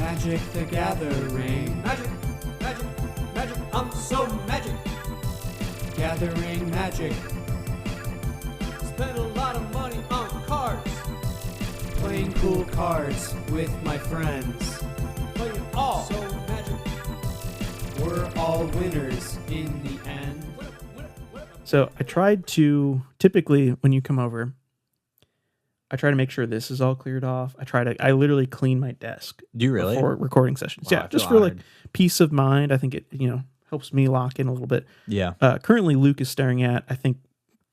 Magic the Gathering. Magic, magic, magic, I'm so magic. Gathering magic. Spend a lot of money on cards. Playing cool cards with my friends. Play it all. So magic. We're all winners in the end. So I tried to, typically when you come over, I try to make sure this is all cleared off. I literally clean my desk. Do you really? Before recording sessions. Wow, Yeah, I just feel for honored. like peace of mind. I think it, helps me lock in a little bit. Yeah. Currently Luke is staring at, I think,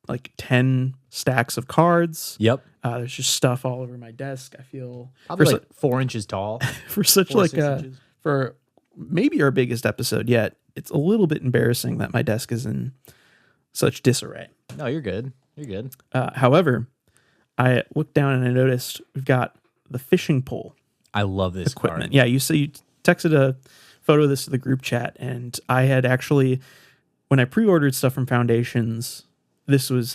like 10 stacks of cards. Yep. There's just stuff all over my desk. I feel Probably for like 4 inches tall. for such 4 to like 6 a inches. for maybe our biggest episode yet. It's a little bit embarrassing that my desk is in such disarray. No, you're good. You're good. However, I looked down and I noticed we've got the fishing pole I love this equipment. card. Yeah, you texted a photo of this to the group chat, and I had actually, when I pre-ordered stuff from Foundations,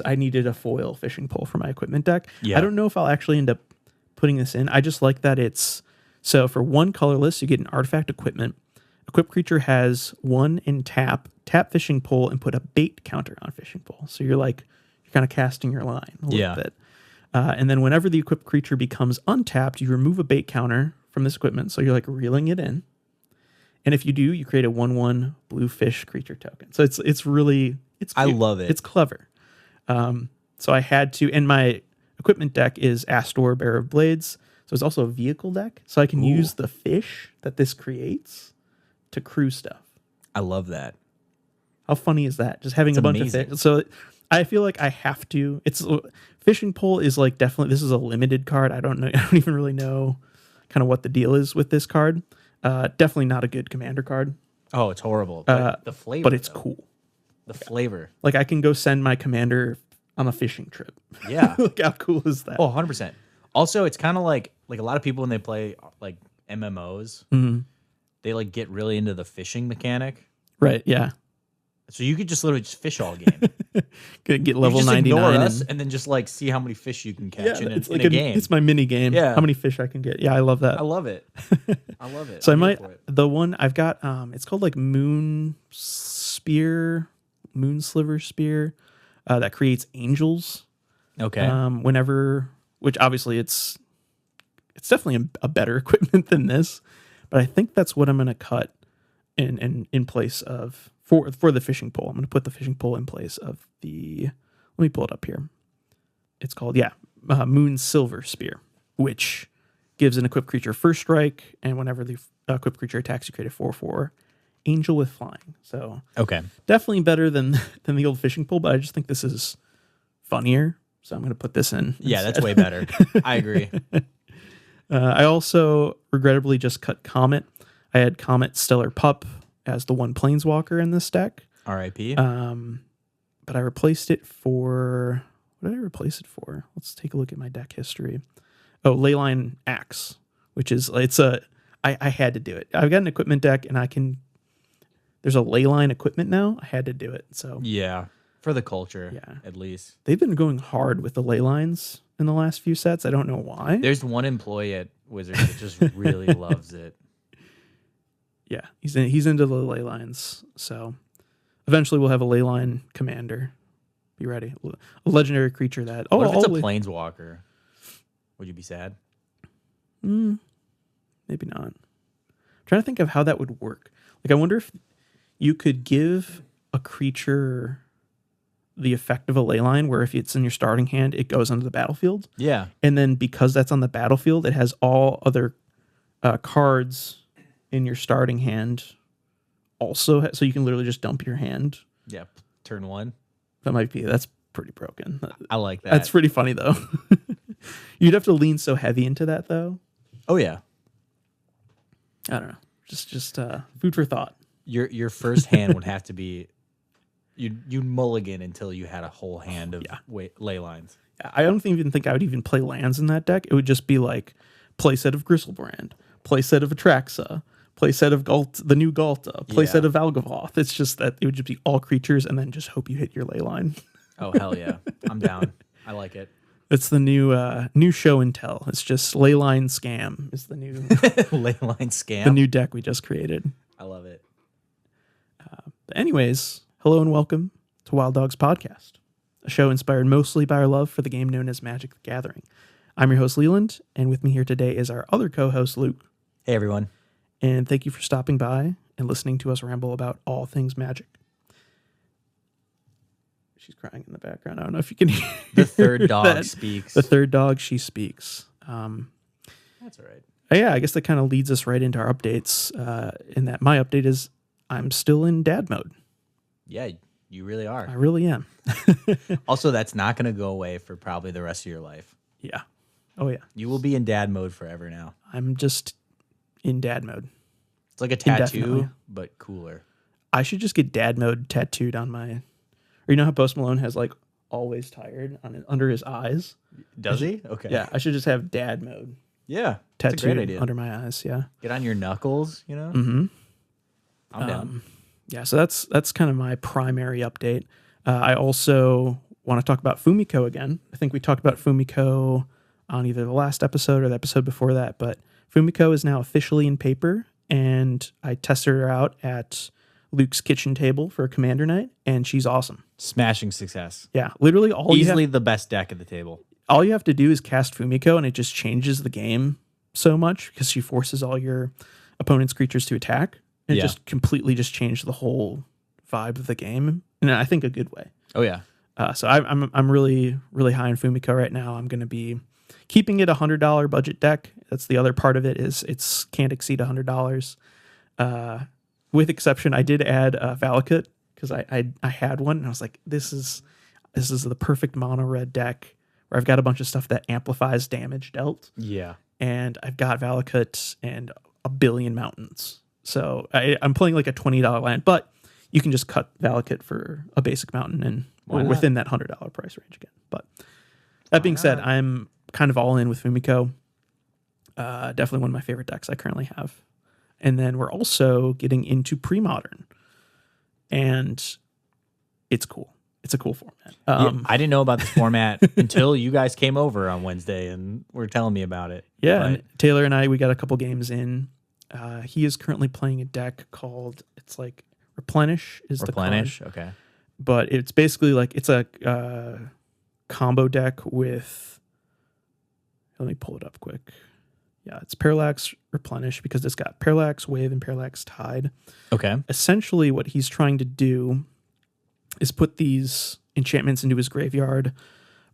I needed a foil fishing pole for my equipment deck. Yeah. I don't know if I'll actually end up putting this in. I just like that so for one colorless, you get an artifact equipment. Equipped creature has one in tap fishing pole, and put a bait counter on fishing pole. So you're kind of casting your line a little bit. And then whenever the equipped creature becomes untapped, you remove a bait counter from this equipment. So you're like reeling it in. And if you do, you create a 1/1 blue fish creature token. So it's really, it's cute. I love it. It's clever. So I had to, and my equipment deck is Astor, Bearer of Blades. So it's also a vehicle deck. So I can use the fish that this creates to crew stuff. I love that. How funny is that? Just having a bunch amazing. of fish. So I feel like I have to. Fishing pole is like definitely, this is a limited card. I don't know. I don't even really know kind of what the deal is with this card. Definitely not a good commander card, Oh, it's horrible. But the flavor. but it's though. cool. The flavor. Like I can go send my commander on a fishing trip. Yeah. Like how cool is that? Oh, 100%. Also, it's kind of like a lot of people when they play like MMOs, they like get really into the fishing mechanic. Right. Yeah. So you could just literally just fish all game. Could get You level just 99. ignore us and, and then just like see how many fish you can catch in it's a like game. It's my mini game. Yeah. How many fish I can get. Yeah. I love that. I love it. I love it. So I'm here for it. the one I've got, it's called like Moon Sliver Spear, that creates angels. Okay. Which obviously it's definitely a better equipment than this, but I think that's what I'm going to cut in place of for the fishing pole. I'm going to put the fishing pole in place of let me pull it up here. It's called, Moon Silver Spear, which gives an equipped creature first strike, and whenever the equipped creature attacks, you create a 4/4 angel with flying. So Okay. definitely better than the old fishing pole, but I just think this is funnier. So I'm going to put this in. Yeah, that's instead. way better. I agree. I also regrettably just cut Comet. I had Comet Stellar Pup as the one planeswalker in this deck. R.I.P. But I replaced it for... What did I replace it for? Let's take a look at my deck history. Oh, Leyline Axe, which is... I had to do it. I've got an equipment deck, and there's a Leyline equipment now. I had to do it, so... Yeah. For the culture, Yeah. at least. They've been going hard with the Leylines in the last few sets. I don't know why. There's one employee at Wizards that just really loves it. Yeah, he's into the ley lines. So eventually we'll have a ley line commander. Be ready. A legendary creature that... What if it's a always- planeswalker? Would you be sad? Maybe not. I'm trying to think of how that would work. Like, I wonder if you could give a creature the effect of a ley line, where if it's in your starting hand, it goes onto the battlefield. Yeah. And then because that's on the battlefield, it has all other cards in your starting hand also. So you can literally just dump your hand. Yeah. Turn one. That's pretty broken. I like that. That's pretty funny, though. You'd have to lean so heavy into that, though. Oh, yeah. I don't know. Just food for thought. Your first hand would have to be... You'd mulligan until you had a whole hand of ley lines. I don't even think I would even play lands in that deck. It would just be like playset of Gristlebrand, playset of Atraxa, playset of the new Galta, playset of Valgavoth. It's just that it would just be all creatures and then just hope you hit your ley line. Oh, hell yeah. I'm down. I like it. It's the new show and tell. It's just Leyline Scam is the new Leyline Scam. the new deck we just created. I love it. But anyways, hello and welcome to Wild Dogs Podcast, a show inspired mostly by our love for the game known as Magic the Gathering. I'm your host, Leland, and with me here today is our other co-host, Luke. Hey, everyone. And thank you for stopping by and listening to us ramble about all things magic. She's crying in the background. I don't know if you can hear The third dog that. speaks. The third dog, she speaks. That's all right. Yeah, I guess that kind of leads us right into our updates. In that my update is I'm still in dad mode. Yeah, you really are. I really am. Also, that's not going to go away for probably the rest of your life. Yeah. Oh, yeah. You will be in dad mode forever now. I'm just in dad mode. It's like a tattoo, Indefinitely. but cooler. I should just get dad mode tattooed on my... Or you know how Post Malone has like always tired on under his eyes? Does he? Okay. Yeah, I should just have dad mode Yeah. That's a great tattooed idea. under my eyes. Yeah. Get on your knuckles, you know? Mm-hmm. I'm down. Yeah, so that's kind of my primary update. I also want to talk about Fumiko again. I think we talked about Fumiko on either the last episode or the episode before that, but Fumiko is now officially in paper, and I tested her out at Luke's kitchen table for a commander night, and she's awesome. Smashing success. Yeah, literally Easily the best deck at the table. all you have to do is cast Fumiko, and it just changes the game so much because she forces all your opponent's creatures to attack. And it just completely just changed the whole vibe of the game, and I think a good way. Oh, yeah. So I'm really high on Fumiko right now. I'm going to be keeping it $100 budget deck. That's the other part of it is it's can't exceed $100. With exception, I did add Valakut because I had one and I was like, this is the perfect mono red deck where I've got a bunch of stuff that amplifies damage dealt. Yeah. And I've got Valakut and a billion mountains. So I'm playing like a $20 land, but you can just cut Valakut for a basic mountain and we're within that $100 price range again. But that being said, I'm kind of all in with Fumiko. Definitely one of my favorite decks I currently have. And then we're also getting into pre-modern, and it's cool. It's a cool format. I didn't know about this format until you guys came over on Wednesday and were telling me about it. Yeah, and Taylor and I, we got a couple games in. He is currently playing a deck called, it's like Replenish is the card. Okay. But it's basically like, it's a combo deck with, let me pull it up quick. Yeah, it's Parallax Replenish because it's got Parallax Wave and Parallax Tide. Okay. Essentially what he's trying to do is put these enchantments into his graveyard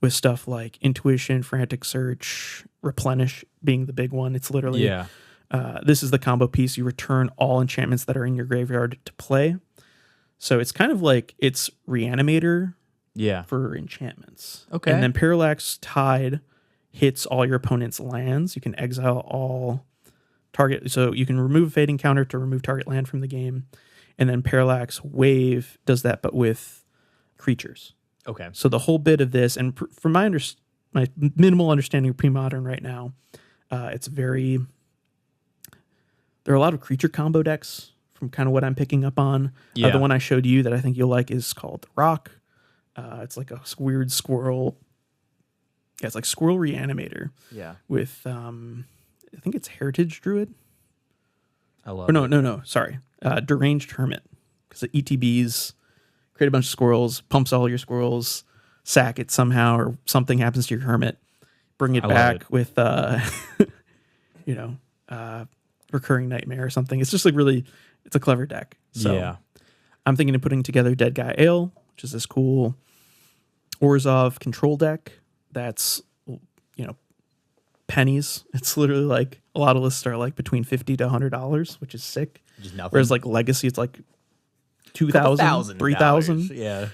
with stuff like Intuition, Frantic Search, Replenish being the big one. It's literally, this is the combo piece. You return all enchantments that are in your graveyard to play. So it's kind of like it's Reanimator for enchantments. Okay. And then Parallax Tide hits all your opponent's lands. You can exile all target. So you can remove a fading counter to remove target land from the game. And then Parallax Wave does that, but with creatures. Okay. So the whole bit of this, and from my minimal understanding of pre-modern right now, it's very... There are a lot of creature combo decks from kind of what I'm picking up on. Yeah. The one I showed you that I think you'll like is called The Rock. It's like a weird squirrel. Yeah, it's like Squirrel Reanimator. Yeah. With, I think it's Heritage Druid. I love it. No. Sorry. Deranged Hermit. Because the ETBs create a bunch of squirrels, pumps all your squirrels, sack it somehow, or something happens to your hermit. Bring it back with, Recurring Nightmare or something. It's just like really, it's a clever deck. So I'm thinking of putting together Dead Guy Ale, which is this cool Orzhov control deck. That's, pennies. It's literally like a lot of lists are like between $50 to $100, which is sick. Which is nothing. Whereas like Legacy, it's like $2,000, $3,000. Yeah.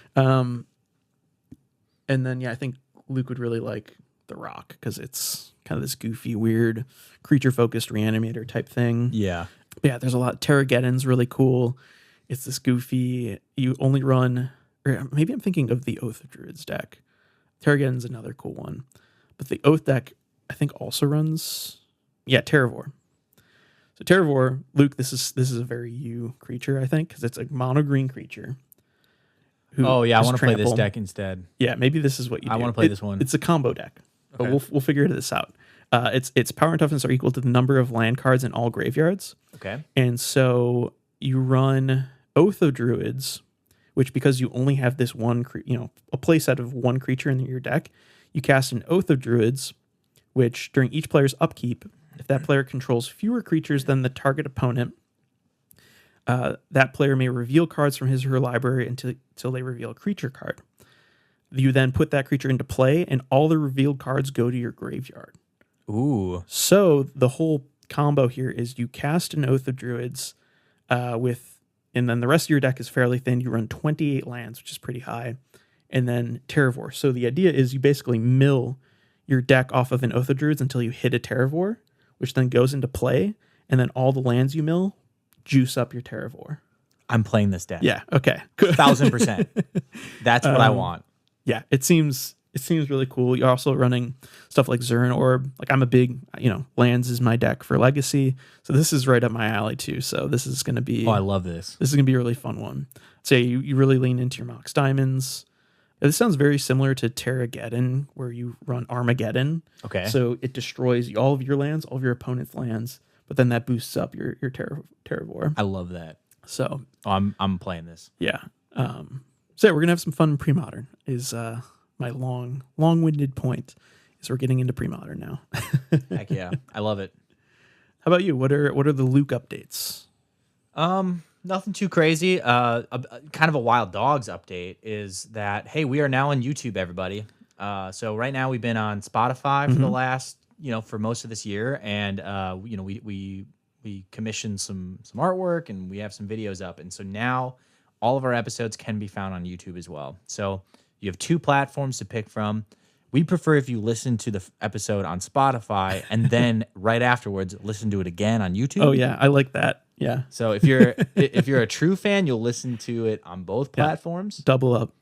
And then I think Luke would really like The Rock because it's kind of this goofy, weird, creature-focused reanimator type thing. Yeah. Yeah, there's a lot. Terrageddon's really cool. It's this goofy, you only run, or maybe I'm thinking of the Oath of Druids deck. Terrageddon's another cool one. But the Oath deck, I think, also runs, Terravor. So Terravor, Luke, this is a very you creature, I think, because it's a mono green creature. I want to play this deck instead. Yeah, maybe this is what you do. I want to play this one. It's a combo deck. but we'll figure this out. Its power and toughness are equal to the number of land cards in all graveyards. Okay. And so you run Oath of Druids, which because you only have this one, a play set of one creature in your deck, you cast an Oath of Druids, which during each player's upkeep, if that player controls fewer creatures than the target opponent, that player may reveal cards from his or her library until they reveal a creature card. You then put that creature into play, and all the revealed cards go to your graveyard. Ooh. So the whole combo here is you cast an Oath of Druids and then the rest of your deck is fairly thin. You run 28 lands, which is pretty high, and then Terravore. So the idea is you basically mill your deck off of an Oath of Druids until you hit a Terravore, which then goes into play, and then all the lands you mill juice up your Terravore. I'm playing this deck. Yeah. Okay. Good. 1000%. That's what I want. Yeah. It seems really cool. You're also running stuff like Zurin Orb. Like I'm a big, lands is my deck for Legacy. So this is right up my alley too. So this is going to be. Oh, I love this. This is going to be a really fun one. So you really lean into your Mox Diamonds. This sounds very similar to Terrageddon, where you run Armageddon. Okay. So it destroys all of your lands, all of your opponent's lands, but then that boosts up your Terravore. I love that. So I'm playing this. yeah. So we're gonna have some fun in pre-modern. Is my long-winded point. Is we're getting into pre-modern now. Heck yeah, I love it. How about you? What are the Luke updates? Nothing too crazy. Kind of a Wild Dogs update is that, hey, we are now on YouTube, everybody. So right now we've been on Spotify for the last, for most of this year, and we commissioned some artwork and we have some videos up, and so now all of our episodes can be found on YouTube as well. So you have two platforms to pick from. We prefer if you listen to the episode on Spotify and then right afterwards listen to it again on YouTube. Oh yeah, I like that. Yeah. So if you're a true fan, you'll listen to it on both platforms. Double up.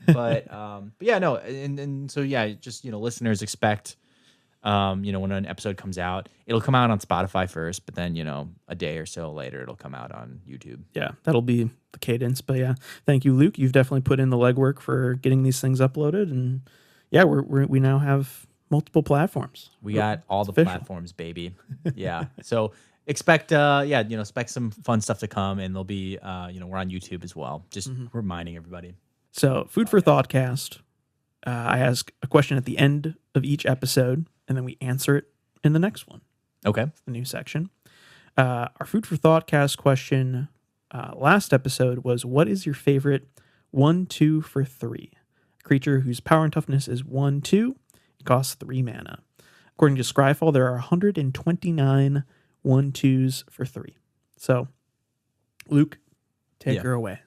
But yeah, no, and so yeah, just listeners expect when an episode comes out, it'll come out on Spotify first, but then a day or so later it'll come out on YouTube. Yeah, that'll be the cadence. But yeah, thank you, Luke. You've definitely put in the legwork for getting these things uploaded, and yeah, we now have multiple platforms. We got all the platforms, baby. Yeah. So expect expect some fun stuff to come, and there'll be we're on YouTube as well. Just reminding everybody. So, Food for Thoughtcast. I ask a question at the end of each episode, and then we answer it in the next one. Okay. The new section. Our Food for Thoughtcast question last episode was, what is your favorite 1/2 for 3? Creature whose power and toughness is 1/2. It costs 3 mana. According to Scryfall, there are 129 1/2s for 3. So, Luke, take her away.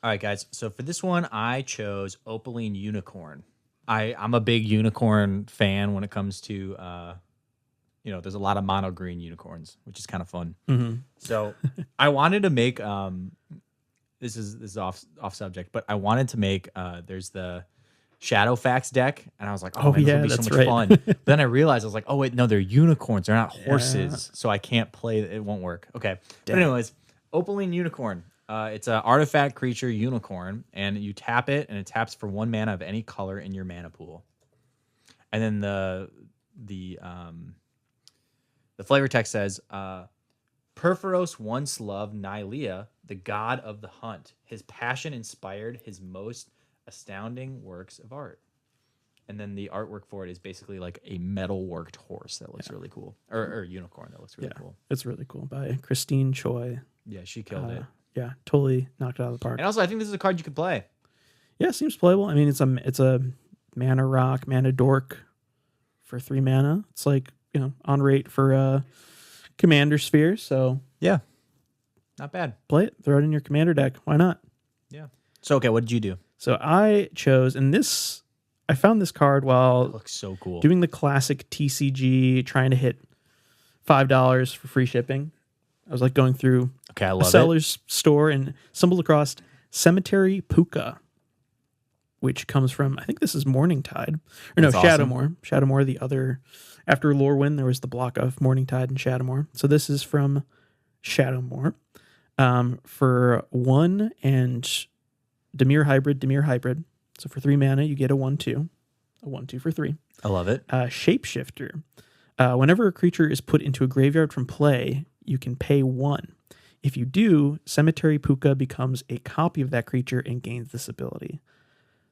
All right, guys. So for this one, I chose Opaline Unicorn. I'm a big unicorn fan when it comes to, there's a lot of mono green unicorns, which is kind of fun. Mm-hmm. So I wanted to make, this is off subject, but I wanted to make, there's the Shadowfax deck, and I was like, oh man, this would be so much fun. But then I realized, I was like, oh wait, no, they're unicorns. They're not horses. So I can't play, it won't work. Okay. But anyways, Opaline Unicorn. It's an artifact creature unicorn, and you tap it, and it taps for 1 mana of any color in your mana pool. And then the flavor text says, Perforos once loved Nylea, the god of the hunt. His passion inspired his most astounding works of art. And then the artwork for it is basically like a metal-worked horse that looks really cool. Or unicorn that looks really cool. It's really cool. By Christine Choi. Yeah, she killed it. Yeah, totally knocked it out of the park. And also, I think this is a card you could play. Yeah, it seems playable. I mean, it's a mana rock, mana dork for 3 mana. It's like, on rate for Commander Sphere. So yeah, not bad. Play it. Throw it in your Commander deck. Why not? Yeah. So, okay, what did you do? So I chose, and I found this card while it looks so cool. Doing the classic TCG, trying to hit $5 for free shipping. I was like going through a seller's store and stumbled across Cemetery Puka, which comes from, I think this is Morningtide. Or no, Shadowmoor. Shadowmoor, the other, after Lorwyn, there was the block of Morningtide and Shadowmoor. So this is from Shadowmoor. For 1 and Dimir Hybrid. So for 3 mana, you get a 1/2. a 1/2 for 3. I love it. Shapeshifter. Whenever a creature is put into a graveyard from play, you can pay 1. If you do, Cemetery Puka becomes a copy of that creature and gains this ability.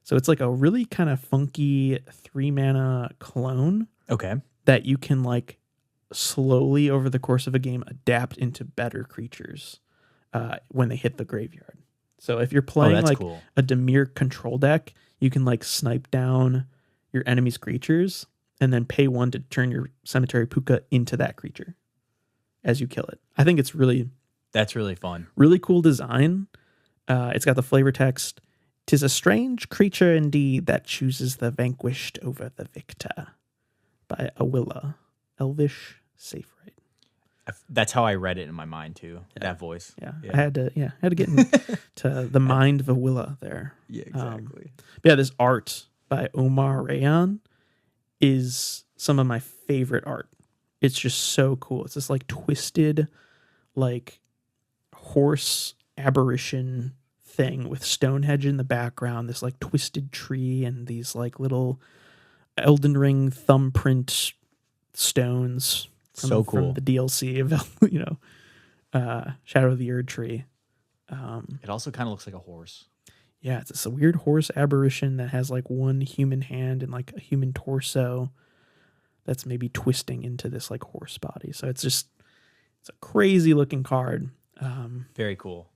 So it's like a really kind of funky 3-mana clone. Okay. That you can like slowly over the course of a game adapt into better creatures when they hit the graveyard. So if you're playing like cool. a Dimir control deck, you can like snipe down your enemy's creatures and then pay 1 to turn your Cemetery Puka into that creature as you kill it. I think it's that's really fun. Really cool design. It's got the flavor text. "'Tis a strange creature indeed that chooses the vanquished over the victor," by Awilla, Elvish Safe Right. That's how I read it in my mind too. Yeah. That voice. Yeah. I had to get into the mind of Awilla there. Yeah, exactly. But yeah, this art by Omar Rayan is some of my favorite art. It's just so cool. It's this like twisted, like horse aberration thing with Stonehenge in the background, this like twisted tree and these like little Elden Ring thumbprint stones from the DLC of Shadow of the Erd Tree. It also kind of looks like a horse. Yeah, it's a weird horse aberration that has like one human hand and like a human torso that's maybe twisting into this like horse body. So it's a crazy looking card. Very cool.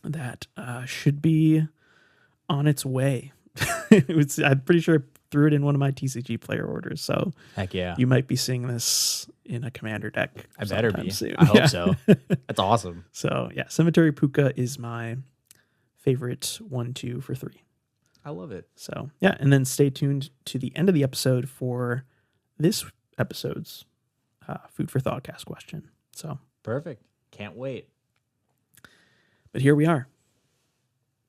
That should be on its way. I'm pretty sure I threw it in one of my TCG player orders. So heck yeah, you might be seeing this in a commander deck. I better be. Soon. I hope so. That's awesome. So yeah, Cemetery Puka is my favorite 1/2 for 3. I love it. So yeah, and then stay tuned to the end of the episode for this episode's Food for Thoughtcast question. So perfect. Can't wait. But here we are.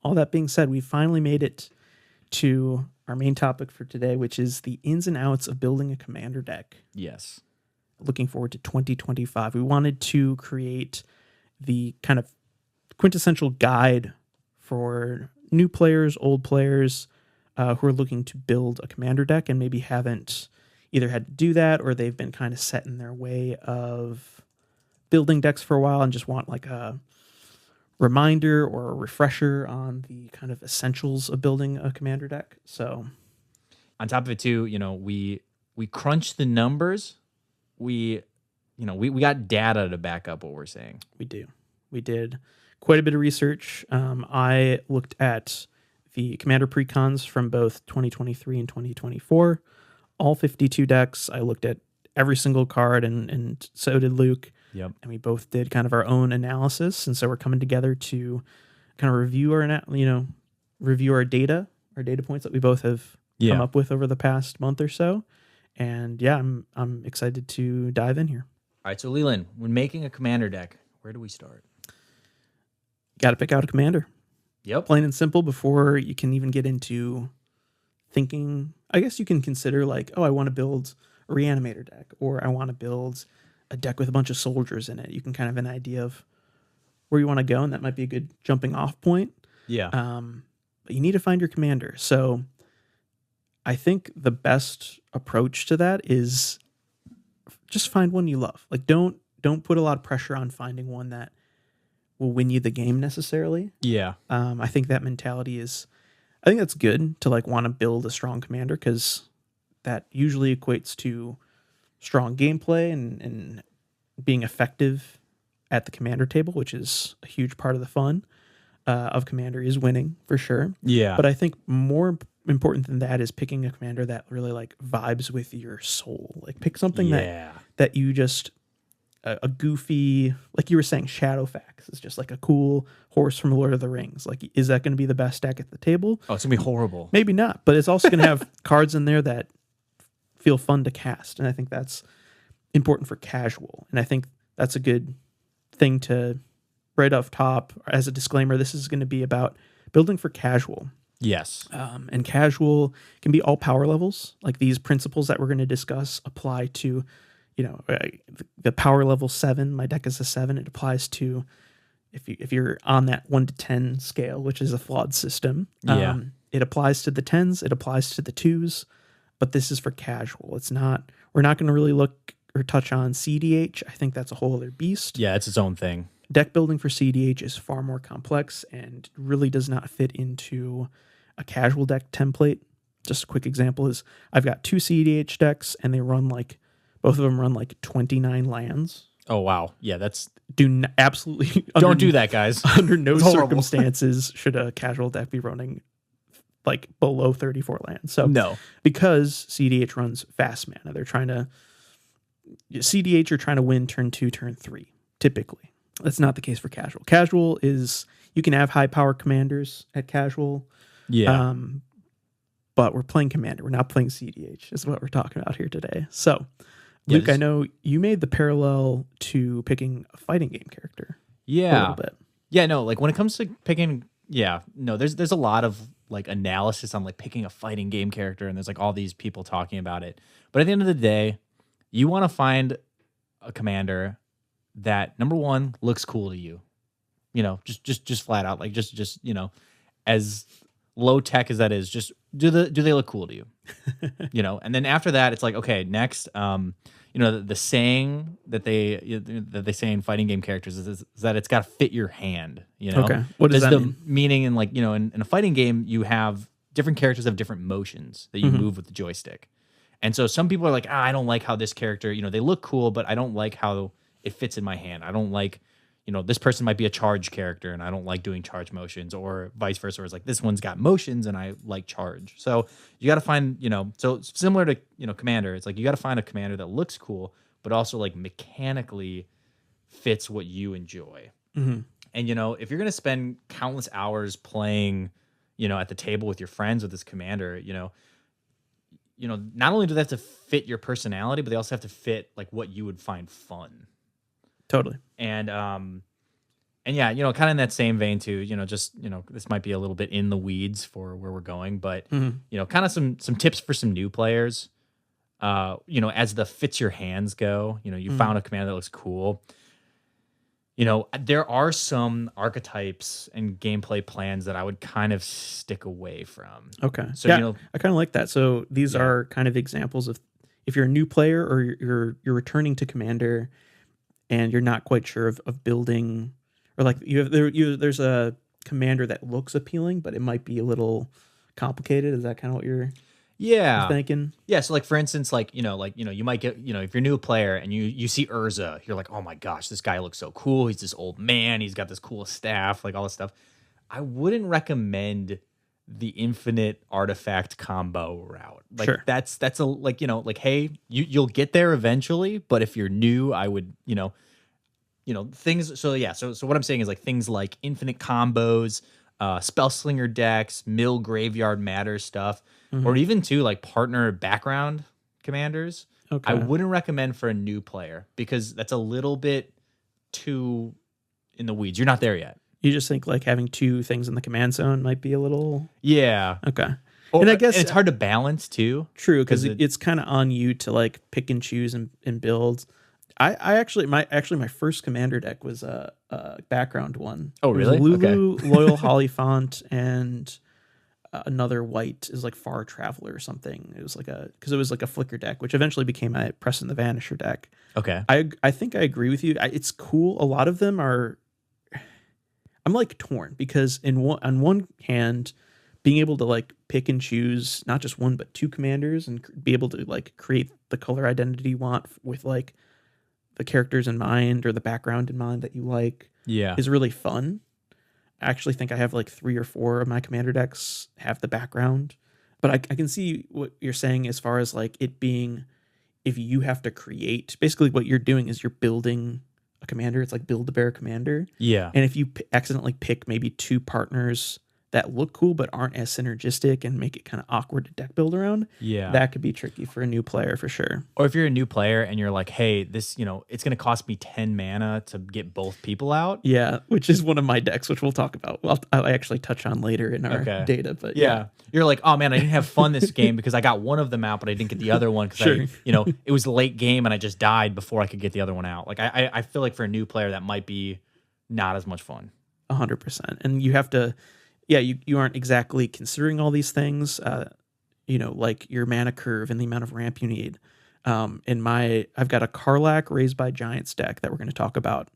All that being said, we finally made it to our main topic for today, which is the ins and outs of building a commander deck. Yes. Looking forward to 2025. We wanted to create the kind of quintessential guide for new players, old players who are looking to build a commander deck and maybe haven't either had to do that or they've been kind of set in their way of building decks for a while and just want like a reminder or a refresher on the kind of essentials of building a commander deck. So on top of it too, we crunched the numbers. We got data to back up what we're saying. We did quite a bit of research. I looked at the commander precons from both 2023 and 2024, all 52 decks. I looked at every single card and so did Luke. Yep. And we both did kind of our own analysis. And so we're coming together to kind of review our data points that we both have come up with over the past month or so. And yeah, I'm excited to dive in here. All right. So Leland, when making a commander deck, where do we start? Got to pick out a commander. Yep. Plain and simple before you can even get into thinking. I guess you can consider like, oh, I want to build a reanimator deck or I want to build a deck with a bunch of soldiers in it. You can kind of have an idea of where you want to go, and that might be a good jumping off point. Yeah. But you need to find your commander. So I think the best approach to that is just find one you love. Like don't put a lot of pressure on finding one that will win you the game necessarily. Yeah. I think that mentality I think that's good to like want to build a strong commander because that usually equates to strong gameplay and being effective at the commander table, which is a huge part of the fun of commander is winning for sure. Yeah. But I think more important than that is picking a commander that really like vibes with your soul. Like pick something that you just a goofy, like you were saying, Shadowfax is just like a cool horse from Lord of the Rings. Like, is that going to be the best deck at the table? Oh, it's gonna be horrible. Maybe not, but it's also going to have cards in there that feel fun to cast. And I think that's important for casual. And I think that's a good thing to right off top as a disclaimer. This is going to be about building for casual. Yes. And casual can be all power levels. Like these principles that we're going to discuss apply to, the power level 7. My deck is a 7. It applies to if you're on that 1 to 10 scale, which is a flawed system. Yeah. It applies to the 10s. It applies to the 2s. but this is for casual. It's not. We're not going to really look or touch on CDH. I think that's a whole other beast. Yeah, it's its own thing. Deck building for CDH is far more complex and really does not fit into a casual deck template. Just a quick example is I've got 2 CDH decks and they run both of them run 29 lands. Oh, wow. Yeah, that's... Absolutely... Don't do that, guys. Under no circumstances should a casual deck be running below 34 lands. So no. Because CDH runs fast mana, they're trying to... CDH are trying to win turn 2, turn 3, typically. That's not the case for casual. Casual is... You can have high power commanders at casual. Yeah. But we're playing commander. We're not playing CDH is what we're talking about here today. So... Yeah, Luke, I know you made the parallel to picking a fighting game character. Yeah. A little bit. Yeah, no, when it comes to picking, there's a lot of analysis on picking a fighting game character, and there's all these people talking about it. But at the end of the day, you want to find a commander that, number one, looks cool to you. Just flat out, as low tech as that is, just do they look cool to you? And then after that, it's okay, next, the saying that they say in fighting game characters is that it's got to fit your hand. Okay, what does that mean? Meaning in a fighting game, you have different characters have different motions that you move with the joystick, and so some people are I don't like how this character, they look cool, but I don't like how it fits in my hand. I don't like. This person might be a charge character and I don't like doing charge motions, or vice versa. Where it's this one's got motions and I like charge. So you got to find, so similar to, commander, it's you got to find a commander that looks cool, but also mechanically fits what you enjoy. Mm-hmm. And, if you're going to spend countless hours playing, at the table with your friends with this commander, not only do they have to fit your personality, but they also have to fit what you would find fun. Totally. And yeah, kind of in that same vein too, this might be a little bit in the weeds for where we're going, but kind of some tips for some new players. As the fits your hands go, you found a commander that looks cool. There are some archetypes and gameplay plans that I would kind of stick away from. Okay. So yeah, I kind of like that. So these are kind of examples of if you're a new player or you're returning to commander and you're not quite sure of building, or there's a commander that looks appealing, but it might be a little complicated. Is that kind of what you're thinking? Yeah. So for instance, you might get, if you're a new player and you see Urza, you're oh my gosh, this guy looks so cool. He's this old man. He's got this cool staff, all this stuff. I wouldn't recommend the infinite artifact combo route. Sure. That's a hey, you'll get there eventually, but if you're new, I would, things. So yeah, so what I'm saying is things like infinite combos, spellslinger decks, mill graveyard matter stuff, or even partner background commanders. Okay. I wouldn't recommend for a new player because that's a little bit too in the weeds. You're not there yet. You just think having 2 things in the command zone might be a little... Yeah. Okay. And I guess it's hard to balance too. True, because it's kind of on you to pick and choose and build. I actually my first commander deck was a background one. Oh, really? Lulu, Loyal Hollyphant, and another white is Far Traveler or something. It was because it was a flicker deck, which eventually became a Preston the Vanisher deck. Okay. I think I agree with you. It's cool. A lot of them are... I'm torn because on one hand, being able to pick and choose not just one but 2 commanders and be able to create the color identity you want with the characters in mind or the background in mind that you is really fun. I actually think I have 3 or 4 of my commander decks have the background, but I can see what you're saying as far as it being, if you have to create, basically what you're doing is you're building a commander. It's Build-A-Bear commander. Yeah. And if you accidentally pick maybe 2 partners that look cool but aren't as synergistic and make it kind of awkward to deck build around, that could be tricky for a new player for sure. Or if you're a new player and you're hey, this, it's going to cost me 10 mana to get both people out. Yeah, which is one of my decks, which we'll talk about. Well, I'll actually touch on later in our data. But yeah. You're oh man, I didn't have fun this game because I got one of them out, but I didn't get the other one because it was late game and I just died before I could get the other one out. I feel for a new player that might be not as much fun. 100%. And you have to... Yeah, you aren't exactly considering all these things. like your mana curve and the amount of ramp you need. I've got a Karlach Raised by Giants deck that we're going to talk about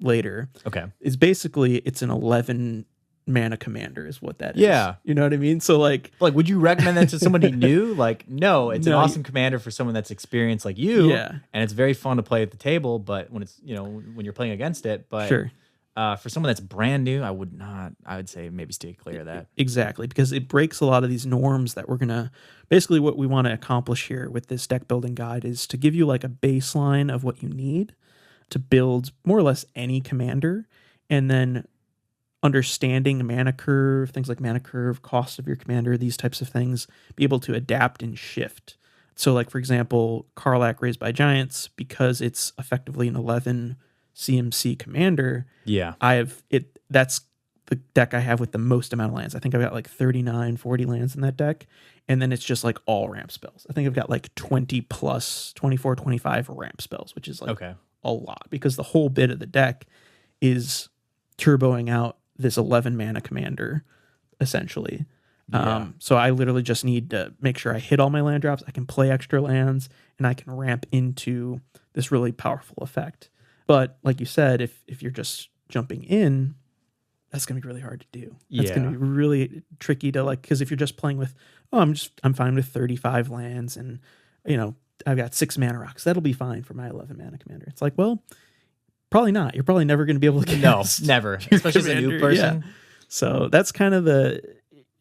later. Okay. It's an 11 mana commander is what that is. Yeah. You know what I mean? So like would you recommend that to somebody new? Like, no, it's an awesome commander for someone that's experienced like you. Yeah. And it's very fun to play at the table, but when it's, when you're playing against it, but sure. For someone that's brand new, I would say maybe stay clear of that. Exactly. Because it breaks a lot of these norms that we're going to, basically what we want to accomplish here with this deck building guide is to give you like a baseline of what you need to build more or less any commander, and then understanding mana curve, things like mana curve, cost of your commander, these types of things, be able to adapt and shift. So like, for example, Karlach Raised by Giants, because it's effectively an 11 CMC commander. Yeah. That's the deck I have with the most amount of lands. I think I've got like 39, 40 lands in that deck. And then it's just like all ramp spells. I think I've got like 20 plus 24, 25 ramp spells, which is like a lot, because the whole bit of the deck is turboing out this 11 mana commander essentially. Yeah. So I literally just need to make sure I hit all my land drops. I can play extra lands and I can ramp into this really powerful effect. But like you said, if you're just jumping in, that's going to be really hard to do. That's going to be really tricky to like, because if you're just playing with, I'm fine with 35 lands and, I've got 6 mana rocks. That'll be fine for my 11 mana commander. It's like, well, probably not. You're probably never going to be able to cast. No, never. Especially as a new person. Yeah. So that's kind of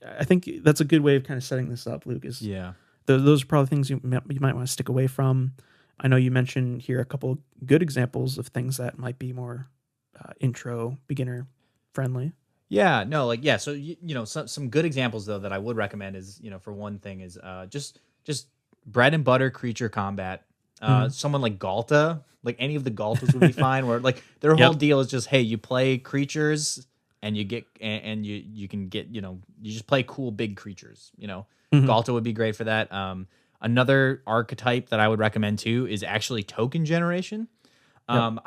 I think that's a good way of kind of setting this up, Luke, is those are probably things you might want to stick away from. I know you mentioned here a couple good examples of things that might be more intro, beginner friendly. Yeah, no, so some good examples though that I would recommend is, for one thing is just bread and butter creature combat. Someone like Galta, like any of the Galtas would be fine, where like their whole deal is just, hey, you play creatures and you get and you can get, you just play cool big creatures, Galta would be great for that. Another archetype that I would recommend too is actually token generation. I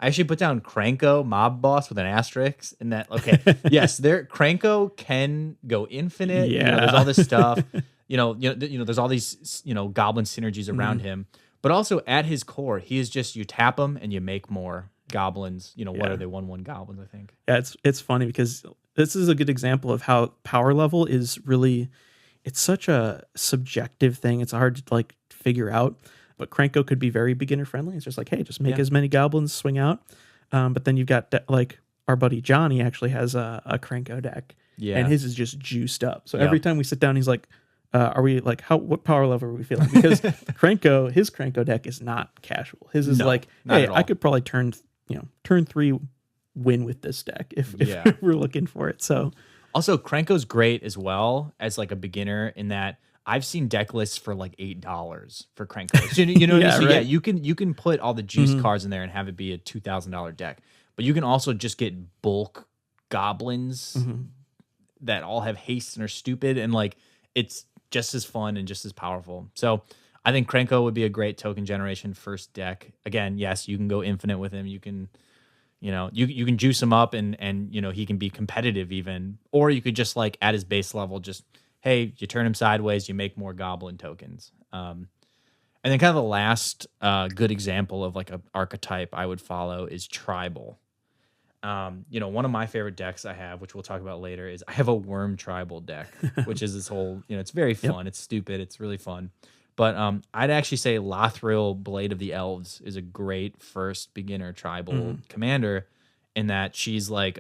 actually put down Kranko Mob Boss with an asterisk in that. Okay, yes, Kranko can go infinite. Yeah, there's all this stuff. There's all these goblin synergies around him. But also at his core, he is just, you tap him and you make more goblins. What are they? 1/1 goblins, I think. Yeah, it's funny because this is a good example of how power level is really. It's such a subjective thing. It's hard to like figure out. But Kranko could be very beginner friendly. It's just like, hey, just make as many goblins, swing out. But then you've got like our buddy Johnny actually has a Kranko deck, and his is just juiced up. So every time we sit down, he's like, "Are we like what power level are we feeling?" Because his Kranko deck is not casual. His is like, hey, I could probably turn 3 win with this deck if we're looking for it. So. Also, Kranko's great as well as like a beginner in that I've seen deck lists for like $8 for Kranko. So, you can put all the juice cards in there and have it be a $2,000 deck. But you can also just get bulk goblins that all have haste and are stupid, and like it's just as fun and just as powerful. So I think Kranko would be a great token generation first deck. Again, yes, you can go infinite with him. You can. You can juice him up and he can be competitive even, or you could just like at his base level, just, hey, you turn him sideways, you make more goblin tokens. And then kind of the last good example of like a archetype I would follow is tribal. One of my favorite decks I have, which we'll talk about later, is I have a worm tribal deck, which is this whole, it's very fun. It's stupid. It's really fun. But I'd actually say Lathril, Blade of the Elves, is a great first beginner tribal commander in that she's like,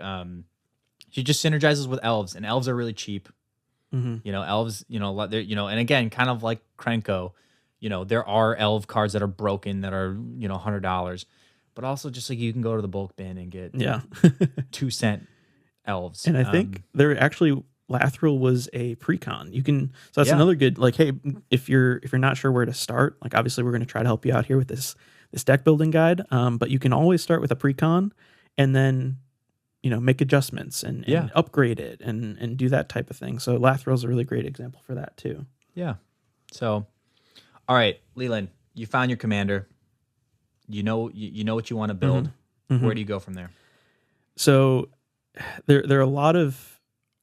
she just synergizes with elves, and elves are really cheap. Elves, and again, kind of like Kranko, there are elf cards that are broken that are, $100, but also just like you can go to the bulk bin and get 2-cent elves. And I think they're actually... Lathril was a precon. So that's another good, like, hey, if you're not sure where to start, like obviously we're going to try to help you out here with this deck building guide. But you can always start with a precon and then, make adjustments and upgrade it and do that type of thing. So Lathril's a really great example for that too. Yeah. So, all right, Leland, you found your commander. You know what you want to build. Where do you go from there? So there are a lot of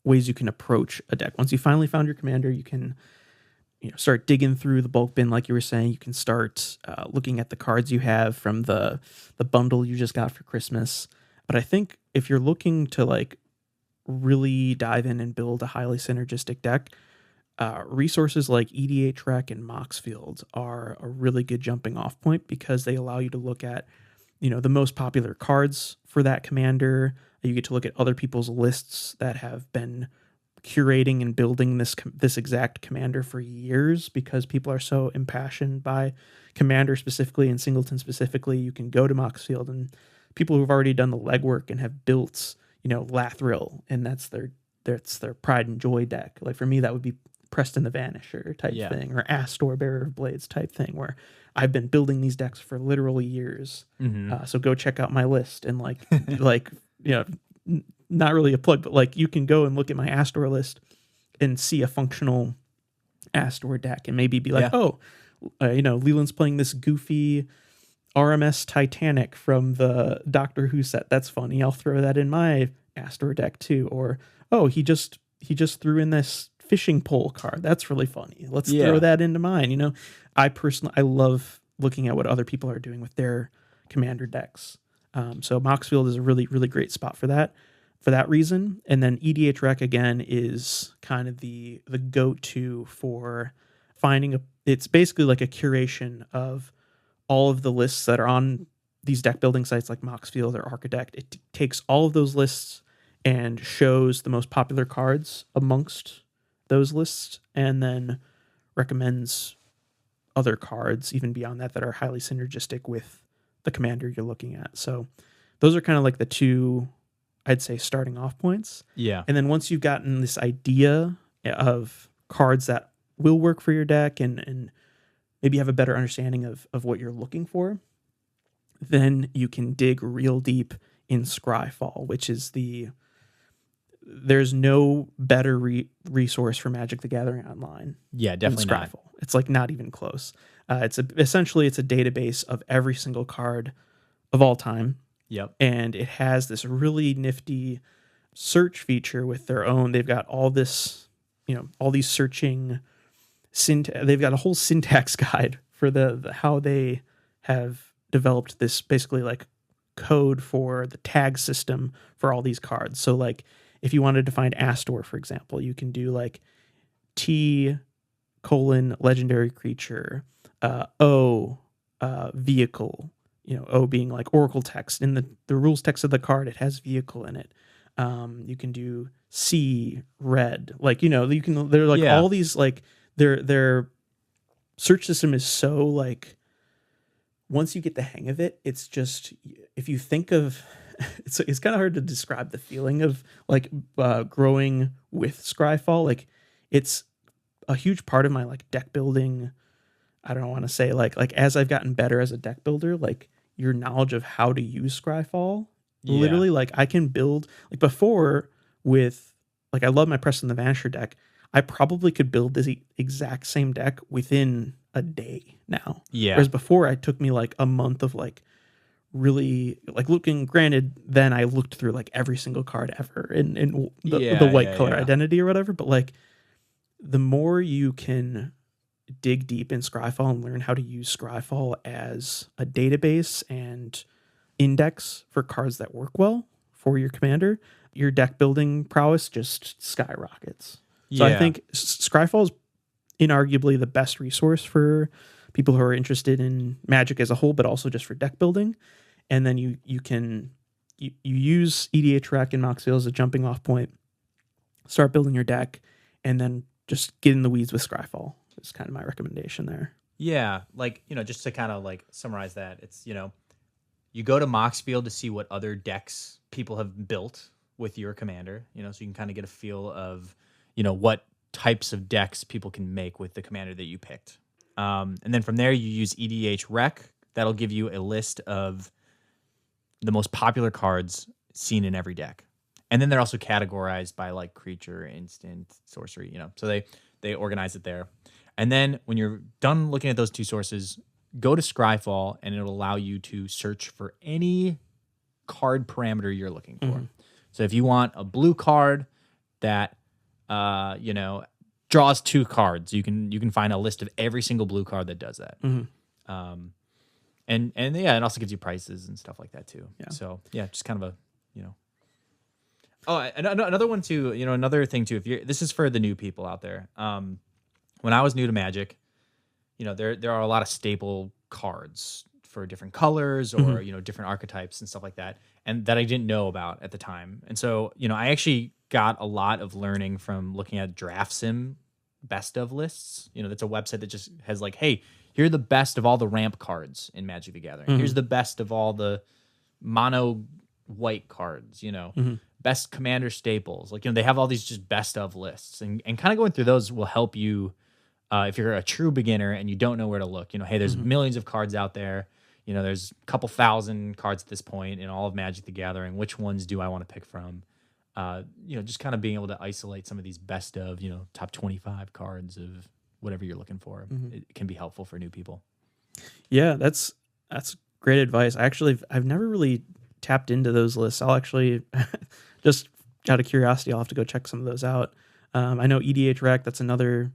ways you can approach a deck. Once you finally found your commander, you can start digging through the bulk bin, like you were saying. You can start looking at the cards you have from the bundle you just got for Christmas. But I think if you're looking to like really dive in and build a highly synergistic deck, resources like EDH Rec and Moxfield are a really good jumping off point, because they allow you to look at the most popular cards for that commander. You get to look at other people's lists that have been curating and building this exact commander for years, because people are so impassioned by commander specifically and singleton specifically. You can go to Moxfield, and people who've already done the legwork and have built Lathril, and that's their pride and joy deck. Like for me, that would be Preston the Vanisher type thing, or Astor Bearer of Blades type thing, where I've been building these decks for literal years. So go check out my list, and not really a plug, but like you can go and look at my Astor list and see a functional Astor deck, and maybe be like, Leland's playing this goofy RMS Titanic from the Doctor Who set. That's funny. I'll throw that in my Astor deck too. Or he just threw in this fishing pole card. That's really funny. Let's throw that into mine. I love looking at what other people are doing with their commander decks. So Moxfield is a really, really great spot for that reason. And then EDH Rec again is kind of the go-to for finding it's basically like a curation of all of the lists that are on these deck building sites like Moxfield or Architect. It takes all of those lists and shows the most popular cards amongst those lists, and then recommends other cards even beyond that are highly synergistic with the commander you're looking at. So those are kind of like the two, I'd say, starting off points. Yeah. And then once you've gotten this idea of cards that will work for your deck, and maybe have a better understanding of what you're looking for, then you can dig real deep in Scryfall, which is there's no better resource for Magic the Gathering Online. Yeah, definitely than Scryfall. not. It's like not even close. Essentially it's a database of every single card of all time. Yep. And it has this really nifty search feature with their own. They've got all this, all these searching they've got a whole syntax guide for the how they have developed this basically like code for the tag system for all these cards. So like if you wanted to find Astor, for example, you can do like T : legendary creature, vehicle, O being like Oracle text. In the rules text of the card, it has vehicle in it. You can do C, red, like, you can, they're like all these, like their search system is so like, once you get the hang of it, it's just, if you think of, it's kind of hard to describe the feeling of like growing with Scryfall. Like it's a huge part of my like deck building. I don't want to say like as I've gotten better as a deck builder, like your knowledge of how to use Scryfall, literally like I can build like before with like, I love my Preston the Vanisher deck. I probably could build this exact same deck within a day now. Yeah. Whereas before it took me like a month of like really like looking, granted, then I looked through like every single card ever in the white color identity or whatever. But like the more you can dig deep in Scryfall and learn how to use Scryfall as a database and index for cards that work well for your commander, your deck building prowess just skyrockets. So I think Scryfall is inarguably the best resource for people who are interested in Magic as a whole, but also just for deck building. And then you use EDH Rec and Moxfield as a jumping off point, start building your deck, and then just get in the weeds with Scryfall. Is kind of my recommendation there. Yeah, like, just to kind of like summarize that, it's, you go to Moxfield to see what other decks people have built with your commander, so you can kind of get a feel of, what types of decks people can make with the commander that you picked. And then from there, you use EDH Rec. That'll give you a list of the most popular cards seen in every deck. And then they're also categorized by like creature, instant, sorcery, so they organize it there. And then when you're done looking at those two sources, go to Scryfall, and it'll allow you to search for any card parameter you're looking for. So if you want a blue card that, draws draws 2 cards. You can find a list of every single blue card that does that. And yeah, it also gives you prices and stuff like that too. Yeah. So yeah, just kind of a, Oh, and another one too, another thing too, this is for the new people out there. When I was new to Magic, there are a lot of staple cards for different colors or, different archetypes and stuff like that, and that I didn't know about at the time. And so, I actually got a lot of learning from looking at Draft Sim best of lists. That's a website that just has like, hey, here are the best of all the ramp cards in Magic the Gathering. Here's the best of all the mono white cards, best commander staples. Like, they have all these just best of lists, and kind of going through those will help you if you're a true beginner and you don't know where to look. Hey, there's millions of cards out there. There's a couple thousand cards at this point in all of Magic the Gathering. Which ones do I want to pick from? Just kind of being able to isolate some of these best of, top 25 cards of whatever you're looking for. It can be helpful for new people. Yeah, that's great advice. I've never really tapped into those lists. I'll actually just out of curiosity, I'll have to go check some of those out. I know EDH Rec, that's another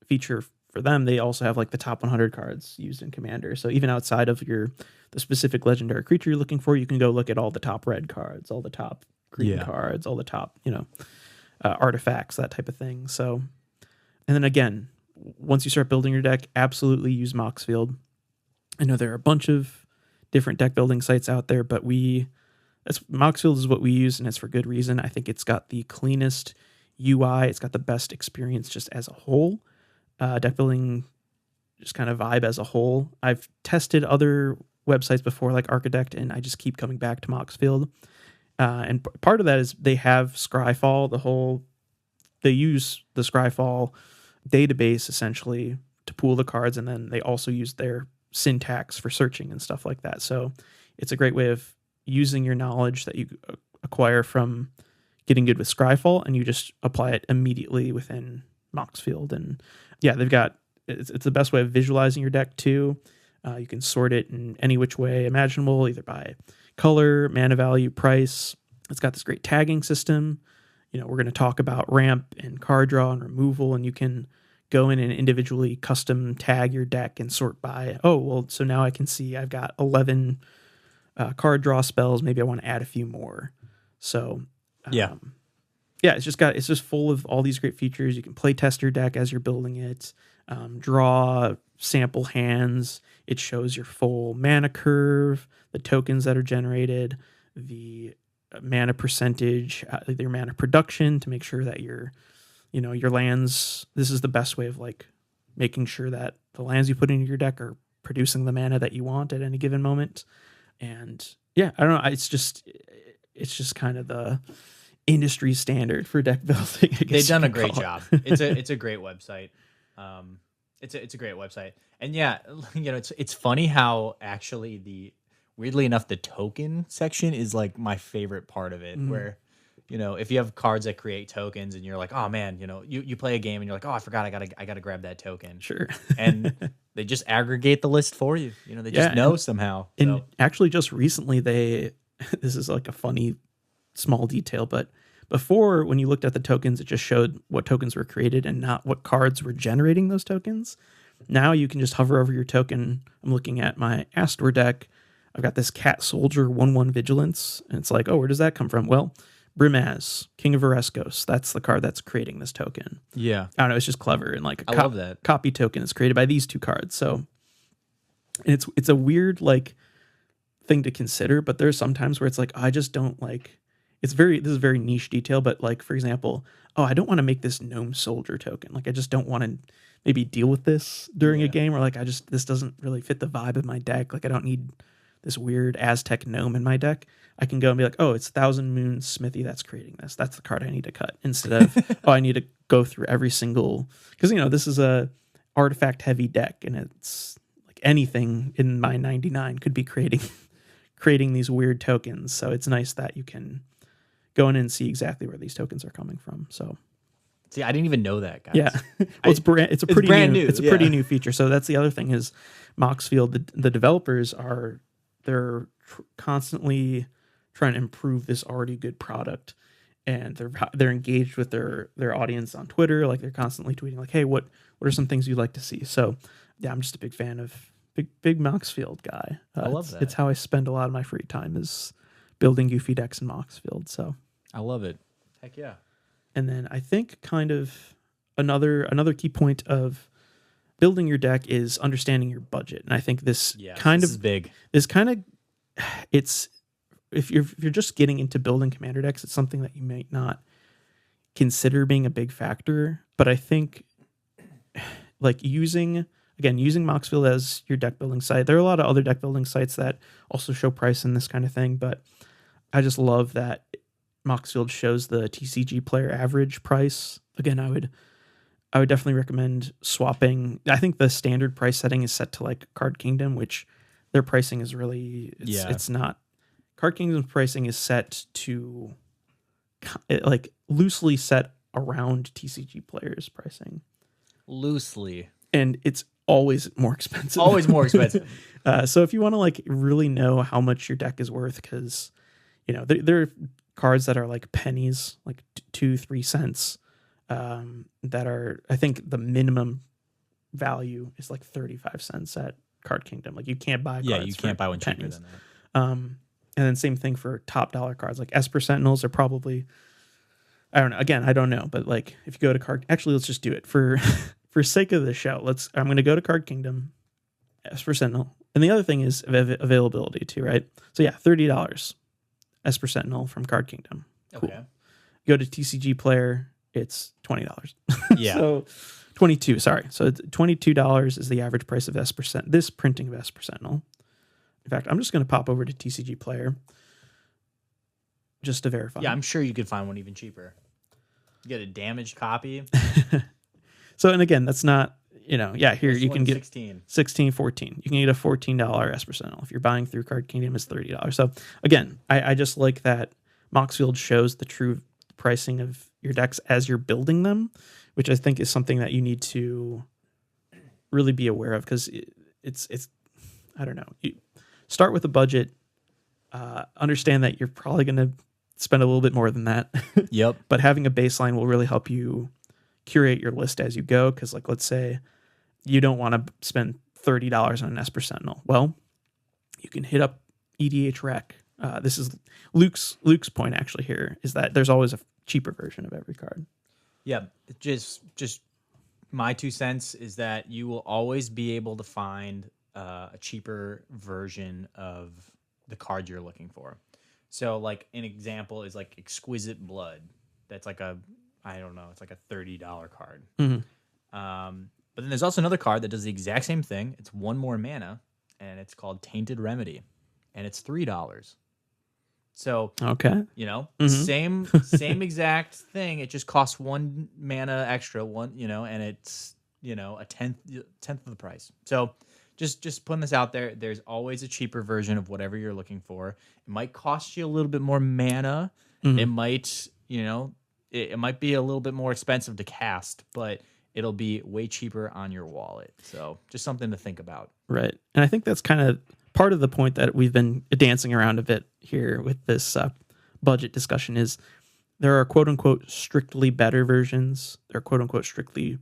feature for them. They also have like the top 100 cards used in Commander. So even outside of the specific legendary creature you're looking for, you can go look at all the top red cards, all the top green cards, all the top, artifacts, that type of thing. So, and then again, once you start building your deck, absolutely use Moxfield. I know there are a bunch of different deck building sites out there, but Moxfield is what we use, and it's for good reason. I think it's got the cleanest UI. It's got the best experience just as a whole. Deck building, just kind of vibe as a whole. I've tested other websites before, like Architect, and I just keep coming back to Moxfield. And part of that is they have Scryfall. They use the Scryfall database essentially to pool the cards, and then they also use their syntax for searching and stuff like that. So it's a great way of using your knowledge that you acquire from getting good with Scryfall, and you just apply it immediately within Moxfield. And yeah, it's the best way of visualizing your deck too. You can sort it in any which way imaginable, either by color, mana value, price. It's got this great tagging system. We're going to talk about ramp and card draw and removal, and you can go in and individually custom tag your deck and sort by, so now I can see I've got 11 card draw spells. Maybe I want to add a few more. So it's just full of all these great features. You can play test your deck as you're building it, draw sample hands. It shows your full mana curve, the tokens that are generated, the mana percentage, your mana production, to make sure that your lands, this is the best way of like making sure that the lands you put into your deck are producing the mana that you want at any given moment. And yeah, I don't know. It's just kind of the industry standard for deck building. I guess they've done a great job. It's a great website. It's a great website. And yeah, it's funny how actually weirdly enough, the token section is like my favorite part of it, where, if you have cards that create tokens and you're like, oh man, you play a game and you're like, oh, I forgot, I gotta grab that token. Sure. And they just aggregate the list for you. They just know somehow. And actually just recently this is like a funny small detail, but before, when you looked at the tokens, it just showed what tokens were created and not what cards were generating those tokens. Now you can just hover over your token. I'm looking at my Astor deck. I've got this Cat Soldier 1/1 Vigilance, and it's like, where does that come from? Well, Brimaz, King of Ereskos, that's the card that's creating this token. Yeah. I don't know, it's just clever. And like I love that. Copy token is created by these two cards. So it's a weird like thing to consider, but there's sometimes where it's like, I just don't like, this is very niche detail, but like, for example, I don't want to make this Gnome Soldier token. Like, I just don't want to maybe deal with this during a game, or like, this doesn't really fit the vibe of my deck. Like, I don't need this weird Aztec gnome in my deck. I can go and be like, it's Thousand Moon Smithy that's creating this. That's the card I need to cut, instead of, I need to go through every single, because, this is a artifact heavy deck, and it's like anything in my 99 could be creating these weird tokens. So it's nice that you can go in and see exactly where these tokens are coming from. So see, I didn't even know that, guys. Yeah. It's brand new. It's a pretty new feature. So that's the other thing is Moxfield, the developers they're constantly trying to improve this already good product. and they're engaged with their audience on Twitter. Like they're constantly tweeting like, hey, what are some things you'd like to see? So yeah, I'm just a big fan of big Moxfield guy. I love that. It's how I spend a lot of my free time is building goofy decks in Moxfield. So I love it. Heck yeah. And then I think kind of another key point of building your deck is understanding your budget. And I think this is big. This kind of it's if you're just getting into building commander decks, it's something that you might not consider being a big factor. But I think like using Moxfield as your deck building site. There are a lot of other deck building sites that also show price and this kind of thing, but I just love that Moxfield shows the TCG player average price. Again, I would definitely recommend swapping. I think the standard price setting is set to like Card Kingdom, which their pricing is really it's not. Card Kingdom's pricing is set to like loosely set around TCG players' pricing. Loosely. And it's always more expensive. Always more expensive. So if you want to like really know how much your deck is worth, because there are cards that are like pennies, like 2-3 cents, that are, I think the minimum value is like 35 cents at Card Kingdom. Like you can't buy cards. You can't buy one cheaper pennies. than that. And then same thing for top dollar cards. Like Esper Sentinels are probably, I don't know. Again, I don't know, but like if you go to Card, actually let's just do it for sake of the show. I'm going to go to Card Kingdom, Esper Sentinel, and the other thing is availability too, right? So yeah, $30 Esper Sentinel from Card Kingdom. Cool. Okay. Go to TCG Player, it's $20. Yeah. So 22. Sorry. So it's $22 is the average price of Esper Sentinel. This printing of Esper Sentinel. In fact, I'm just going to pop over to TCG Player just to verify. Yeah, I'm sure you could find one even cheaper. You get a damaged copy. So, and again, that's not, here you can get 16, 14. You can get a $14 Esper Sentinel. If you're buying through Card Kingdom, it's $30. So again, I just like that Moxfield shows the true pricing of your decks as you're building them, which I think is something that you need to really be aware of, because it's I don't know. You start with a budget, understand that you're probably going to spend a little bit more than that. Yep. But having a baseline will really help you curate your list as you go. Because like, let's say you don't want to spend $30 on an Esper Sentinel. Well, you can hit up EDH Rec. This is Luke's point actually here, is that there's always a cheaper version of every card. Yeah. Just my 2 cents is that you will always be able to find a cheaper version of the card you're looking for. So like an example is like Exquisite Blood. That's like it's like a $30 card. Mm-hmm. But then there's also another card that does the exact same thing. It's 1 more mana, and it's called Tainted Remedy, and it's $3. So okay, same exact thing. It just costs 1 mana extra, and it's a tenth of the price. So just putting this out there, there's always a cheaper version of whatever you're looking for. It might cost you a little bit more mana. Mm-hmm. It might, it might be a little bit more expensive to cast, but it'll be way cheaper on your wallet. So just something to think about. Right. And I think that's kind of part of the point that we've been dancing around a bit here with this budget discussion is there are quote unquote strictly better versions. There are quote unquote strictly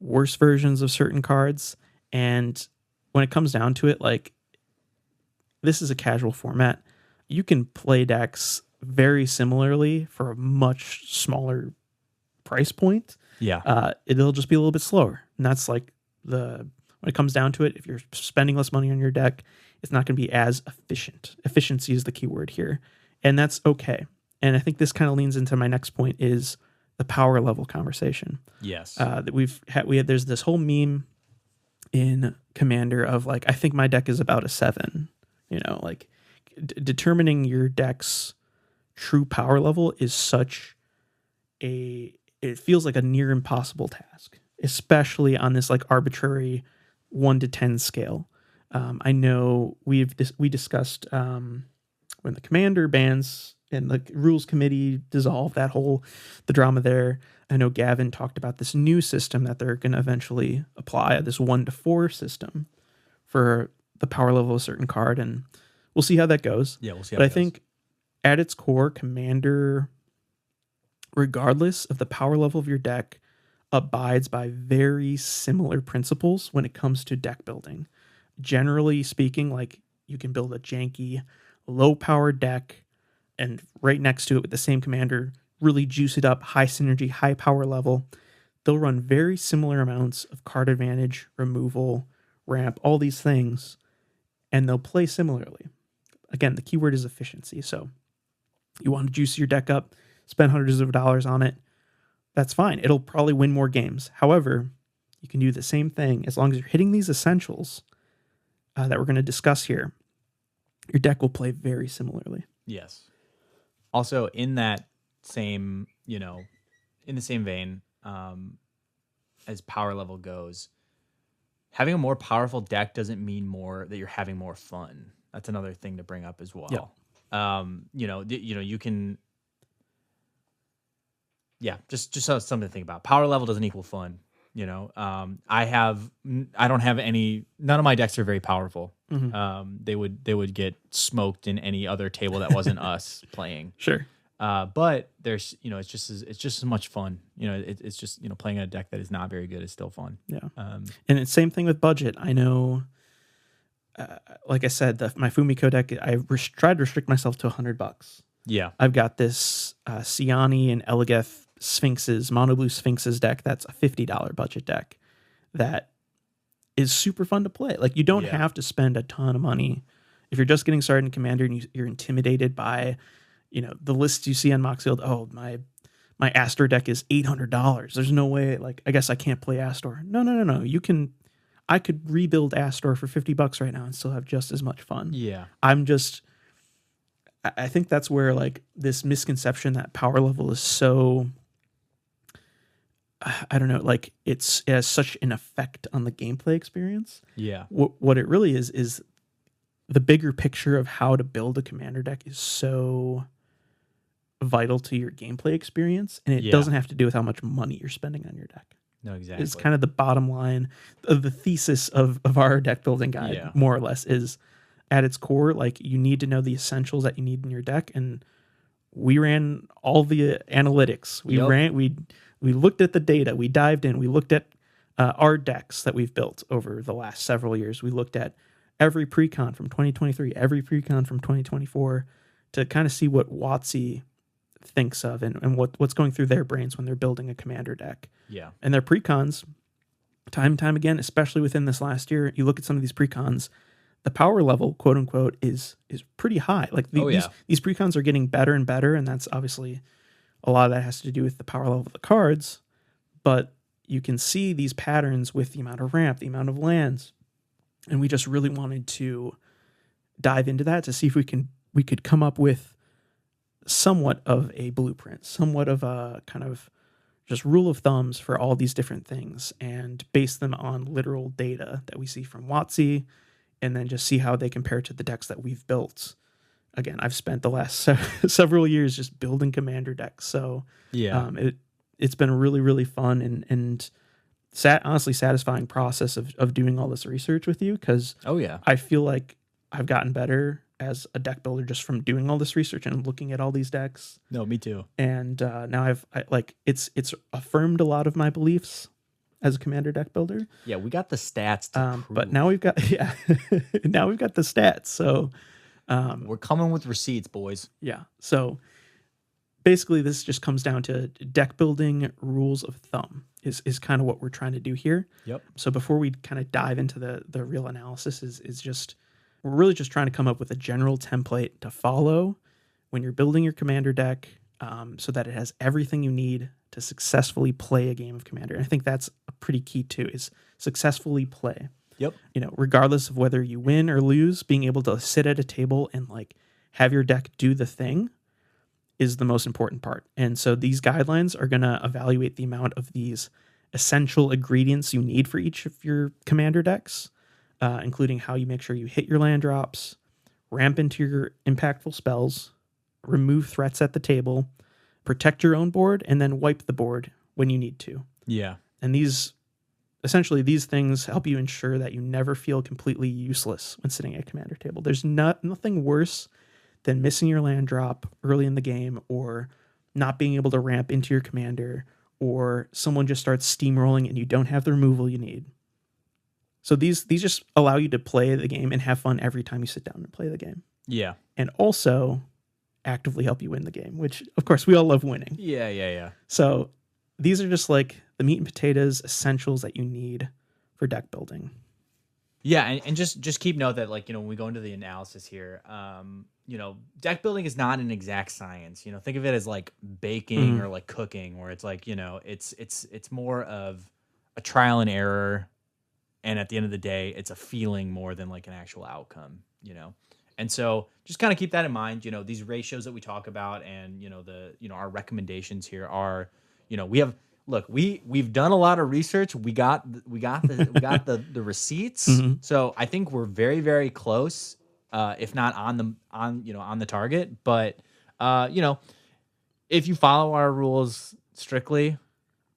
worse versions of certain cards. And when it comes down to it, like, this is a casual format. You can play decks very similarly for a much smaller price point. Yeah. It'll just be a little bit slower. And that's like when it comes down to it, if you're spending less money on your deck, it's not going to be as efficient. Efficiency is the key word here. And that's okay. And I think this kind of leans into my next point is the power level conversation. Yes. That there's this whole meme in Commander of like, I think my deck is about a 7. Like determining your deck's true power level is it feels like a near impossible task, especially on this like arbitrary 1 to 10 scale. I know we discussed when the Commander bans and the rules committee dissolved the drama there. I know Gavin talked about this new system that they're going to eventually apply, this 1 to 4 system for the power level of a certain card, and we'll see how that goes. Yeah, we'll see. But I think at its core, Commander regardless of the power level of your deck, abides by very similar principles when it comes to deck building. Generally speaking, like you can build a janky, low-powered deck, and right next to it with the same commander, really juice it up, high synergy, high power level. They'll run very similar amounts of card advantage, removal, ramp, all these things, and they'll play similarly. Again, the keyword is efficiency. So you want to juice your deck up, spend hundreds of dollars on it, that's fine. It'll probably win more games. However, you can do the same thing as long as you're hitting these essentials that we're going to discuss here. Your deck will play very similarly. Yes. Also, in that same, in the same vein, as power level goes, having a more powerful deck doesn't mean that you're having more fun. That's another thing to bring up as well. Yep. You can. Yeah, just something to think about. Power level doesn't equal fun. None of my decks are very powerful. Mm-hmm. They would get smoked in any other table that wasn't us playing. Sure. But there's, it's just as much fun. It's just, playing a deck that is not very good is still fun. Yeah. And it's same thing with budget. I know, like I said, my Fumiko deck, I tried to restrict myself to $100. Yeah. I've got this Siani and Eligeth Sphinxes, Mono Blue Sphinxes deck that's a $50 budget deck that is super fun to play. Like, you don't have to spend a ton of money. If you're just getting started in Commander and you're intimidated by, the lists you see on Moxfield, oh, my Astor deck is $800. There's no way, like, I guess I can't play Astor. No. I could rebuild Astor for $50 right now and still have just as much fun. Yeah. I think that's where, like, this misconception that power level is so, I don't know, like it has such an effect on the gameplay experience. Yeah. What it really is the bigger picture of how to build a commander deck is so vital to your gameplay experience, and it doesn't have to do with how much money you're spending on your deck. No, exactly. It's kind of the bottom line of the thesis of our deck building guide, more or less, is at its core, like, you need to know the essentials that you need in your deck, and we ran all the analytics. We looked at the data. We dived in. We looked at our decks that we've built over the last several years. We looked at every precon from 2023, every precon from 2024, to kind of see what WotC thinks of and what's going through their brains when they're building a commander deck. Yeah. And their precons, time and time again, especially within this last year, you look at some of these precons, the power level, quote unquote, is pretty high. Like these precons are getting better and better, and that's obviously a lot of that has to do with the power level of the cards. But you can see these patterns with the amount of ramp, the amount of lands, and we just really wanted to dive into that to see if we could come up with somewhat of a blueprint, somewhat of a kind of just rule of thumbs for all these different things, and base them on literal data that we see from WotC, and then just see how they compare to the decks that we've built. Again, I've spent the last several years just building commander decks, so it's been a really, really fun and honestly satisfying process of doing all this research with you, because I feel like I've gotten better as a deck builder just from doing all this research and looking at all these decks. No, me too. And now it's affirmed a lot of my beliefs as a commander deck builder. Yeah, we got the stats to prove. But now we've got now we've got the stats. So we're coming with receipts, boys. Yeah. So basically this just comes down to deck building rules of thumb is kind of what we're trying to do here. Yep. So before we kind of dive into the real analysis is just, we're really just trying to come up with a general template to follow when you're building your commander deck, so that it has everything you need to successfully play a game of Commander. And I think that's a pretty key too, is successfully play. Yep. Regardless of whether you win or lose, being able to sit at a table and like have your deck do the thing is the most important part. And so these guidelines are going to evaluate the amount of these essential ingredients you need for each of your commander decks, including how you make sure you hit your land drops, ramp into your impactful spells, remove threats at the table, protect your own board, and then wipe the board when you need to. Yeah. And these things help you ensure that you never feel completely useless when sitting at a commander table. There's nothing worse than missing your land drop early in the game, or not being able to ramp into your commander, or someone just starts steamrolling and you don't have the removal you need. So these just allow you to play the game and have fun every time you sit down and play the game. Yeah. And also actively help you win the game, which of course we all love winning. Yeah. So these are just like the meat and potatoes essentials that you need for deck building. Yeah, and just keep note that, like, when we go into the analysis here, deck building is not an exact science. Think of it as like baking or like cooking, where it's like, it's more of a trial and error, and at the end of the day, it's a feeling more than like an actual outcome. And so just kind of keep that in mind. These ratios that we talk about, and our recommendations here are, we've done a lot of research. We got the receipts. So I think we're very, very close, if not on the target. But if you follow our rules strictly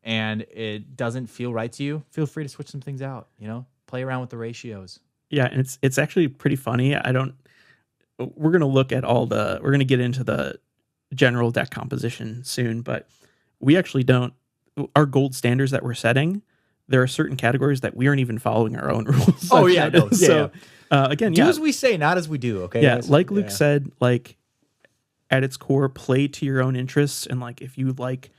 and it doesn't feel right to you, feel free to switch some things out. Play around with the ratios. Yeah, and it's actually pretty funny. We're gonna get into the general deck composition soon, but we actually don't. Our gold standards that we're setting, there are certain categories that we aren't even following our own rules. Oh yeah, no. So again, do as we say, not as we do. Okay. Yeah, guys? Like Luke said, like at its core, play to your own interests, and like if you like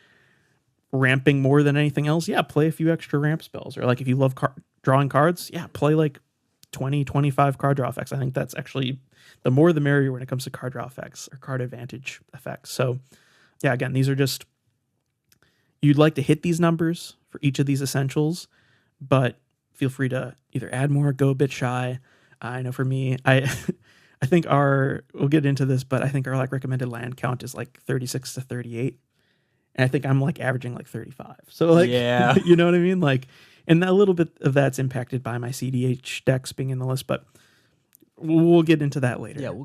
ramping more than anything else, play a few extra ramp spells, or like if you love drawing cards, play like 20, 25 card draw effects. I think that's actually the more the merrier when it comes to card draw effects or card advantage effects. So yeah, again, these are just, you'd like to hit these numbers for each of these essentials, but feel free to either add more, go a bit shy. I know for me, I think we'll get into this, but I think our like recommended land count is like 36 to 38. And I think I'm like averaging like 35. So like, you know what I mean? Like, and a little bit of that's impacted by my CDH decks being in the list, but we'll get into that later. Yeah, we'll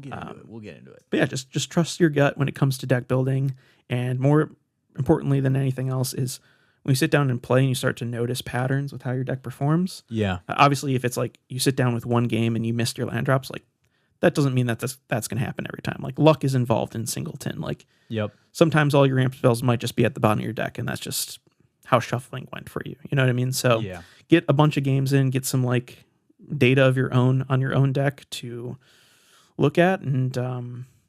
get into it. But yeah, just trust your gut when it comes to deck building. And more importantly than anything else is when you sit down and play and you start to notice patterns with how your deck performs. Yeah. Obviously, if it's like you sit down with one game and you missed your land drops, like that doesn't mean that that's going to happen every time. Like luck is involved in singleton. Like sometimes all your ramp spells might just be at the bottom of your deck, and that's just how shuffling went for you. You know what I mean? So get a bunch of games in, get some like data of your own on your own deck to look at, and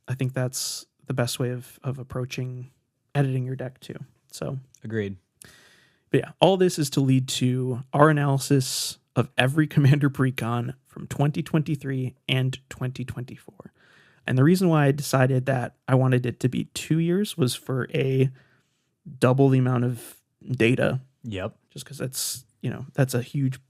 I think that's the best way of approaching editing your deck too. So agreed. But yeah, all this is to lead to our analysis of every Commander precon from 2023 and 2024. And the reason why I decided that I wanted it to be 2 years was for double the amount of data. Yep. Just because that's a huge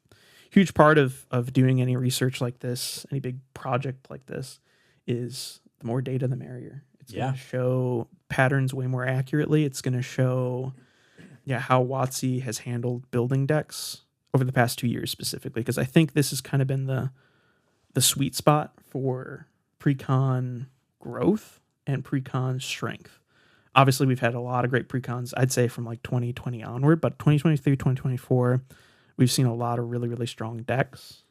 part of doing any research like this, any big project like this, is the more data, the merrier. It's going to show patterns way more accurately. It's going to show how WotC has handled building decks over the past 2 years specifically, because I think this has kind of been the sweet spot for precon growth and precon strength. Obviously, we've had a lot of great precons, I'd say from like 2020 onward, but 2023, 2024, we've seen a lot of really, really strong decks.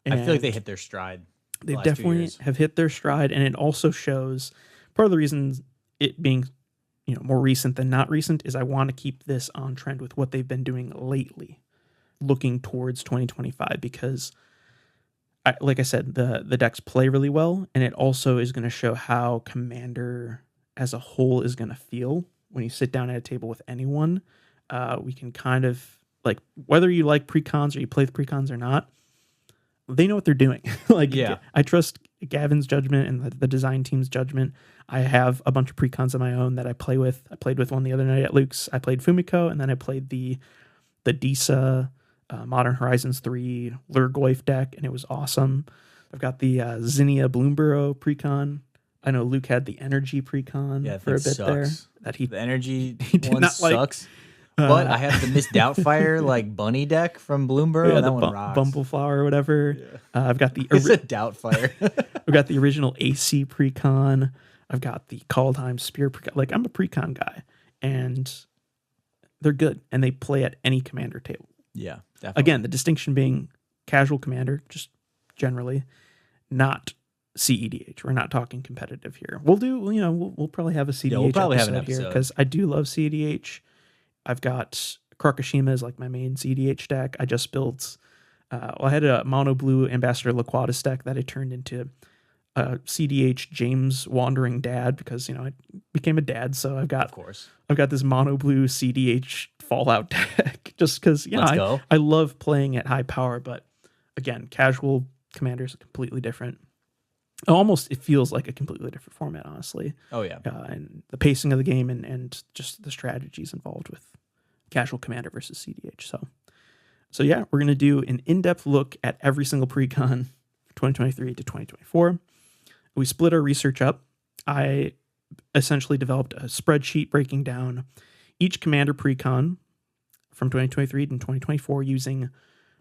I feel like they hit their stride. They definitely have hit their stride, and it also shows part of the reason it being more recent than not recent is I want to keep this on trend with what they've been doing lately, looking towards 2025, because like I said, the decks play really well, and it also is going to show how Commander as a whole is going to feel when you sit down at a table with anyone. We can kind of, like, whether you like precons or you play with precons or not, they know what they're doing. I trust Gavin's judgment and the design team's judgment. I have a bunch of precons of my own that I play with. I played with one the other night at Luke's. I played Fumiko, and then I played the Disa Modern Horizons 3 Lurgoyf deck, and it was awesome. I've got the Zinnia Bloomborough precon. I know Luke had the energy precon for a bit there. The energy one sucks. But I have the Miss Doubtfire like bunny deck from Bloomborough. That one rocks. Bumbleflower or whatever. I've got the it's a Doubtfire. I've got the original AC precon. I've got the Kaldheim Spear precon. Like, I'm a precon guy, and they're good, and they play at any commander table. Yeah, definitely. Again, the distinction being casual commander, just generally, not CEDH. We're not talking competitive here. We'll do, we'll probably have a CEDH we'll probably have an episode here episode. because I do love CEDH. I've got Krakashima as like my main CEDH deck. I just built, I had a mono blue Ambassador Laquatus deck that I turned into CDH James Wandering Dad because I became a dad, so I've got this mono blue CDH Fallout deck just because I love playing at high power, but again, casual commanders are completely different. Almost it feels like a completely different format, honestly. Oh yeah, and the pacing of the game and just the strategies involved with casual commander versus CDH. So yeah, we're gonna do an in-depth look at every single precon 2023 to 2024. We split our research up. I essentially developed a spreadsheet breaking down each commander precon from 2023 and 2024 using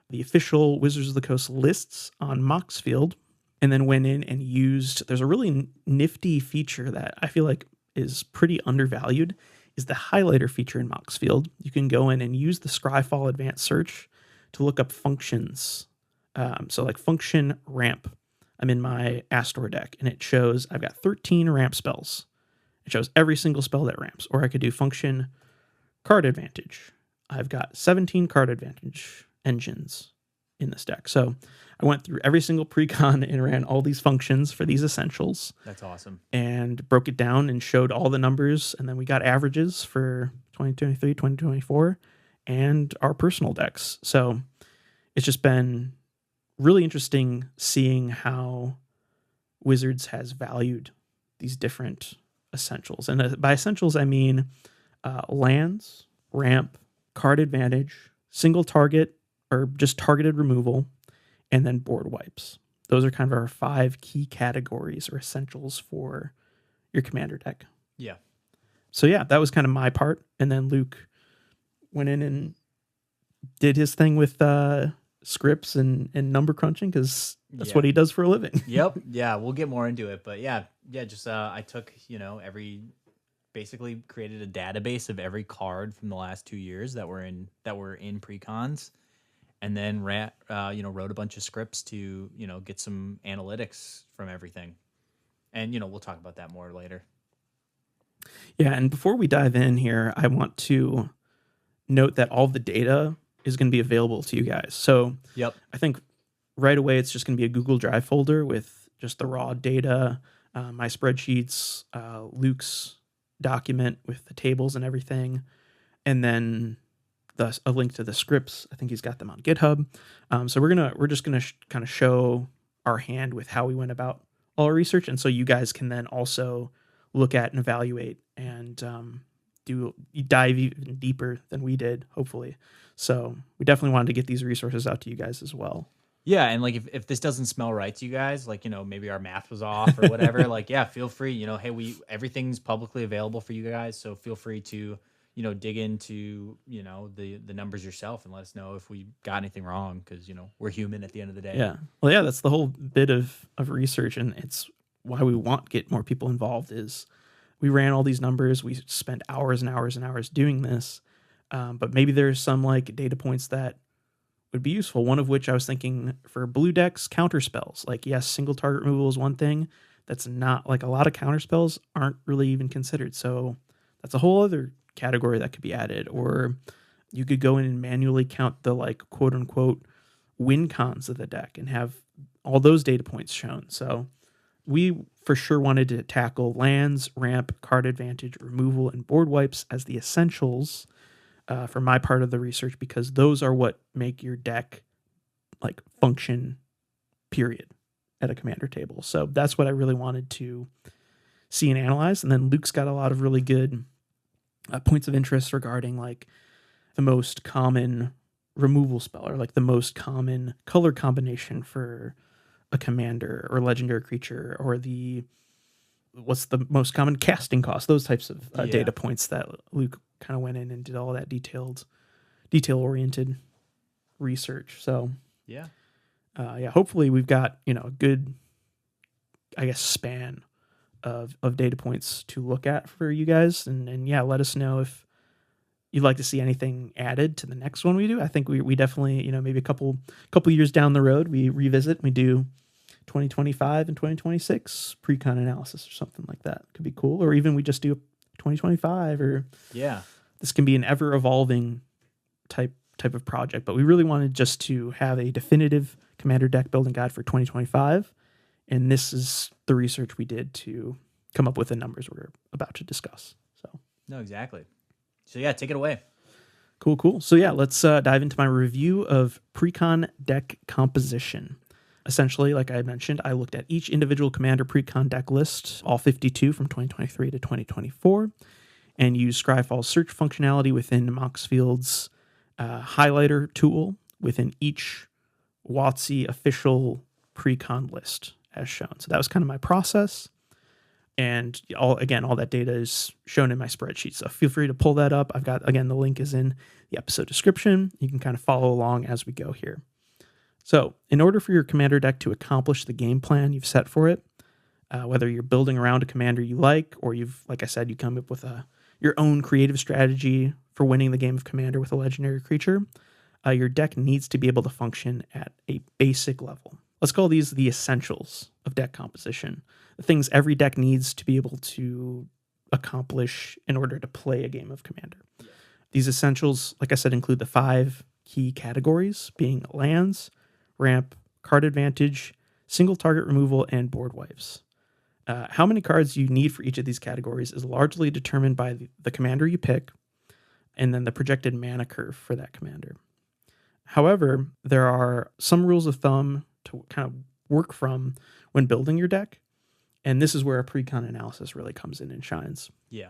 the official Wizards of the Coast lists on Moxfield, and then went in and used, there's a really nifty feature that I feel like is pretty undervalued, is the highlighter feature in Moxfield. You can go in and use the Scryfall Advanced Search to look up functions. So like function ramp. I'm in my Astor deck, and it shows I've got 13 ramp spells. It shows every single spell that ramps. Or I could do function card advantage. I've got 17 card advantage engines in this deck. So I went through every single precon and ran all these functions for these essentials. That's awesome. And broke it down and showed all the numbers. And then we got averages for 2023, 2024, and our personal decks. So it's just been really interesting seeing how Wizards has valued these different essentials. And by essentials, I mean lands, ramp, card advantage, single target or just targeted removal, and then board wipes. Those are kind of our 5 key categories or essentials for your commander deck. Yeah. So yeah, that was kind of my part. And then Luke went in and did his thing with scripts and number crunching because that's what he does for a living. Yep. Yeah, we'll get more into it. But just I took, basically created a database of every card from the last 2 years that were in precons, and then wrote a bunch of scripts to, get some analytics from everything. And, we'll talk about that more later. Yeah, and before we dive in here, I want to note that all the data is going to be available to you guys. So I think right away it's just going to be a Google Drive folder with just the raw data, my spreadsheets, Luke's document with the tables and everything, and then a link to the scripts. I think he's got them on GitHub. So we're just gonna kind of show our hand with how we went about all our research, and so you guys can then also look at and evaluate and dive even deeper than we did, hopefully. So we definitely wanted to get these resources out to you guys as well. Yeah, and like if this doesn't smell right to you guys, like maybe our math was off or whatever, like feel free, hey, everything's publicly available for you guys, so feel free to dig into the numbers yourself and let us know if we got anything wrong, because we're human at the end of the day. Yeah, well, yeah, that's the whole bit of research, and it's why we want to get more people involved. Is we ran all these numbers, we spent hours and hours and hours doing this, but maybe there's some like data points that would be useful. One of which I was thinking for blue decks, counter spells. Like, yes, single target removal is one thing. That's not, like, a lot of counter spells aren't really even considered. So that's a whole other category that could be added. Or you could go in and manually count the, like, quote unquote win cons of the deck and have all those data points shown. So we for sure wanted to tackle lands, ramp, card advantage, removal, and board wipes as the essentials for my part of the research, because those are what make your deck like function, period, at a commander table. So that's what I really wanted to see and analyze. And then Luke's got a lot of really good points of interest regarding like the most common removal spell or like the most common color combination for a commander or legendary creature, or what's the most common casting cost, those types of data points that Luke kind of went in and did all that detail-oriented research. So hopefully we've got a good, I guess, span of data points to look at for you guys, and let us know if you'd like to see anything added to the next one we do. I think we definitely maybe a couple years down the road we revisit, we do 2025 and 2026 precon analysis or something like that. Could be cool. Or even we just do 2025, or this can be an ever evolving type of project. But we really wanted just to have a definitive Commander deck building guide for 2025. And this is the research we did to come up with the numbers we're about to discuss. So no, exactly. So yeah, take it away. Cool. So yeah, let's dive into my review of precon deck composition. Essentially, like I mentioned, I looked at each individual Commander precon deck list, all 52 from 2023 to 2024, and used Scryfall's search functionality within Moxfield's highlighter tool within each WotC official precon list as shown. So that was kind of my process. And all that data is shown in my spreadsheet. So feel free to pull that up. I've got, again, the link is in the episode description. You can kind of follow along as we go here. So in order for your Commander deck to accomplish the game plan you've set for it, whether you're building around a commander you like, or like I said, you come up with your own creative strategy for winning the game of Commander with a legendary creature, your deck needs to be able to function at a basic level. Let's call these the essentials of deck composition. The things every deck needs to be able to accomplish in order to play a game of Commander. Yeah. These essentials, like I said, include the 5 key categories being lands, ramp, card advantage, single target removal, and board wipes. How many cards you need for each of these categories is largely determined by the commander you pick, and then the projected mana curve for that commander. However, there are some rules of thumb to kind of work from when building your deck, and this is where a precon analysis really comes in and shines. Yeah.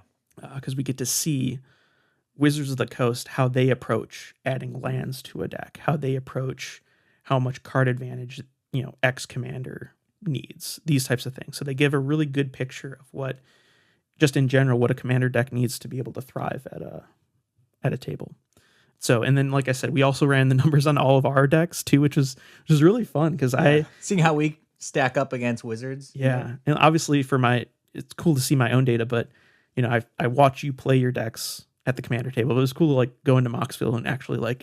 Because we get to see Wizards of the Coast, how they approach adding lands to a deck, how they approach how much card advantage, X commander needs, these types of things. So they give a really good picture of what, just in general, what a commander deck needs to be able to thrive at a table. So, and then, like I said, we also ran the numbers on all of our decks too, which was really fun because seeing how we stack up against Wizards. Yeah. And obviously it's cool to see my own data, but I watch you play your decks at the commander table. It was cool to go into Moxfield and actually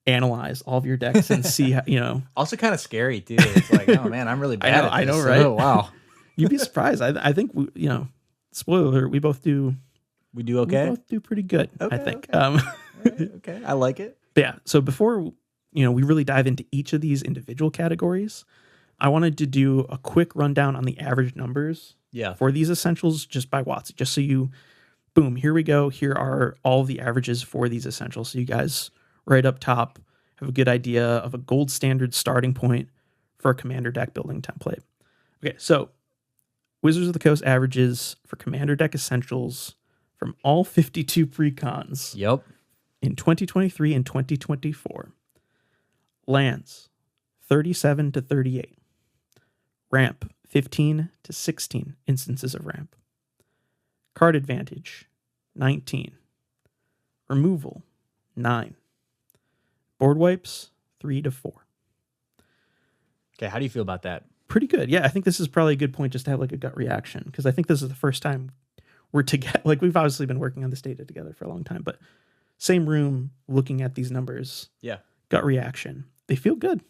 analyze all of your decks and see how, Also kind of scary too. It's like, oh man, I'm really bad at this. I know, right? Oh, wow. You'd be surprised. I think spoiler alert, we both do. We do okay. We both do pretty good. Okay, I think. Okay. Okay, I like it. But yeah. So before we really dive into each of these individual categories, I wanted to do a quick rundown on the average numbers. For these essentials just by WotC, just so boom, here we go. Here are all the averages for these essentials. So you guys right up top have a good idea of a gold standard starting point for a commander deck building template. Okay, so Wizards of the Coast averages for commander deck essentials from all 52 precons. In 2023 and 2024. Lands, 37 to 38. Ramp, 15 to 16 instances of ramp. Card advantage, 19. Removal, 9. Board wipes, 3 to 4. Okay, how do you feel about that? Pretty good. Yeah, I think this is probably a good point just to have a gut reaction, because I think this is the first time we're together. We've obviously been working on this data together for a long time, but same room looking at these numbers. Yeah. Gut reaction. They feel good.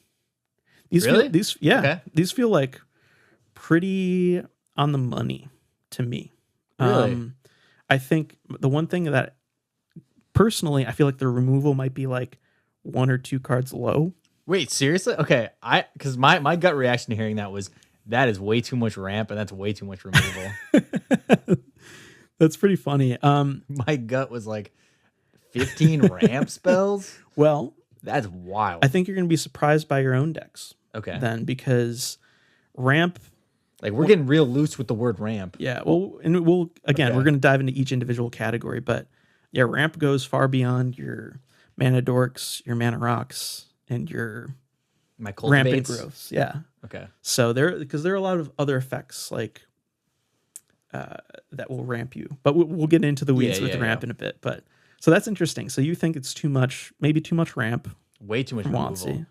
These really? These feel like pretty on the money to me. Really? I think the one thing that personally I feel like the removal might be 1 or 2 cards low. Wait, seriously? Okay, because my gut reaction to hearing that is way too much ramp and that's way too much removal. That's pretty funny. My gut was 15 ramp spells. Well, that's wild. I think you're going to be surprised by your own decks. Okay. Then, because ramp, we're getting real loose with the word ramp. Yeah. Well, and we're going to dive into each individual category, but yeah, ramp goes far beyond your mana dorks, your mana rocks, and your my cultivates. Rampant growths. Yeah. Okay. So there are a lot of other effects that will ramp you, but we'll get into the weeds with the ramp in a bit. But so that's interesting. So you think it's too much, maybe too much ramp, way too much removal, WotC.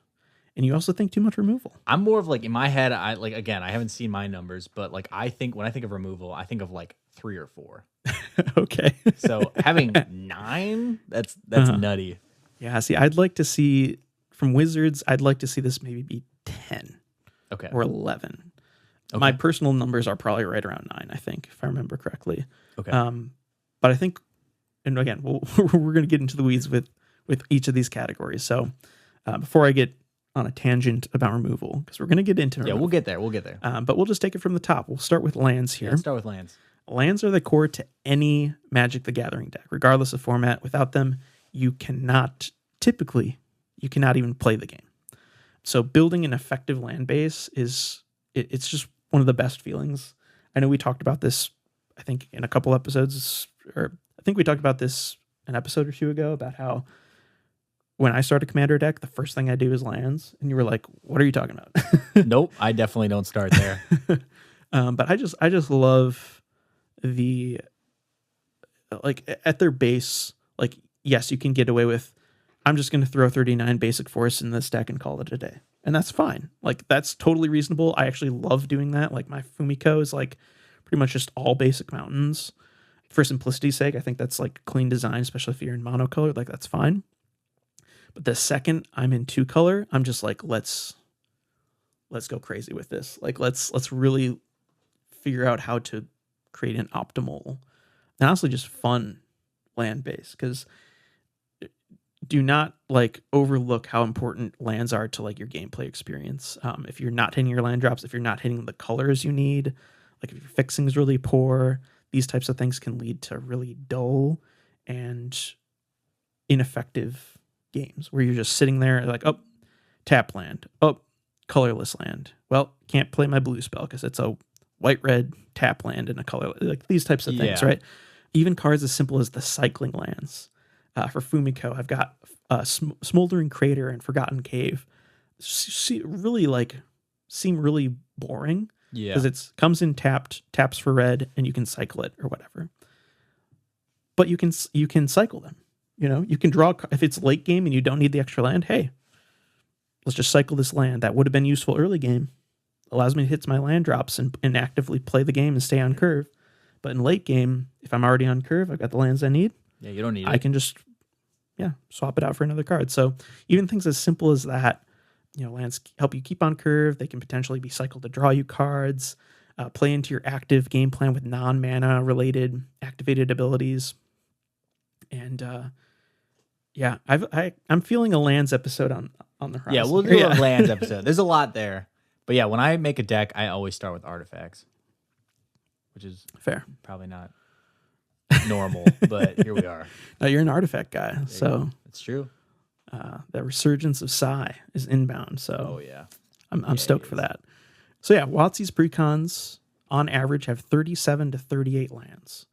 And you also think too much removal. I'm more of in my head. I again, I haven't seen my numbers, but I think when I think of removal, I think of 3 or 4. Okay. So having 9, that's nutty. Yeah. See, I'd like to see from Wizards. I'd like to see this maybe be 10. or 11. My personal numbers are probably right around 9, I think, if I remember correctly. Okay. But I think, and again, we're going to get into the weeds with each of these categories. So before I get on a tangent about removal, because we're going to get into removal. Yeah, we'll get there. But we'll just take it from the top. We'll start with lands here. Let's start with lands. Lands are the core to any Magic the Gathering deck, regardless of format. Without them, you cannot even play the game. So building an effective land base it's just one of the best feelings. I know we talked about this, I think, in a couple episodes, or I think we talked about this an episode or two ago about how when I start a commander deck, the first thing I do is lands. And you were like, what are you talking about? Nope, I definitely don't start there. But I just love the, like, at their base, like, yes, you can get away with, I'm just going to throw 39 basic forests in this deck and call it a day. And that's fine. Like, that's totally reasonable. I actually love doing that. Like, my Fumiko is like pretty much just all basic mountains. For simplicity's sake, I think that's like clean design, especially if you're in monocolor. Like, that's fine. But the second I'm in 2-color, I'm just like, let's go crazy with this. Like, let's really figure out how to create an optimal and honestly just fun land base. Because do not like overlook how important lands are to like your gameplay experience. If you're not hitting your land drops, if you're not hitting the colors you need, like if your fixing is really poor, these types of things can lead to really dull and ineffective games where you're just sitting there like, oh, tap land, oh, colorless land. Well, can't play my blue spell because it's a white-red tap land and a color, like these types of things, right? Even cards as simple as the cycling lands. For Fumiko, I've got Smoldering Crater and Forgotten Cave. Seem really boring. Yeah. Because it comes in taps for red, and you can cycle it or whatever. But you can cycle them. You know, you can draw, if it's late game and you don't need the extra land, hey, let's just cycle this land. That would have been useful early game. Allows me to hit my land drops and actively play the game and stay on curve. But in late game, if I'm already on curve, I've got the lands I need. Yeah, you don't need it. I can just, swap it out for another card. So even things as simple as that, lands help you keep on curve. They can potentially be cycled to draw you cards, play into your active game plan with non-mana related activated abilities. And I'm feeling a lands episode on the horizon. Yeah, we'll do a lands episode. There's a lot there. But yeah, when I make a deck, I always start with artifacts, which is fair. Probably not normal, but here we are. No, you're an artifact guy, so it's true. The resurgence of Psy is inbound, so yeah, I'm stoked for that. So yeah, WotC's precons on average have 37 to 38 lands.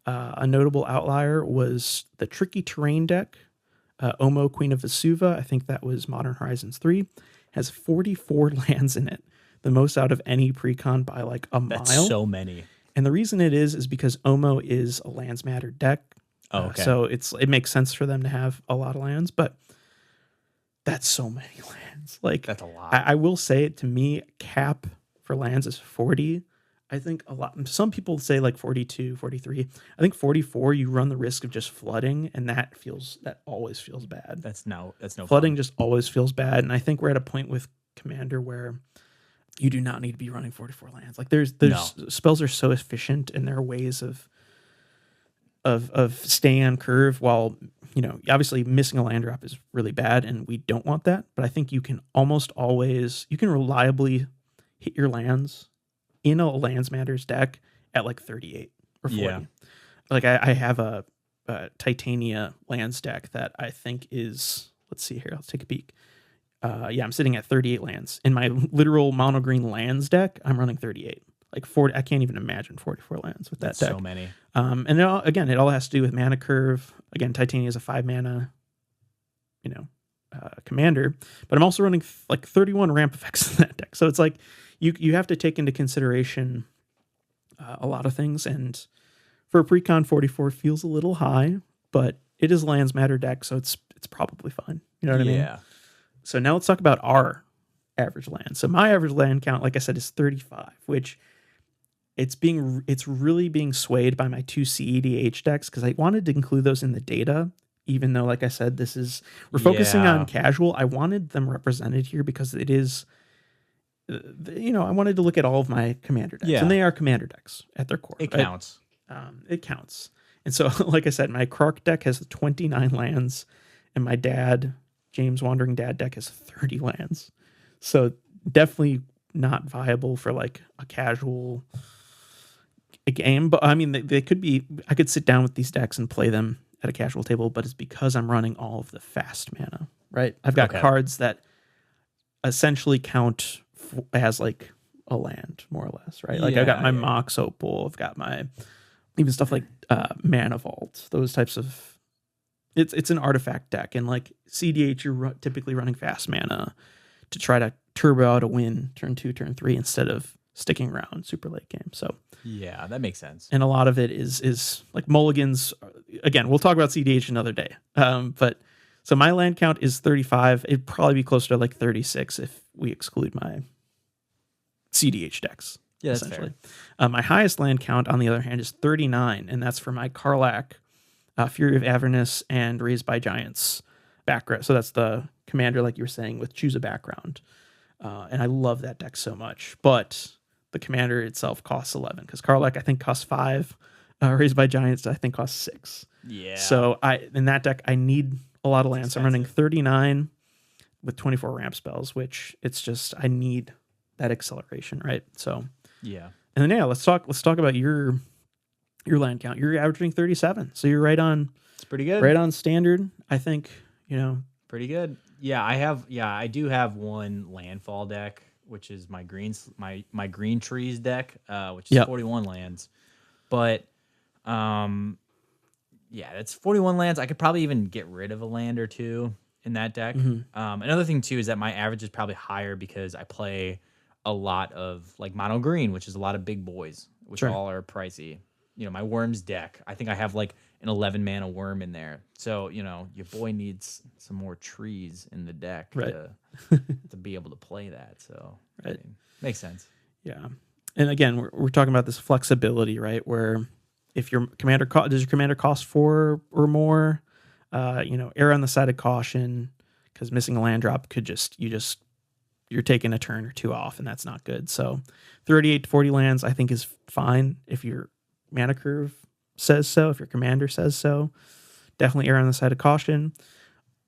A notable outlier was the Tricky Terrain deck, Omo Queen of Vesuva. I think that was Modern Horizons 3. Has 44 lands in it, the most out of any precon by like a mile. That's so many. And the reason it is because Omo is a lands matter deck. Oh, okay. So it makes sense for them to have a lot of lands, but that's so many lands. Like, that's a lot. I will say, to me, cap for lands is 40. I think a lot. Some people say like 42, 43. I think 44, you run the risk of just flooding, and that always feels bad. That's no flooding fun. Just always feels bad. And I think we're at a point with Commander where you do not need to be running 44 lands. Like there's spells are so efficient, and there are ways of staying on curve while, obviously missing a land drop is really bad, and we don't want that. But I think you can reliably hit your lands in a Lands Matters deck at like 38 or 40. Yeah. Like I have a Titania lands deck that I think is, let's see here, let's take a peek. I'm sitting at 38 lands. In my literal mono green lands deck, I'm running 38. Like 40, I can't even imagine 44 lands with that deck. So many. And it all has to do with mana curve. Again, Titania is a 5 mana, commander, but I'm also running like 31 ramp effects in that deck. So it's like you have to take into consideration a lot of things. And for a precon, 44 feels a little high, but it is lands matter deck, so it's probably fine. You know what I mean? Yeah. So now let's talk about our average land. So my average land count, like I said, is 35, which it's really being swayed by my 2 CEDH decks, because I wanted to include those in the data, even though, like I said, we're focusing on casual. I wanted them represented here because it is I wanted to look at all of my commander decks, and they are commander decks at their core. It counts. It counts. And so, like I said, my Krark deck has 29 lands, and my James Wandering Dad deck has 30 lands. So definitely not viable for like a casual game. But I mean, they could be. I could sit down with these decks and play them at a casual table, but it's because I'm running all of the fast mana, right? I've got cards that essentially count as like a land, more or less, right? Like I've got my Mox Opal, I've got my even stuff like Mana Vault, those types of. It's an artifact deck, and like CDH, you're typically running fast mana to try to turbo out a win turn 2, turn 3 instead of sticking around super late game. So yeah, that makes sense. And a lot of it is like mulligans. Again, we'll talk about CDH another day. But so my land count is 35. It'd probably be closer to like 36 if we exclude my CDH decks. Yeah, that's essentially. fair. My highest land count, on the other hand, is 39, and that's for my Karlach, Fury of Avernus, and Raised by Giants background. So that's the commander, like you were saying, with choose a background. And I love that deck so much. But the commander itself costs 11, because Karlach, I think, costs 5. Raised by Giants, I think, costs 6. Yeah. So in that deck, I need a lot of lands. I'm running 39 with 24 ramp spells, which it's just, I need that acceleration, right? So yeah. And then let's talk about your land count. You're averaging 37, so you're right on. It's pretty good. Right on standard, I think. Pretty good. Yeah, I do have one landfall deck, which is my green trees deck, which is 41 lands. But that's 41 lands. I could probably even get rid of a land or two in that deck. Mm-hmm. Another thing too is that my average is probably higher because I play a lot of like mono green, which is a lot of big boys, which all are pricey. My worms deck, I think I have like an 11 mana worm in there. So, your boy needs some more trees in the deck to be able to play that. So, makes sense. Yeah. And again, we're talking about this flexibility, right? Where if your commander does your commander cost 4 or more, err on the side of caution, because missing a land drop could you're taking a turn or 2 off, and that's not good. So 38 to 40 lands, I think, is fine if your mana curve says so, if your commander says so. Definitely err on the side of caution.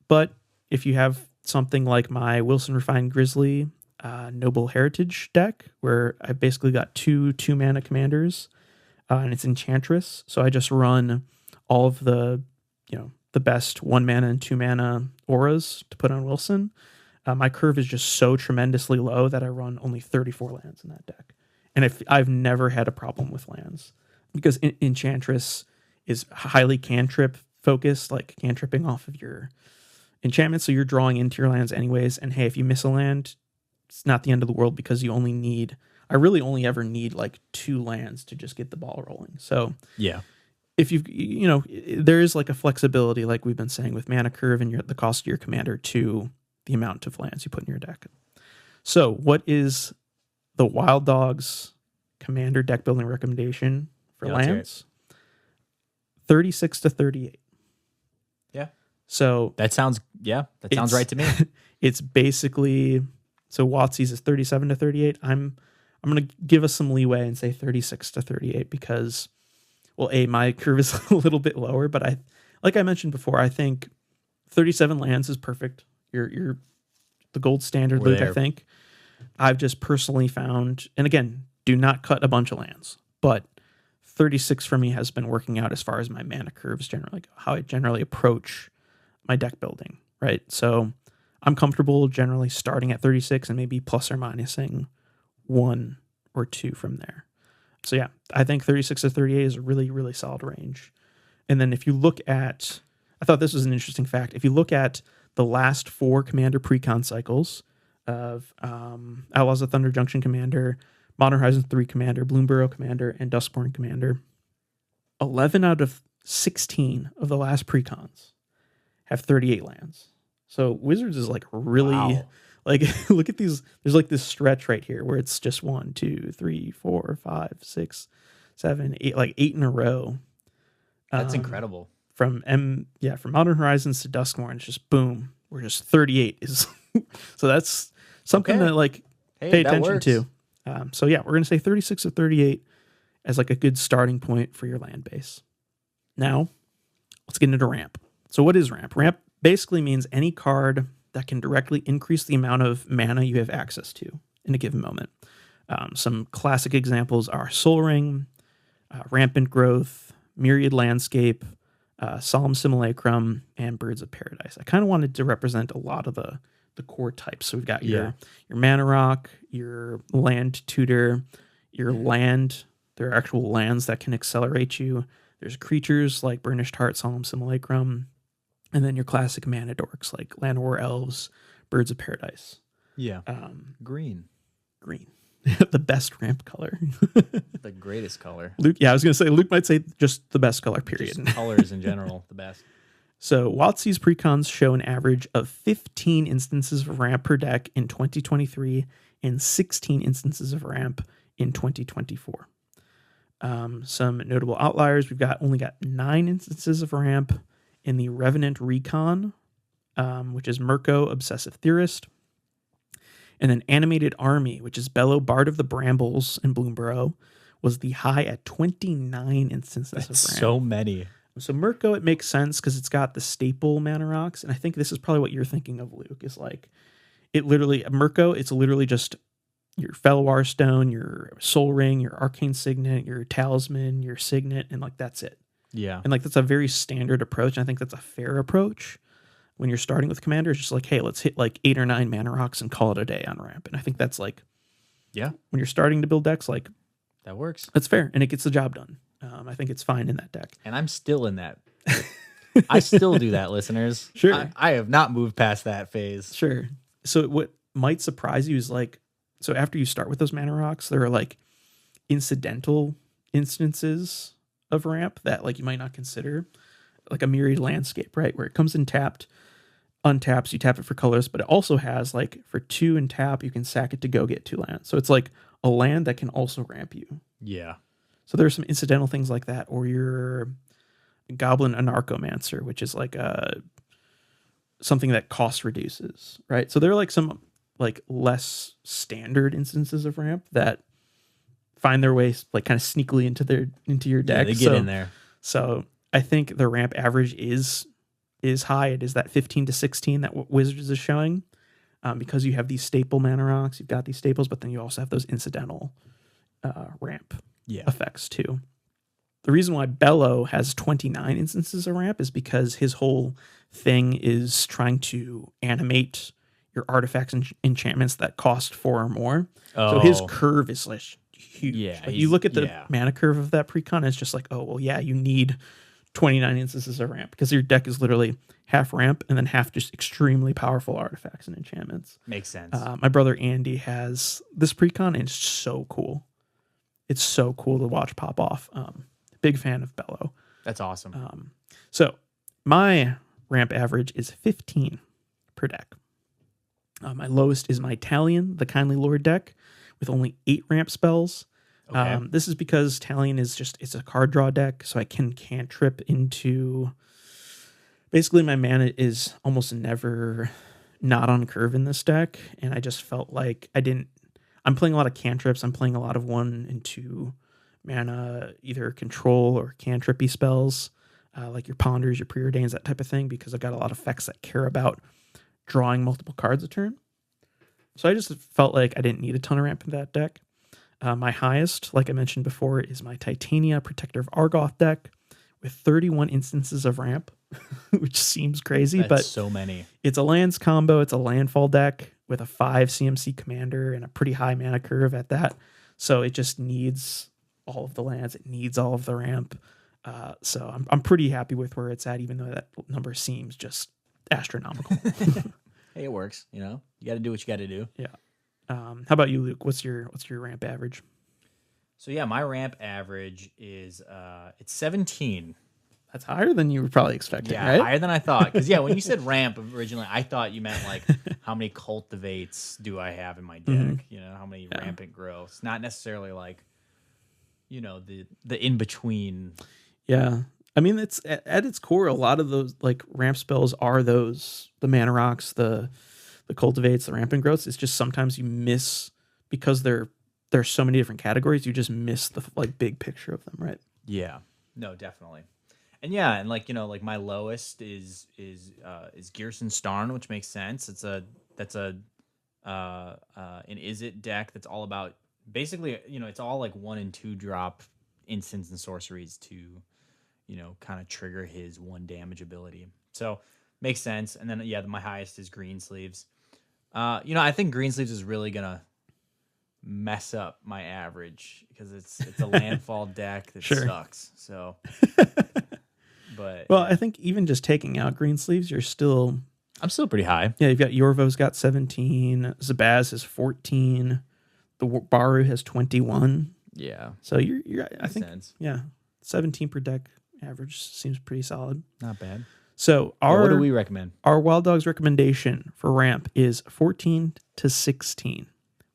But if you have something like my Wilson Refined Grizzly Noble Heritage deck, where I've basically got 2 mana commanders, and it's Enchantress, so I just run all of the best 1 mana and 2 mana auras to put on Wilson. My curve is just so tremendously low that I run only 34 lands in that deck. And I've never had a problem with lands, because Enchantress is highly cantrip focused, like cantripping off of your enchantments. So you're drawing into your lands anyways. And hey, if you miss a land, it's not the end of the world, because I really only ever need like 2 lands to just get the ball rolling. So yeah, if there is like a flexibility, like we've been saying, with mana curve and the cost of your commander to the amount of lands you put in your deck. So what is the Wild Dogs commander deck building recommendation for lands? 36 to 38. Yeah. So that sounds right to me. It's basically, so WotC's is 37 to 38. I'm going to give us some leeway and say 36 to 38 because, well, my curve is a little bit lower, but like I mentioned before, I think 37 lands is perfect. You're the gold standard, Luke, I think. I've just personally found, and again, do not cut a bunch of lands, but 36 for me has been working out as far as my mana curves generally go, how I generally approach my deck building, right? So I'm comfortable generally starting at 36 and maybe plus or minusing 1 or 2 from there. So yeah, I think 36 to 38 is a really, really solid range. And then if you look at, I thought this was an interesting fact, if you look at the last 4 commander precon cycles of Outlaws of Thunder Junction Commander, Modern Horizons 3 Commander, Bloomburrow Commander, and Duskborn Commander, 11 out of 16 of the last precons have 38 lands. So Wizards is like really, like, look at these. There's like this stretch right here where it's just 1, 2, 3, 4, 5, 6, 7, 8, like 8 in a row. That's incredible. From Modern Horizons to Duskborn, it's just boom. We're just 38 is so that's something that like pay attention works. to. So yeah, we're going to say 36 or 38 as like a good starting point for your land base. Now, let's get into ramp. So what is ramp? Ramp basically means any card that can directly increase the amount of mana you have access to in a given moment. Some classic examples are Soul Ring, Rampant Growth, Myriad Landscape, Solemn Simulacrum, and Birds of Paradise. I kind of wanted to represent a lot of the core types. So we've got your Mana Rock, your Land Tutor, your land. There are actual lands that can accelerate you. There's creatures like Burnished Heart, Solemn Simulacrum, and then your classic mana dorks like Llanowar Elves, Birds of Paradise. Yeah. Green. The best ramp color. The greatest color. Luke, I was going to say, Luke might say just the best color, period. Just colors in general, the best. So WotC's precons show an average of 15 instances of ramp per deck in 2023 and 16 instances of ramp in 2024. Some notable outliers, we've only got 9 instances of ramp in the Revenant Recon, which is Mirko, Obsessive Theorist. And then Animated Army, which is Bello, Bard of the Brambles in Bloomburrow, was the high at 29 instances of ramp. So many. So Mirko, it makes sense because it's got the staple mana rocks. And I think this is probably what you're thinking of, Luke, is like, Mirko, it's literally just your Felwar Stone, your Soul Ring, your Arcane Signet, your Talisman, your Signet, and like that's it. Yeah. And like that's a very standard approach. And I think that's a fair approach when you're starting with Commander. It's just like, hey, let's hit like 8 or 9 mana rocks and call it a day on ramp. And I think that's like, yeah, when you're starting to build decks, like that works. That's fair, and it gets the job done. I think it's fine in that deck. And I'm still in that. I still do that, listeners. Sure. I have not moved past that phase. Sure. So what might surprise you is like, so after you start with those mana rocks, there are like incidental instances of ramp that like you might not consider, like a Myriad Landscape, right? Where it comes in tapped, untaps, you tap it for colors, but it also has like for 2 and tap, you can sack it to go get 2 lands. So it's like a land that can also ramp you. Yeah. So there's some incidental things like that, or your Goblin Anarchomancer, which is like something that cost reduces, right? So there are like some like less standard instances of ramp that find their way like kind of sneakily into your deck. Yeah, they get in there. So I think the ramp average is high. It is that 15 to 16 that Wizards is showing, because you have these staple mana rocks, you've got these staples, but then you also have those incidental ramp effects too. The reason why Bello has 29 instances of ramp is because his whole thing is trying to animate your artifacts and enchantments that cost 4 or more. So his curve is like huge. Yeah, like you look at the mana curve of that precon, it's just like, oh, well, yeah, you need 29 instances of ramp because your deck is literally half ramp and then half just extremely powerful artifacts and enchantments. Makes sense. My brother Andy has this precon and it's so cool. It's so cool to watch pop off. Big fan of Bello. That's awesome. So my ramp average is 15 per deck. My lowest is my Talion, the Kindly Lord deck, with only 8 ramp spells. Okay. This is because Talion is it's a card draw deck, so I can cantrip into. Basically, my mana is almost never not on curve in this deck, and I just felt like I'm playing a lot of cantrips. I'm playing a lot of 1 and 2 mana, either control or cantrippy spells, like your Ponders, your Preordains, that type of thing, because I've got a lot of effects that care about drawing multiple cards a turn. So I just felt like I didn't need a ton of ramp in that deck. My highest, like I mentioned before, is my Titania Protector of Argoth deck with 31 instances of ramp, which seems crazy, but so many. It's a lands combo. It's a landfall deck with a 5 CMC commander and a pretty high mana curve at that. So it just needs all of the lands. It needs all of the ramp. So I'm pretty happy with where it's at, even though that number seems just astronomical. Hey, it works. You know, you got to do what you got to do. Yeah. How about you, Luke? What's your ramp average? So yeah, my ramp average is it's 17. That's higher than you were probably expecting, yeah, right? Higher than I thought. Because yeah, when you said ramp originally, I thought you meant like how many cultivates do I have in my deck? Mm-hmm. You know, how many rampant growths? Not necessarily like, you know, the in between. Yeah. I mean, it's at its core, a lot of those like ramp spells are the mana rocks, the cultivates, the rampant growths. It's just sometimes you miss because there's so many different categories, you just miss the like big picture of them, right? Yeah. No, definitely. And yeah, and like, like my lowest is Gearson Starn, which makes sense. That's an Is It deck that's all about basically, it's all like 1 and 2 drop instants and sorceries to, kind of trigger his 1 damage ability. So makes sense. And then my highest is Greensleeves. I think Greensleeves is really gonna mess up my average because it's a landfall deck that sucks. So, but I think even just taking out Greensleeves, I'm still pretty high. Yeah, you've got Yorvo's got 17, Zabaz has 14, the Baru has 21. Yeah. So you're I think sense. 17 per deck average seems pretty solid. Not bad. So what do we recommend? Our Wild Dogs recommendation for ramp is 14 to 16.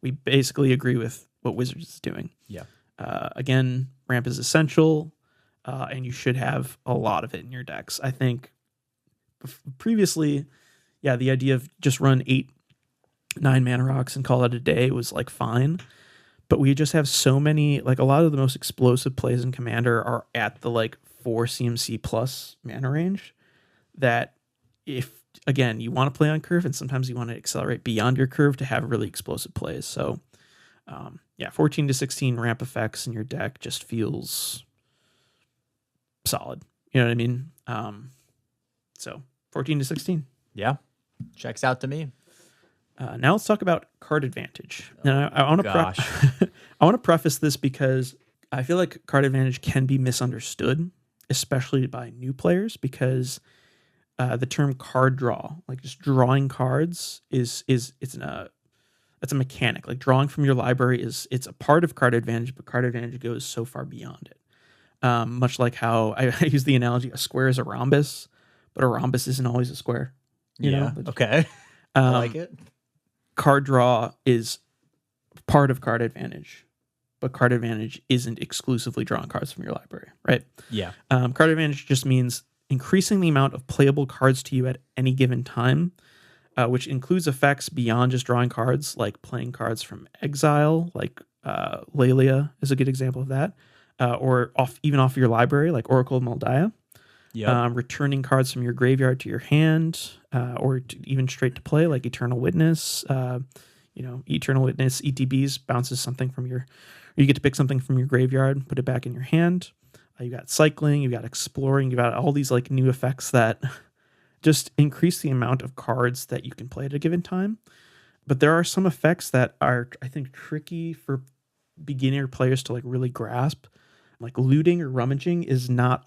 We basically agree with what Wizards is doing. Yeah. Again, ramp is essential, and you should have a lot of it in your decks. I think previously, the idea of just run 8, 9 mana rocks and call it a day was like fine. But we just have so many, like a lot of the most explosive plays in Commander are at the like 4 CMC plus mana range that if, again, you want to play on curve and sometimes you want to accelerate beyond your curve to have really explosive plays. So, 14 to 16 ramp effects in your deck just feels solid. You know what I mean? So 14 to 16. Yeah. Checks out to me. Now let's talk about card advantage. Now I want to I want to preface this because I feel like card advantage can be misunderstood, especially by new players, because the term card draw, like just drawing cards, it's a mechanic. Like drawing from your library it's a part of card advantage, but card advantage goes so far beyond it. Much like how I use the analogy, a square is a rhombus, but a rhombus isn't always a square. You know? Okay. I like it. Card draw is part of card advantage, but card advantage isn't exclusively drawing cards from your library, right? Yeah. Card advantage just means increasing the amount of playable cards to you at any given time, which includes effects beyond just drawing cards, like playing cards from exile, like Lelia is a good example of that, or even off your library, like Oracle of Moldiah. Yep. Returning cards from your graveyard to your hand, or even straight to play, like Eternal Witness. Eternal Witness ETBs bounces something from you get to pick something from your graveyard, put it back in your hand. You got cycling, you got exploring, you got all these like new effects that just increase the amount of cards that you can play at a given time. But there are some effects that are, I think, tricky for beginner players to like really grasp. Like looting or rummaging it's not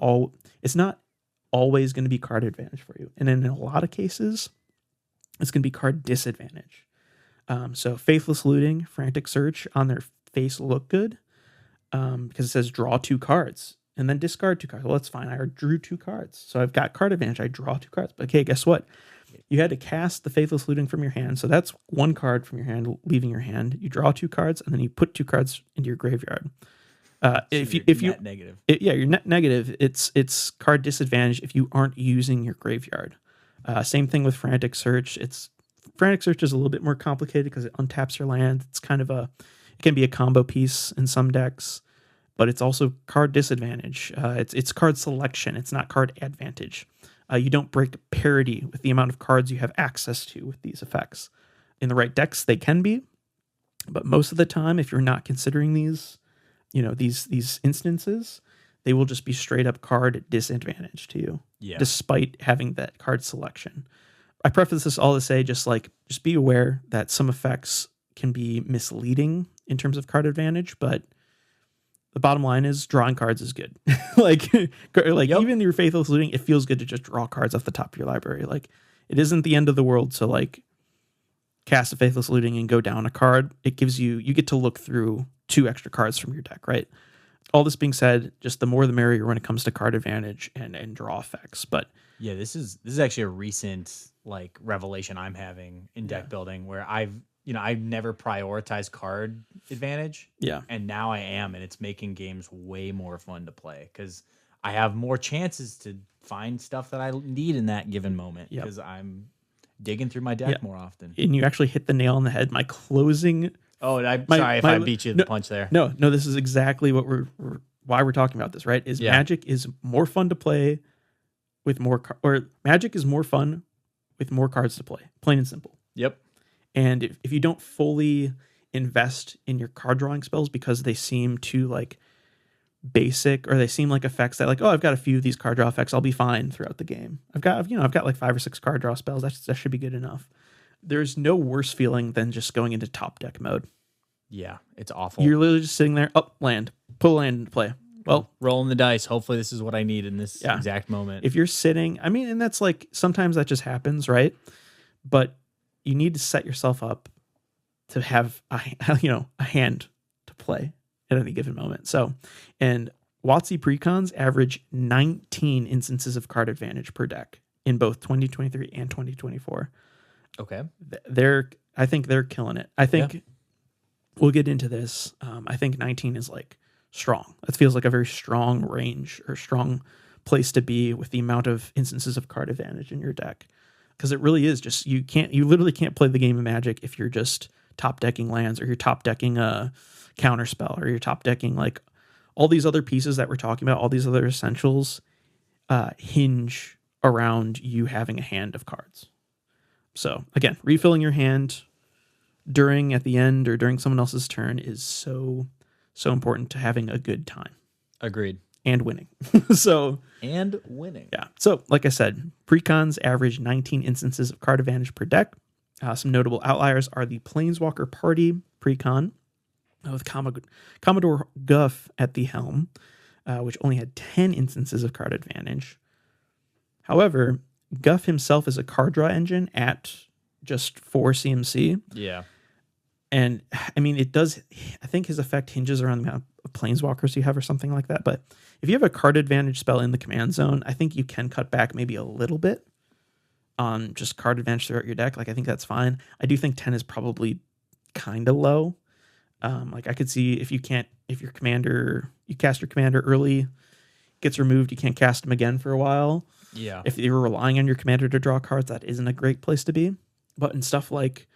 always going to be card advantage for you. And in a lot of cases, it's going to be card disadvantage. So Faithless Looting, Frantic Search on their face look good because it says draw 2 cards and then discard 2 cards. Well, that's fine. I drew 2 cards. So I've got card advantage. I draw 2 cards. But okay, guess what? You had to cast the Faithless Looting from your hand. So that's 1 card from your hand leaving your hand. You draw 2 cards and then you put 2 cards into your graveyard. If you negative, you're net negative. It's card disadvantage if you aren't using your graveyard. Same thing with Frantic Search. Frantic Search is a little bit more complicated because it untaps your land. It's kind of it can be a combo piece in some decks, but it's also card disadvantage. It's card selection. It's not card advantage. You don't break parity with the amount of cards you have access to with these effects. In the right decks, they can be, but most of the time, if you're not considering these instances, they will just be straight up card disadvantage to you, despite having that card selection. I preface this all to say, just be aware that some effects can be misleading in terms of card advantage, but the bottom line is drawing cards is good. Even your Faithless Looting, it feels good to just draw cards off the top of your library. Like it isn't the end of the world to like cast a Faithless Looting and go down a card. It gives you get to look through 2 extra cards from your deck, right? All this being said, just the more the merrier when it comes to card advantage and draw effects. But yeah, this is actually a recent like revelation I'm having in deck building where I've never prioritized card advantage. Yeah. And now I am, and it's making games way more fun to play because I have more chances to find stuff that I need in that given moment because I'm digging through my deck more often. And you actually hit the nail on the head. My closing Oh, sorry if I beat you to the punch there. No, this is exactly what why we're talking about this, right? Magic is more fun to play with Magic is more fun with more cards to play, plain and simple. Yep. And if you don't fully invest in your card drawing spells because they seem too like basic, or they seem like effects that like, oh, I've got a few of these card draw effects, I'll be fine throughout the game. I've got like 5 or 6 card draw spells. That should be good enough. There's no worse feeling than just going into top deck mode. Yeah, it's awful. You're literally just sitting there, land, put a land into play. Well, rolling the dice. Hopefully this is what I need in this exact moment. If you're sitting, and that's like, sometimes that just happens, right? But you need to set yourself up to have a hand to play at any given moment. So, and WotC precons average 19 instances of card advantage per deck in both 2023 and 2024. Okay. I think they're killing it. I think we'll get into this. I think 19 is like strong. It feels like a very strong range or strong place to be with the amount of instances of card advantage in your deck. Because it really is just, you literally can't play the game of Magic if you're just top decking lands, or you're top decking a counter spell, or you're top decking like all these other pieces that we're talking about, all these other essentials hinge around you having a hand of cards. So again, refilling your hand at the end, or during someone else's turn is so important to having a good time. Agreed. And winning. And winning. Yeah. So, like I said, precons average 19 instances of card advantage per deck. Some notable outliers are the Planeswalker Party precon with Commodore Guff at the helm, which only had 10 instances of card advantage. However, Guff himself is a card draw engine at just 4 CMC. Yeah. And it does, I think his effect hinges around the amount of planeswalkers you have or something like that. But if you have a card advantage spell in the command zone, I think you can cut back maybe a little bit on just card advantage throughout your deck. Like, I think that's fine. I do think 10 is probably kind of low. Like, I could see if you cast your commander early, gets removed, you can't cast him again for a while. Yeah. If you're relying on your commander to draw cards, that isn't a great place to be. But in stuff like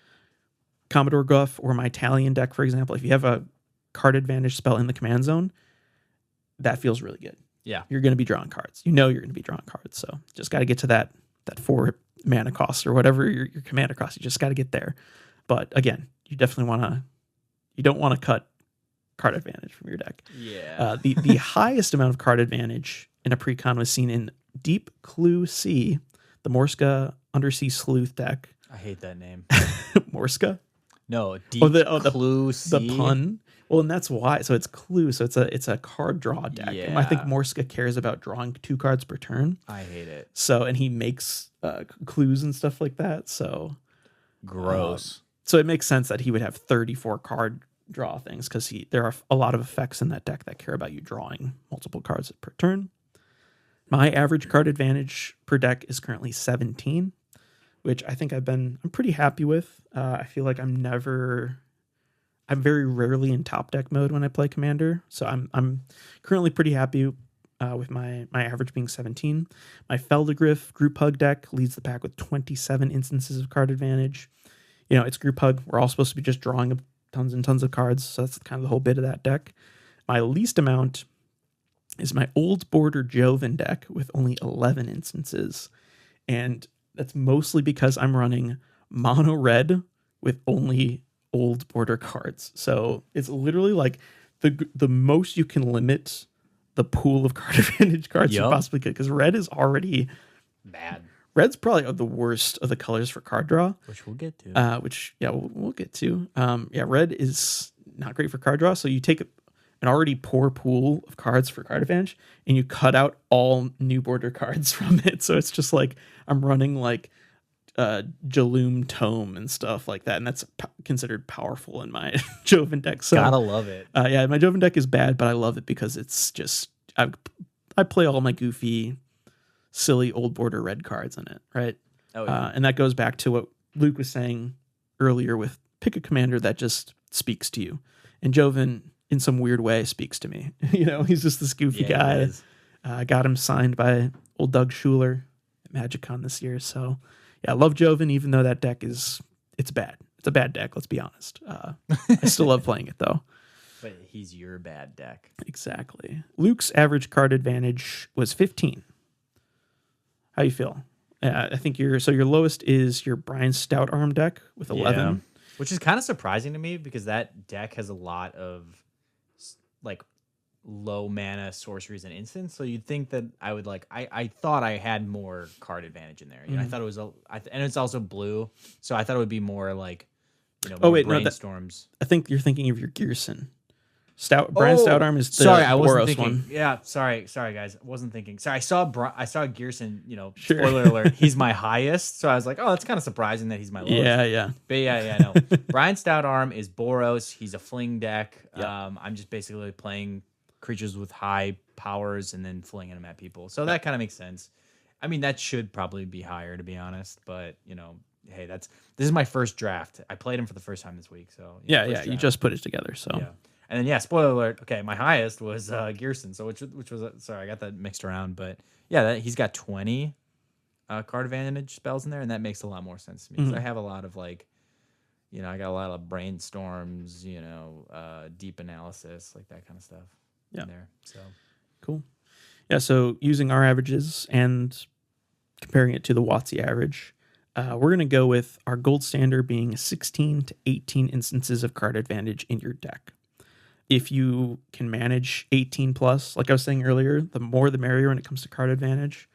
Commodore Guff or my Italian deck, for example, if you have a card advantage spell in the command zone, that feels really good. Yeah. You're going to be drawing cards. You know you're going to be drawing cards. So just got to get to that 4 mana cost or whatever your commander cost. You just got to get there. But again, you definitely you don't want to cut card advantage from your deck. Yeah. The highest amount of card advantage in a precon was seen in Deep Clue Sea, the Morska Undersea Sleuth deck. I hate that name. Morska? No, Deep Clue Sea. The pun. Well, and that's why. So it's Clue. So it's a card draw deck. Yeah. And I think Morska cares about drawing 2 cards per turn. I hate it. So, and he makes clues and stuff like that. So gross. So it makes sense that he would have 34 card draw things, because there are a lot of effects in that deck that care about you drawing multiple cards per turn. My average card advantage per deck is currently 17, which I think I'm pretty happy with. I feel like I'm very rarely in top deck mode when I play Commander, so I'm currently pretty happy with my average being 17. My Feldegriff Group Hug deck leads the pack with 27 instances of card advantage. It's Group Hug. We're all supposed to be just drawing tons and tons of cards, so that's kind of the whole bit of that deck. My least amount is my Old Border Joven deck with only 11 instances, and that's mostly because I'm running mono red with only Old Border cards. So it's literally like the most you can limit the pool of card advantage cards you possibly could, because red is already bad. Red's probably the worst of the colors for card draw, which we'll get to. We'll get to. Red is not great for card draw. So you take an already poor pool of cards for card advantage and you cut out all new border cards from it. So it's just like I'm running like Jaloom Tome and stuff like that, and that's considered powerful in my Joven deck. So gotta love it. My Joven deck is bad, but I love it because it's just I play all my goofy, silly Old Border red cards in it, right? Oh, yeah. And that goes back to what Luke was saying earlier with pick a commander that just speaks to you. And Joven, in some weird way, speaks to me. He's just this goofy guy. I got him signed by old Doug Schuler at MagicCon this year. So, I love Joven, even though that deck it's bad. It's a bad deck, let's be honest. I still love playing it though. But he's your bad deck. Exactly. Luke's average card advantage was 15. How you feel? I think your lowest is your Brian Stout Arm deck with 11. Yeah. Which is kind of surprising to me because that deck has a lot of like low mana sorceries and instants. So you'd think that I would I thought I had more card advantage in there. You know, I thought it was and it's also blue, so I thought it would be more like more brainstorms. I think you're thinking of your Gearson. Brian Stout Arm is the I wasn't thinking. one. Yeah, sorry guys, I wasn't thinking. Sorry, I saw Gearson. Spoiler alert, he's my highest. So I was like, oh, that's kind of surprising that he's my lowest. Yeah. But no. Brian Stout Arm is Boros. He's a fling deck. Yep. I'm just basically playing creatures with high powers and then flinging them at people. So that kind of makes sense. I mean, that should probably be higher to be honest. But hey, this is my first draft. I played him for the first time this week. So you just put it together. So. Yeah. And then spoiler alert. Okay, my highest was Gearson, so which was sorry, I got that mixed around, but he's got 20 card advantage spells in there, and that makes a lot more sense to me because I have a lot of I got a lot of brainstorms, deep analysis, like that kind of stuff in there. So cool. Yeah, so using our averages and comparing it to the WotC average, we're going to go with our gold standard being 16 to 18 instances of card advantage in your deck. If you can manage 18 plus, like I was saying earlier, the more the merrier when it comes to card advantage.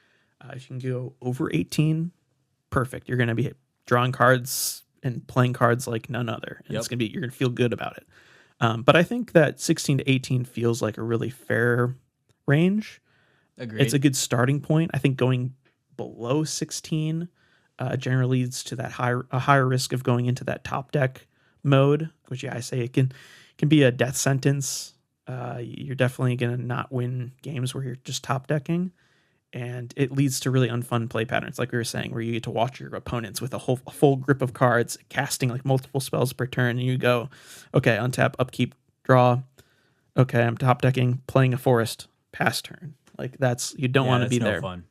If you can go over 18, perfect. You're going to be drawing cards and playing cards like none other. And you're going to feel good about it. But I think that 16 to 18 feels like a really fair range. Agreed. It's a good starting point. I think going below 16 generally leads to a higher risk of going into that top deck mode, which I say it can be a death sentence. You're definitely going to not win games where you're just top decking, and it leads to really unfun play patterns, like we were saying, where you get to watch your opponents with a full grip of cards, casting like multiple spells per turn, and you go, okay, untap, upkeep, draw. Okay, I'm top decking, playing a forest, pass turn. Like you don't want to be there. Fun.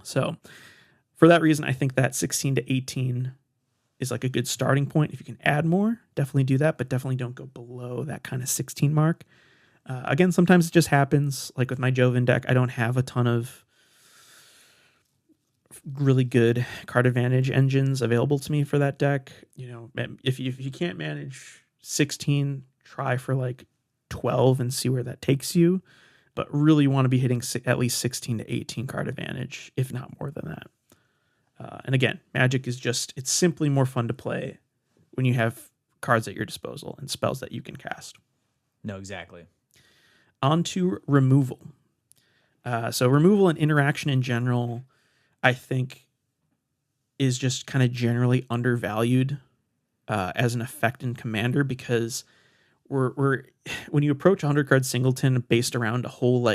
So for that reason, I think that 16 to 18 is like a good starting point. If you can add more, definitely do that, but definitely don't go below that kind of 16 mark. Again, sometimes it just happens. Like with my Joven deck, I don't have a ton of really good card advantage engines available to me for that deck. If you can't manage 16, try for like 12 and see where that takes you. But really want to be hitting at least 16 to 18 card advantage, if not more than that. And again, Magic is it's simply more fun to play when you have cards at your disposal and spells that you can cast. No, exactly. On to removal. So removal and interaction in general, I think, is just kind of generally undervalued as an effect in Commander, because we're when you approach 100 card singleton based around a whole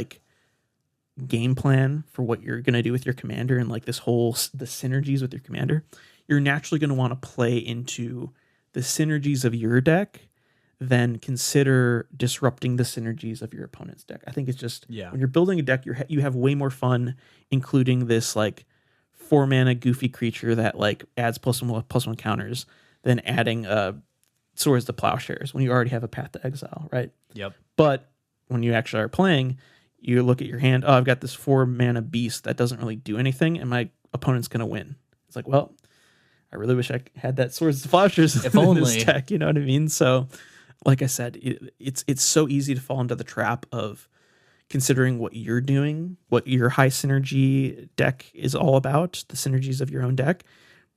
game plan for what you're going to do with your commander and the synergies with your commander, you're naturally going to want to play into the synergies of your deck, then consider disrupting the synergies of your opponent's deck. I think it's just when you're building a deck, you have way more fun including this 4-mana goofy creature that adds +1/+1 counters than adding Swords to Plowshares when you already have a Path to Exile, right? Yep. But when you actually are playing, you look at your hand, oh, I've got this 4-mana beast that doesn't really do anything, and my opponent's going to win. It's like, well, I really wish I had that Swords to Plowshares in this deck, you know what I mean? So, like I said, it's so easy to fall into the trap of considering what you're doing, what your high synergy deck is all about, the synergies of your own deck.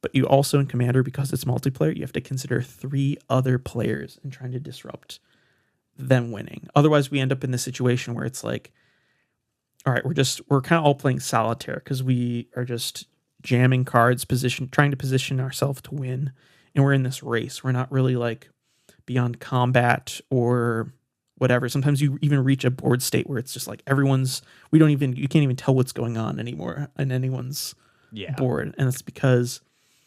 But you also, in Commander, because it's multiplayer, you have to consider 3 other players and trying to disrupt them winning. Otherwise, we end up in this situation where it's like, all right, we're kind of all playing solitaire because we are just jamming cards, trying to position ourselves to win, and we're in this race. We're not really beyond combat or whatever. Sometimes you even reach a board state where it's just you can't even tell what's going on anymore on anyone's board, and it's because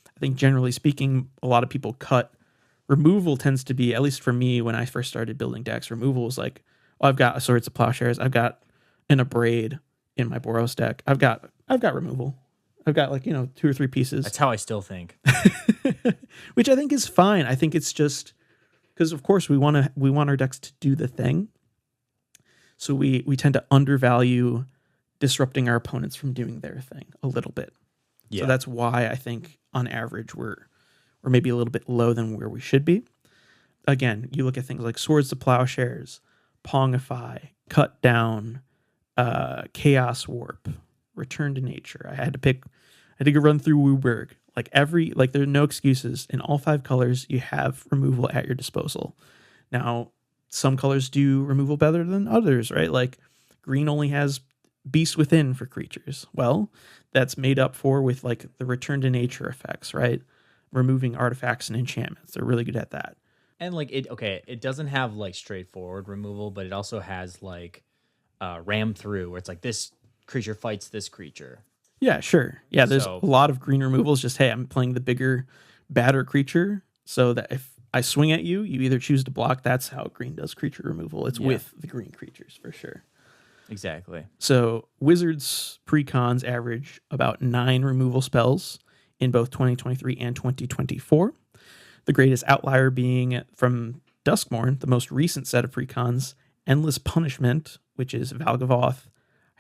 I think generally speaking, a lot of people cut. Removal tends to be, at least for me, when I first started building decks, removal was like, oh, I've got a Swords to Plowshares, I've got an Abrade in my Boros deck, I've got removal. I've got like, 2 or 3 pieces. That's how I still think. Which I think is fine. I think it's just because, of course, we want our decks to do the thing. So we tend to undervalue disrupting our opponents from doing their thing a little bit. Yeah. So that's why I think on average we're maybe a little bit low than where we should be. Again, you look at things like Swords to Plowshares, Pongify, Cut Down, Chaos Warp, Return to Nature. I had to run through Wooburg. There are no excuses. In all 5 colors, you have removal at your disposal. Now, some colors do removal better than others, right? Like green only has Beast Within for creatures. Well, that's made up for with like the Return to Nature effects, right? Removing artifacts and enchantments. They're really good at that. And like it doesn't have like straightforward removal, but it also has like ram through, where it's like this creature fights this creature. Yeah, sure. Yeah, there's a lot of green removals. Just, hey, I'm playing the bigger, badder creature, so that if I swing at you, you either choose to block. That's how green does creature removal. It's with the green creatures for sure. Exactly. So Wizards precons average about 9 removal spells in both 2023 and 2024. The greatest outlier being from Duskmourn, the most recent set of precons, Endless Punishment, which is Valgavoth,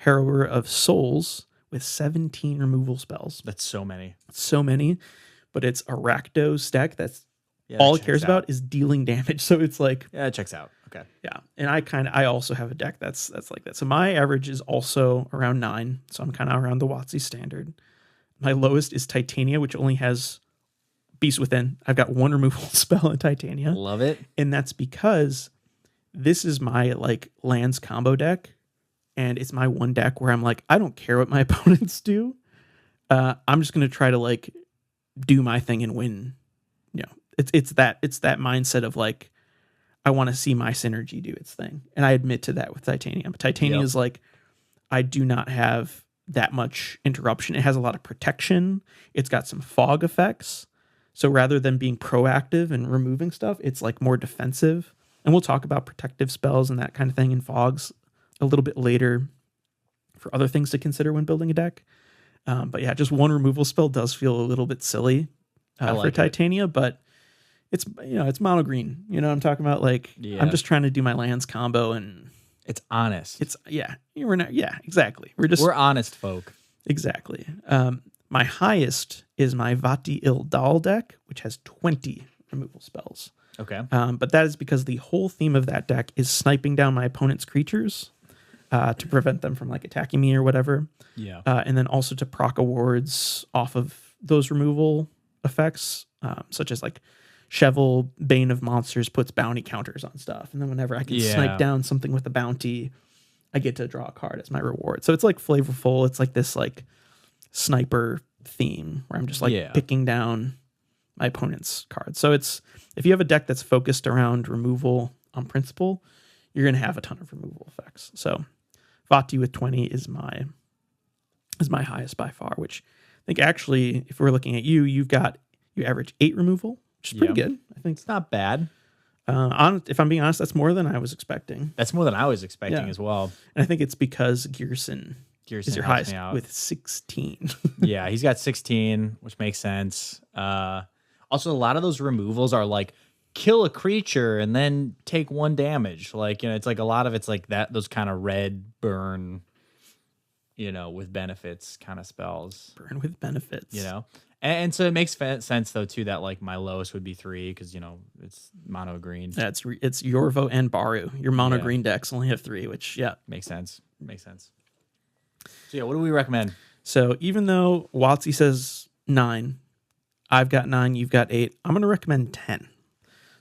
Harrower of Souls, with 17 removal spells. That's so many. So many, but it's a Rakdos deck that's all it cares about is dealing damage. So it's like, yeah, it checks out. Okay. Yeah. And I also have a deck that's like that. So my average is also around 9. So I'm kind of around the WotC standard. My lowest is Titania, which only has Beast Within. I've got 1 removal spell in Titania. Love it. And that's because this is my like lands combo deck. And it's my one deck where I'm like, I don't care what my opponents do. I'm just going to try to like do my thing and win. It's that mindset of like, I want to see my synergy do its thing. And I admit to that with Titania. Titania is like, I do not have that much interruption. It has a lot of protection. It's got some fog effects. So rather than being proactive and removing stuff, it's like more defensive. And we'll talk about protective spells and that kind of thing in fogs a little bit later for other things to consider when building a deck. But yeah, just 1 removal spell does feel a little bit silly for Titania, but it's mono green. You know what I'm talking about? Like, I'm just trying to do my lands combo, and it's honest. Exactly. We're honest folk. Exactly. My highest is my Vati Ildal deck, which has 20 removal spells. Okay. But that is because the whole theme of that deck is sniping down my opponent's creatures to prevent them from like attacking me or whatever. Yeah. And then also to proc awards off of those removal effects, such as like Cheval, Bane of Monsters puts bounty counters on stuff. And then whenever I can snipe down something with a bounty, I get to draw a card as my reward. So it's like flavorful. It's like this like sniper theme where I'm just like picking down my opponent's cards. So it's, if you have a deck that's focused around removal on principle, you're going to have a ton of removal effects. So Vati with 20 is my highest by far, which I think actually, if we're looking at you average 8 removal, which is pretty good. I think it's not bad. If I'm being honest, that's more than I was expecting. That's more than I was expecting as well. And I think it's because Gearson is your highest with 16. Yeah, he's got 16, which makes sense. Also, a lot of those removals are like kill a creature and then take 1 damage. Like, it's like a lot of it's like that, those kind of red burn, with benefits kind of spells. Burn with benefits. And so it makes sense though too that like my lowest would be 3 because it's mono green. Yeah, it's Yorvo and Baru. Your mono green decks only have 3, which makes sense. So yeah, what do we recommend? So even though WotC says 9, I've got 9, you've got 8. I'm going to recommend 10.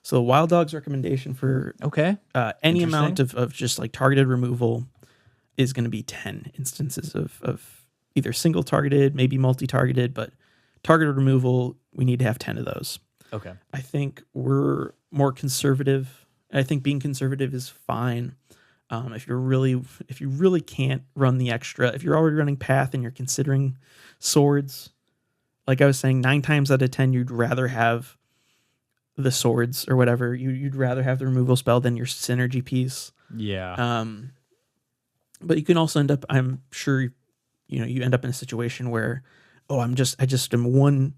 So Wild Dog's recommendation for any amount of just like targeted removal is going to be 10 instances of either single targeted, maybe multi-targeted, but targeted removal, we need to have 10 of those. Okay. I think we're more conservative. I think being conservative is fine. If you really can't run the extra, if you're already running Path and you're considering swords, like I was saying, 9 times out of 10, you'd rather have the swords or whatever. You'd rather have the removal spell than your synergy piece. Yeah. But you can also end up, I'm sure, you end up in a situation where I just am one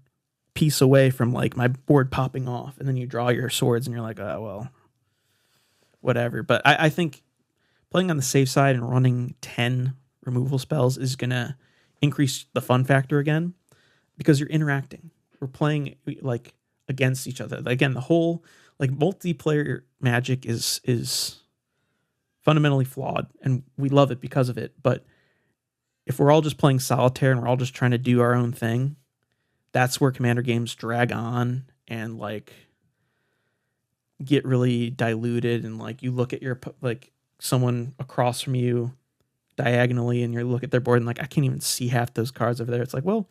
piece away from like my board popping off, and then you draw your swords and you're like, oh, well, whatever. But I think playing on the safe side and running 10 removal spells is going to increase the fun factor again, because you're interacting. We're playing like against each other. Again, the whole like multiplayer Magic is fundamentally flawed, and we love it because of it. But if we're all just playing solitaire and we're all just trying to do our own thing, that's where Commander games drag on and like get really diluted. And like you look at your like someone across from you diagonally, and you look at their board and like, I can't even see half those cards over there. It's like, well,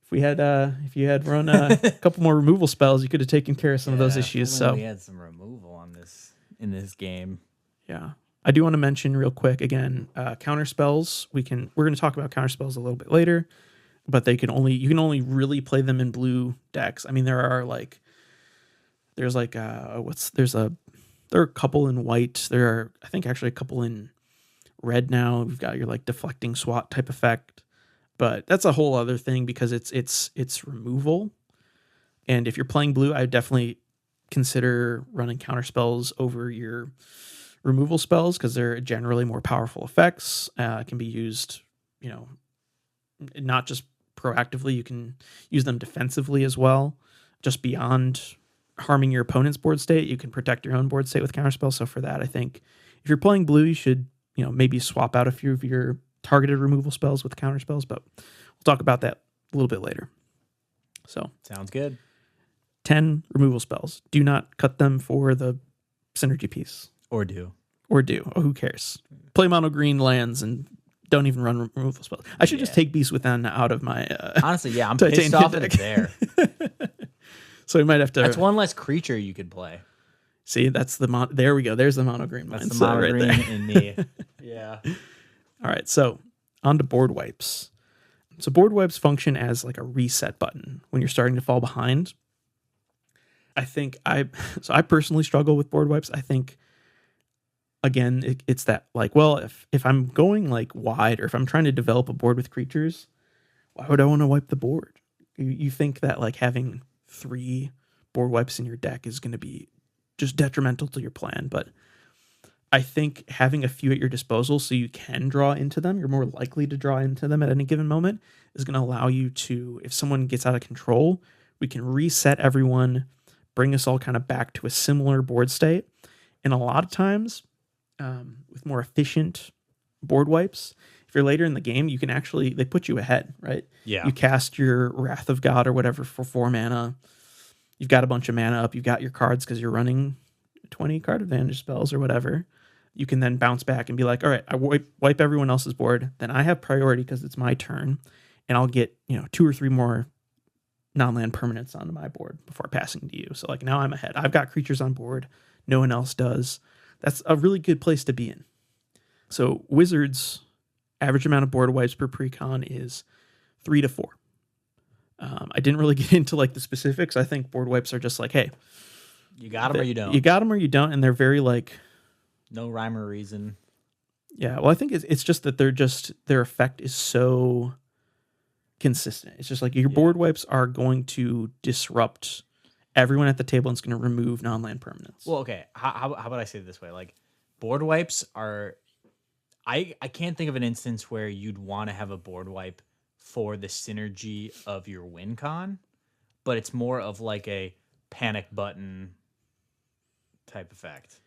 if you had run a couple more removal spells, you could have taken care of some of those issues. So we had some removal on this in this game. Yeah. I do want to mention real quick again, counter spells. We're going to talk about counter spells a little bit later, but you can only really play them in blue decks. I mean, there are a couple in white. There are, I think, actually a couple in red now. We've got your like deflecting SWAT type effect, but that's a whole other thing because it's removal. And if you're playing blue, I would definitely consider running counter spells over your removal spells because they're generally more powerful effects. Can be used, not just proactively. You can use them defensively as well. Just beyond harming your opponent's board state, you can protect your own board state with counter spells. So for that, I think if you're playing blue, you should maybe swap out a few of your targeted removal spells with counter spells. But we'll talk about that a little bit later. So sounds good. 10 removal spells. Do not cut them for the synergy piece. Or do. Oh, who cares? Play mono green lands and don't even run removal spells. I should just take Beast Within out of my honestly, yeah, I'm pissed off that it's there. So we might have to. That's one less creature you could play. See, that's the there we go. There's the mono green. That's the mono green right in me. Yeah. All right, so on to board wipes. So board wipes function as like a reset button when you're starting to fall behind. I think I personally struggle with board wipes. I think, again, it's that like, well, if I'm going like wide or if I'm trying to develop a board with creatures, why would I want to wipe the board? You think that like having 3 board wipes in your deck is going to be just detrimental to your plan, but I think having a few at your disposal so you can draw into them, you're more likely to draw into them at any given moment, is going to allow you to, if someone gets out of control, we can reset everyone, bring us all kind of back to a similar board state. And a lot of times, with more efficient board wipes, if you're later in the game, you can actually, they put you ahead, right? Yeah. You cast your Wrath of God or whatever for 4 mana. You've got a bunch of mana up. You've got your cards because you're running 20 card advantage spells or whatever. You can then bounce back and be like, all right, I wipe everyone else's board. Then I have priority because it's my turn. And I'll get, 2 or 3 more non-land permanents onto my board before passing to you. So like now I'm ahead. I've got creatures on board. No one else does. That's a really good place to be in. So Wizards' average amount of board wipes per precon is 3 to 4. I didn't really get into like the specifics. I think board wipes are just like, hey, you got them or you don't. You got them or you don't, and they're very like no rhyme or reason. Yeah, well, I think it's just that their effect is so consistent. It's just like your board wipes are going to disrupt everyone at the table and it's going to remove non-land permanents. Well, okay. How about I say it this way? Like board wipes are, I can't think of an instance where you'd want to have a board wipe for the synergy of your win con, but it's more of like a panic button type effect.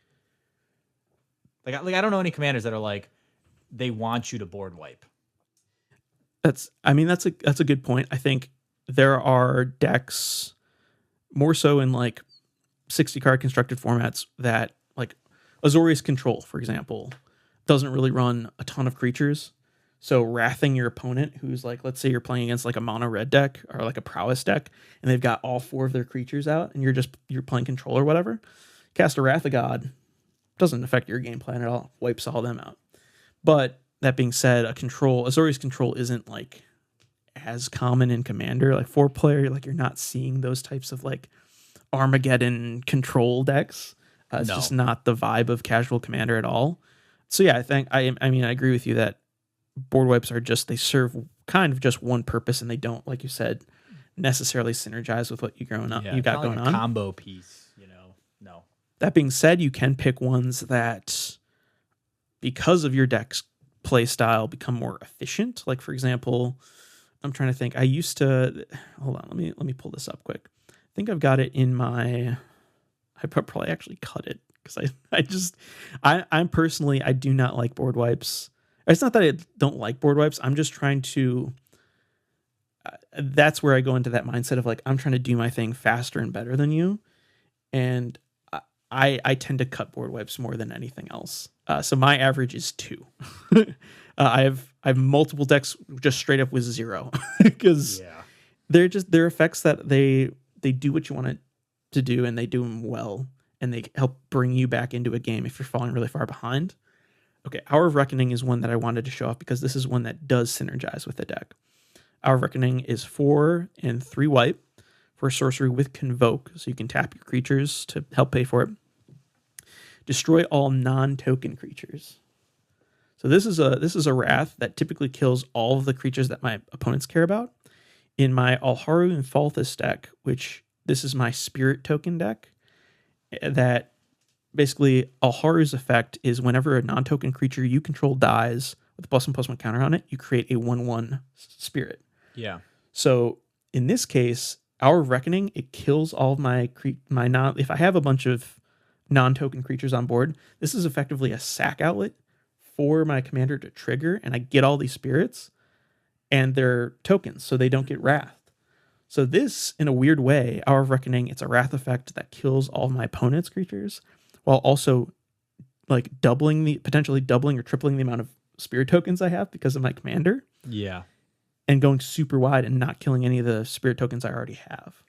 Like I don't know any commanders that are like they want you to board wipe. That's a good point. I think there are decks more so in like 60 card constructed formats that like Azorius Control, for example, doesn't really run a ton of creatures. So wrathing your opponent, who's like, let's say you're playing against like a mono red deck or like a prowess deck, and they've got all 4 of their creatures out, and you're playing control or whatever. Cast a Wrath of God, doesn't affect your game plan at all. Wipes all them out. But that being said, Azorius Control isn't like as common in Commander. Like 4-player, like you're not seeing those types of like Armageddon control decks. It's just not the vibe of casual Commander at all. So yeah, I think I agree with you that board wipes are just, they serve kind of just one purpose, and they don't, like you said, necessarily synergize with what you got going like a on. Combo piece, no. That being said, you can pick ones that, because of your deck's play style, become more efficient. Like, for example, I'm trying to think. I used to, hold on, let me pull this up quick. I think I've got it in my, I probably actually cut it because I'm personally, I do not like board wipes. It's not that I don't like board wipes. I'm just trying to, that's where I go into that mindset of like, I'm trying to do my thing faster and better than you. And I tend to cut board wipes more than anything else. So my average is 2. I have multiple decks just straight up with 0 because they're effects that they do what you want it to do, and they do them well, and they help bring you back into a game if you're falling really far behind. Okay, Hour of Reckoning is one that I wanted to show off because this is one that does synergize with the deck. Hour of Reckoning is 4 and 3 white for a sorcery with Convoke, so you can tap your creatures to help pay for it. Destroy all non-token creatures. So this is a Wrath that typically kills all of the creatures that my opponents care about. In my Alharu and Falthus deck, which this is my Spirit token deck, that basically Alharu's effect is whenever a non-token creature you control dies with a +1/+1 counter on it, you create a 1/1 Spirit. Yeah. So in this case, Hour of Reckoning, it kills all of my if I have a bunch of non-token creatures on board, this is effectively a sack outlet for my commander to trigger, and I get all these spirits, and they're tokens, so they don't get wrathed. So this, in a weird way, Hour of Reckoning, it's a wrath effect that kills all of my opponent's creatures, while also like potentially doubling or tripling the amount of spirit tokens I have because of my commander. Yeah. And going super wide and not killing any of the spirit tokens I already have.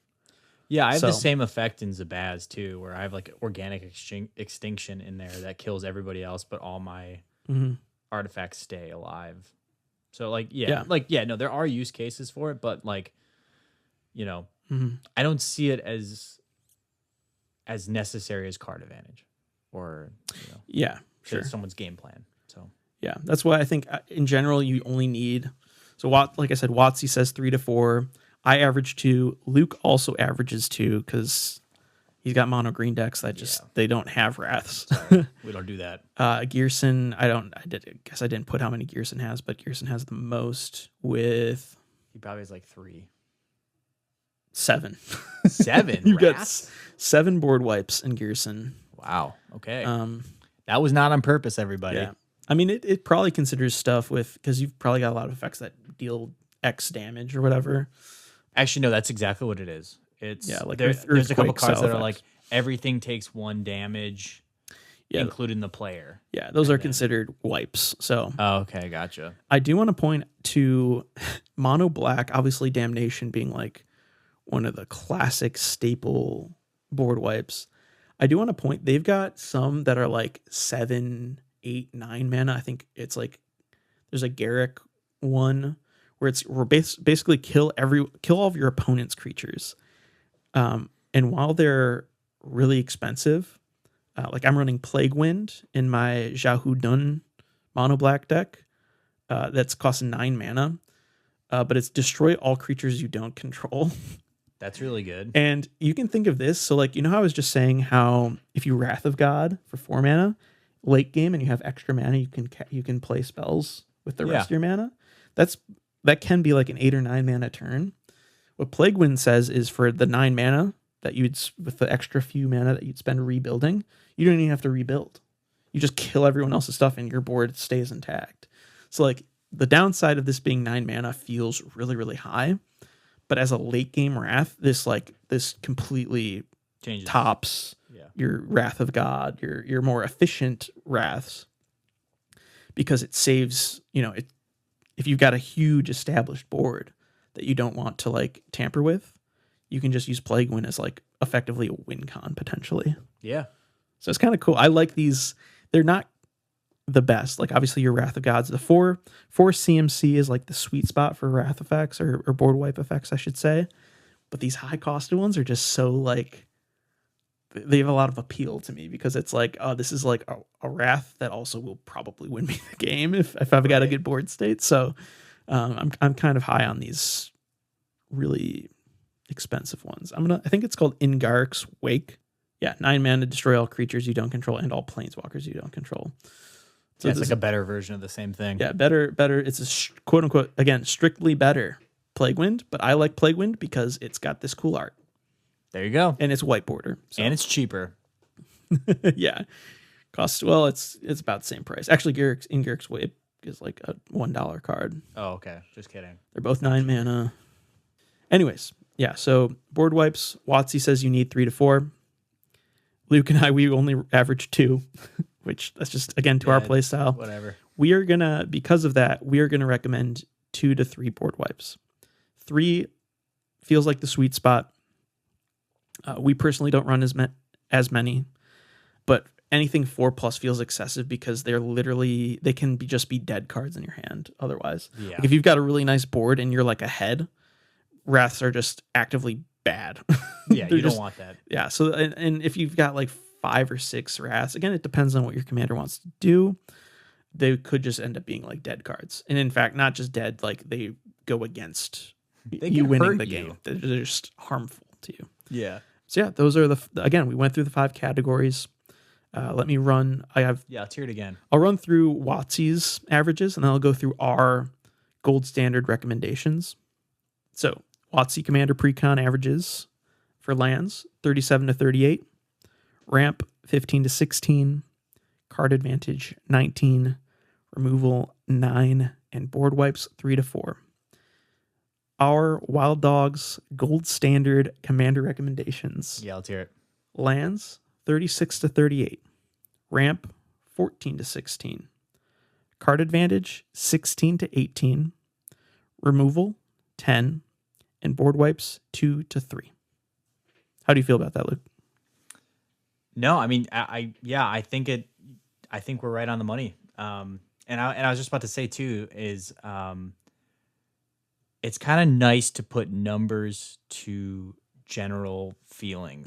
Yeah, I have the same effect in Zabaz too, where I have like organic extinction in there that kills everybody else, but all my artifacts stay alive. So no, there are use cases for it, but like, I don't see it as necessary as card advantage or sure, someone's game plan. So yeah, that's why I think in general you only need. So like I said, Watsy says 3 to 4. I average 2. Luke also averages 2 because he's got mono green decks that they don't have wraths. We don't do that. Gearson, I guess I didn't put how many Gearson has, but Gearson has the most with. He probably has like 3. 7. 7. You've got 7 board wipes in Gearson. Wow. Okay. That was not on purpose, everybody. Yeah. I mean, it probably considers stuff because you've probably got a lot of effects that deal X damage or whatever. Actually, no, that's exactly what it is. It's like there's a couple cards that are like everything takes 1 damage, including the player. Yeah, those are considered wipes. So okay, gotcha. I do want to point to mono black, obviously Damnation being like one of the classic staple board wipes. I do want to point, they've got some that are like 7, 8, 9 mana. I think it's like there's a Garrick one where basically kill all of your opponent's creatures. And while they're really expensive, like I'm running Plague Wind in my Xiaohu Dun mono black deck, that's costing 9 mana, but it's destroy all creatures you don't control. That's really good. And you can think of this, so like, how I was just saying how if you Wrath of God for 4 mana late game and you have extra mana, you can play spells with the rest of your mana. That can be like an 8 or 9 mana turn. What Plague Wind says is for the 9 mana that with the extra few mana that you'd spend rebuilding, you don't even have to rebuild. You just kill everyone else's stuff and your board stays intact. So like the downside of this being 9 mana feels really, really high. But as a late game Wrath, this completely changes, tops your Wrath of God, your more efficient Wraths, because it saves, if you've got a huge established board that you don't want to like tamper with, you can just use Plague Wind as like effectively a win con potentially. Yeah. So it's kind of cool. I like these. They're not the best. Like obviously your Wrath of Gods, the 4 CMC is like the sweet spot for Wrath effects or board wipe effects, I should say. But these high costed ones are just so like they have a lot of appeal to me because it's like, oh, this is like a wrath that also will probably win me the game if I've got a good board state. So I'm kind of high on these really expensive ones. I think it's called Ingarrick's Wake. Yeah, 9 mana, destroy all creatures you don't control and all planeswalkers you don't control. So it's like a better version of the same thing. Yeah, better. It's a quote unquote, again, strictly better Plague Wind, but I like Plague Wind because it's got this cool art. There you go. And it's white border. So. And it's cheaper. Yeah. Costs, well, it's about the same price. Actually, Ingarrick's Wake is like a $1 card. Oh, okay. Just kidding. They're both 9 mana. Anyways, yeah, so board wipes. WotC says you need 3 to 4. Luke and I, we only average 2, which that's just, again, to our play style. Whatever. We are going to, because of that, we are going to recommend 2 to 3 board wipes. 3 feels like the sweet spot. We personally don't run as many, but anything 4+ feels excessive because they can just be dead cards in your hand otherwise. Yeah. Like if you've got a really nice board and you're like ahead, wraths are just actively bad. Yeah, you don't want that. Yeah, so and if you've got like 5 or 6 wraths, again, it depends on what your commander wants to do. They could just end up being like dead cards. And in fact, not just dead, like they go against you winning the game. They're just harmful to you. Yeah. So yeah, those are again, we went through the 5 categories. Let me run. Let's hear it again. I'll run through WotC's averages, and then I'll go through our gold standard recommendations. So WotC Commander Precon averages for lands 37 to 38, ramp 15 to 16, card advantage 19, removal 9, and board wipes 3 to 4. Our Wild Dogs gold standard commander recommendations. Yeah, let's hear it. Lands 36 to 38, ramp 14 to 16, card advantage 16 to 18, removal 10, and board wipes 2 to 3. How do you feel about that, Luke? No, I mean, I think we're right on the money. And I was just about to say too is it's kind of nice to put numbers to general feelings,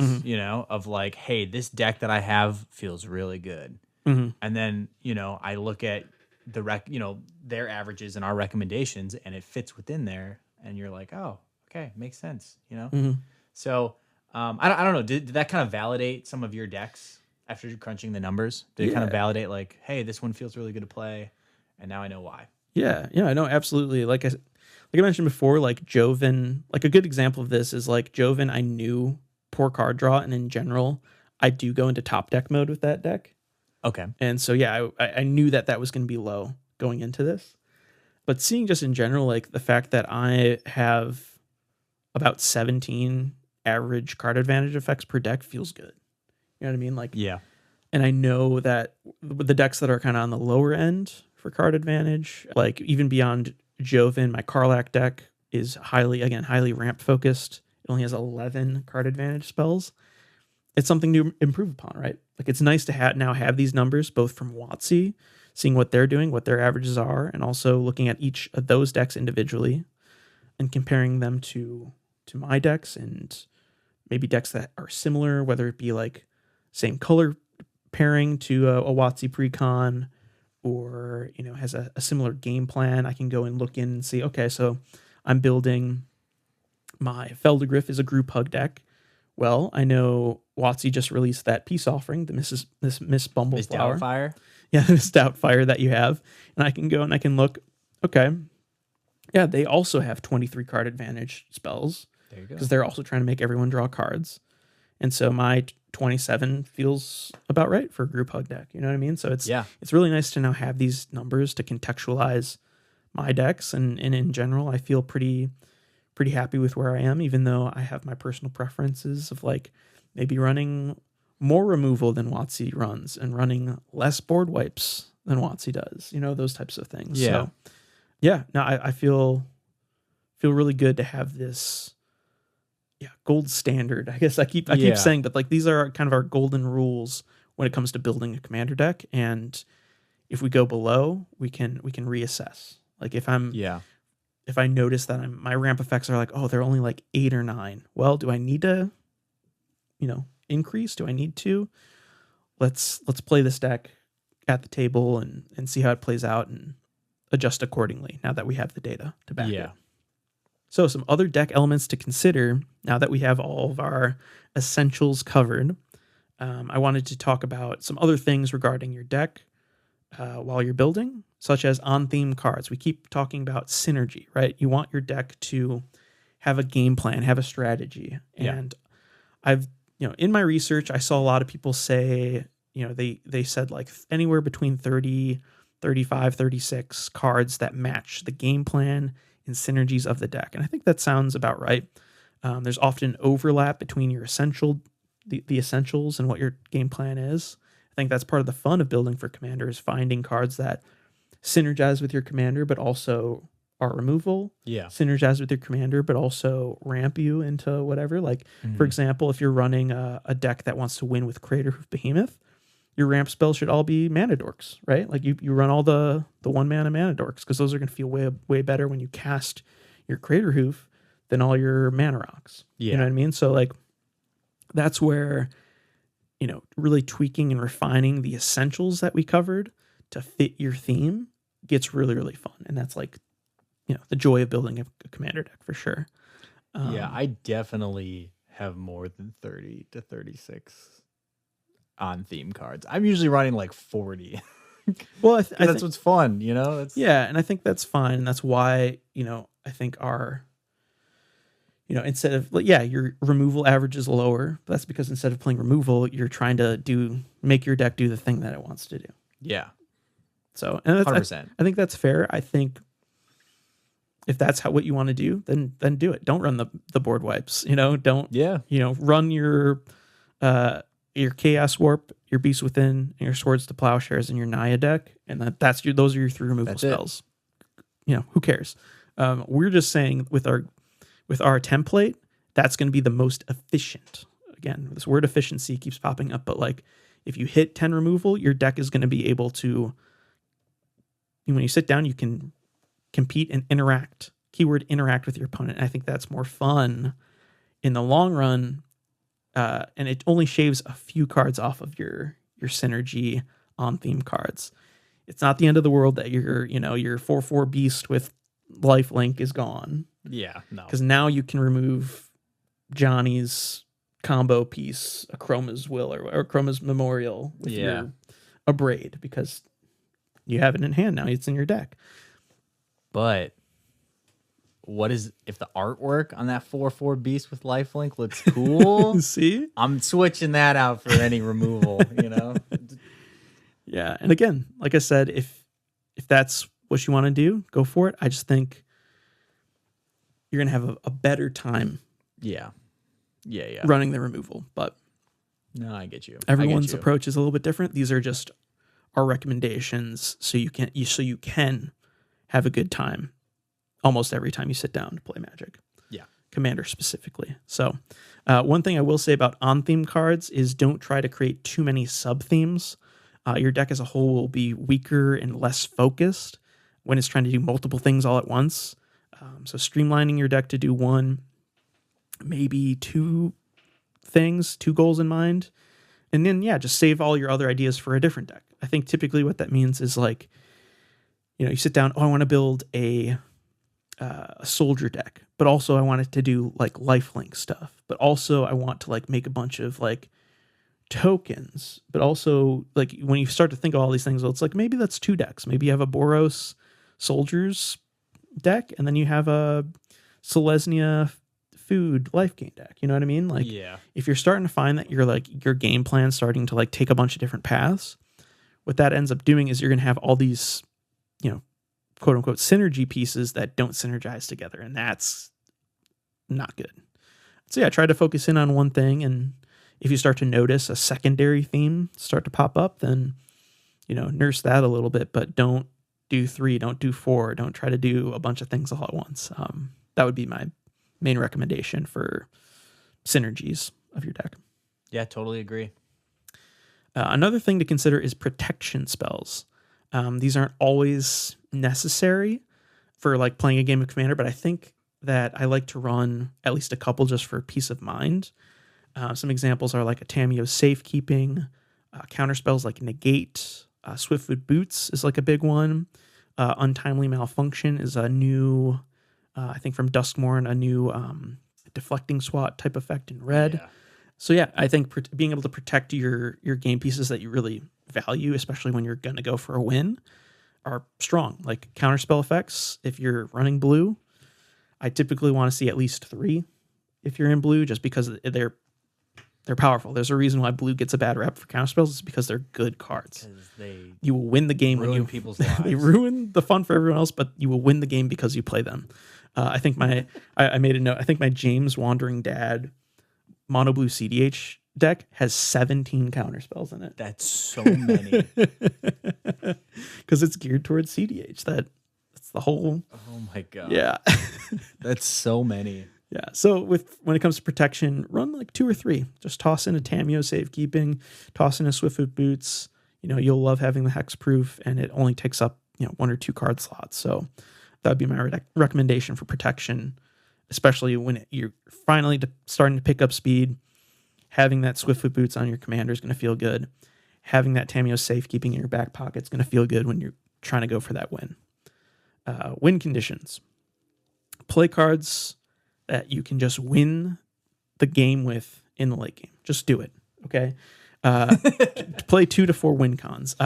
of like, hey, this deck that I have feels really good. Mm-hmm. And then, I look at their averages and our recommendations and it fits within there and you're like, oh, okay, makes sense, Mm-hmm. So I don't know. Did that kind of validate some of your decks after crunching the numbers? Did it kind of validate like, hey, this one feels really good to play, and now I know why? Yeah, I know, absolutely. Like I mentioned before, like Joven, like a good example of this is like Joven. I knew poor card draw, and in general, I do go into top deck mode with that deck. Okay, and so I knew that was going to be low going into this, but seeing just in general, like the fact that I have about 17 average card advantage effects per deck feels good. You know what I mean? Like, yeah. And I know that with the decks that are kind of on the lower end for card advantage, like even beyond Joven, my Karlach deck is highly ramp focused. It only has 11 card advantage spells. It's something to improve upon, right? Like it's nice to have these numbers both from WotC, seeing what they're doing, what their averages are, and also looking at each of those decks individually and comparing them to my decks and maybe decks that are similar, whether it be like same color pairing to a WotC Precon or, has a similar game plan. I can go and look in and see, okay, so I'm building my Feldegriff is a group hug deck. Well, I know WotC just released that peace offering, the Miss Bumbleflower. Miss Doubtfire? Yeah, this Doubtfire that you have. And I can go and I can look, okay, yeah, they also have 23 card advantage spells. There you go. Because they're also trying to make everyone draw cards. And so my 27 feels about right for a group hug deck. You know what I mean? So it's really nice to now have these numbers to contextualize my decks. And in general, I feel pretty happy with where I am, even though I have my personal preferences of like maybe running more removal than WotC runs and running less board wipes than WotC does. Those types of things. Yeah. So I feel really good to have this gold standard. I guess I keep saying, but like these are kind of our golden rules when it comes to building a commander deck. And if we go below, we can reassess. Like if I notice that my ramp effects are like, oh, they're only like 8 or 9. Well, do I need to, increase? Do I need to? Let's play this deck at the table and see how it plays out and adjust accordingly now that we have the data to back it. So some other deck elements to consider now that we have all of our essentials covered. I wanted to talk about some other things regarding your deck while you're building, such as on-theme cards. We keep talking about synergy, right? You want your deck to have a game plan, have a strategy. And I've, in my research, I saw a lot of people say, they said like anywhere between 30, 35, 36 cards that match the game plan and synergies of the deck. And I think that sounds about right. There's often overlap between your the essentials and what your game plan is. I think that's part of the fun of building for Commander is finding cards that synergize with your Commander, but also are removal. Synergize with your Commander, but also ramp you into whatever. Like, for example, if you're running a deck that wants to win with Craterhoof Behemoth, your ramp spells should all be mana dorks, right? Like you run all the 1 mana mana dorks because those are going to feel way better when you cast your Craterhoof than all your mana rocks. You know what I mean? So like that's where, really tweaking and refining the essentials that we covered to fit your theme gets really, really fun. And that's like, the joy of building a Commander deck for sure. I definitely have more than 30 to 36 on theme cards. I'm usually running like 40. Well, that's what's fun, and I think that's fine. And that's why, I think our, instead of, your removal average is lower. But that's because instead of playing removal, you're trying to make your deck do the thing that it wants to do. Yeah. So, and that's, 100%. I think that's fair. I think if that's what you want to do, then do it. Don't run the board wipes, don't, run your Chaos Warp, your Beast Within, and your Swords to Plowshares in your Naya deck. And those are your 3 removal spells. Who cares? We're just saying with our template, that's going to be the most efficient. Again, this word efficiency keeps popping up, but like if you hit 10 removal, your deck is going to be able to, when you sit down, you can compete and interact, keyword interact with your opponent. And I think that's more fun in the long run. And it only shaves a few cards off of your synergy on theme cards. It's not the end of the world that your 4/4 beast with lifelink is gone. Yeah, no. Because now you can remove Johnny's combo piece, Chroma's Will or Chroma's Memorial with your Abrade because you have it in hand now. It's in your deck. But what is if the artwork on that 4/4 beast with lifelink looks cool? See? I'm switching that out for any removal, Yeah, and again, like I said, if that's what you want to do, go for it. I just think you're going to have a better time running the removal. But no, I get you. Everyone's approach is a little bit different. These are just our recommendations so you can have a good time almost every time you sit down to play Magic. Yeah. Commander specifically. So one thing I will say about on-theme cards is don't try to create too many sub-themes. Your deck as a whole will be weaker and less focused when it's trying to do multiple things all at once. So streamlining your deck to do one, maybe 2 things, 2 goals in mind. And then, just save all your other ideas for a different deck. I think typically what that means is like, you sit down, I want to build a soldier deck, but also I want it to do like lifelink stuff, but also I want to like make a bunch of like tokens, but also like when you start to think of all these things, well, it's like maybe that's 2 decks. Maybe you have a Boros soldiers deck, and then you have a Selesnya food life gain deck. You know what I mean? Like, if you're starting to find that your game plan starting to like take a bunch of different paths, what that ends up doing is you're going to have all these, quote unquote synergy pieces that don't synergize together, and that's not good. So try to focus in on one thing, and if you start to notice a secondary theme start to pop up, then nurse that a little bit, but don't do 3, don't do 4, don't try to do a bunch of things all at once. That would be my main recommendation for synergies of your deck. Yeah, totally agree. Another thing to consider is protection spells. These aren't always necessary for like playing a game of Commander, but I think that I like to run at least a couple just for peace of mind. Some examples are like a Tamiyo safekeeping, counter spells like negate, Swiftfoot Boots is like a big one. Untimely Malfunction is a new, I think from Duskmorn, a new deflecting swat type effect in red. Yeah. So yeah, I think being able to protect your game pieces that you really value, especially when you're going to go for a win, are strong. Like counterspell effects, if you're running blue, I typically want to see at least 3 if you're in blue, just because they're powerful. There's a reason why blue gets a bad rep for counterspells. It's because they're good cards. You will win the game when you people's lives. They ruin the fun for everyone else, but you will win the game because you play them. I think I made a note. I think my James Wandering Dad mono blue CDH deck has 17 counterspells in it. That's so many. Because it's geared towards CDH. That's the whole. Oh my god. Yeah. That's so many. Yeah. So when it comes to protection, run like 2 or 3. Just toss in a Tamiyo safekeeping, toss in a Swiftfoot Boots. You'll love having the hexproof, and it only takes up 1 or 2 card slots. So that would be my recommendation for protection, especially when you're finally starting to pick up speed. Having that Swiftfoot Boots on your commander is going to feel good. Having that Tamiyo safekeeping in your back pocket is going to feel good when you're trying to go for that win. Win conditions. Play cards that you can just win the game with in the late game. Just do it, okay? Play 2 to 4 win cons.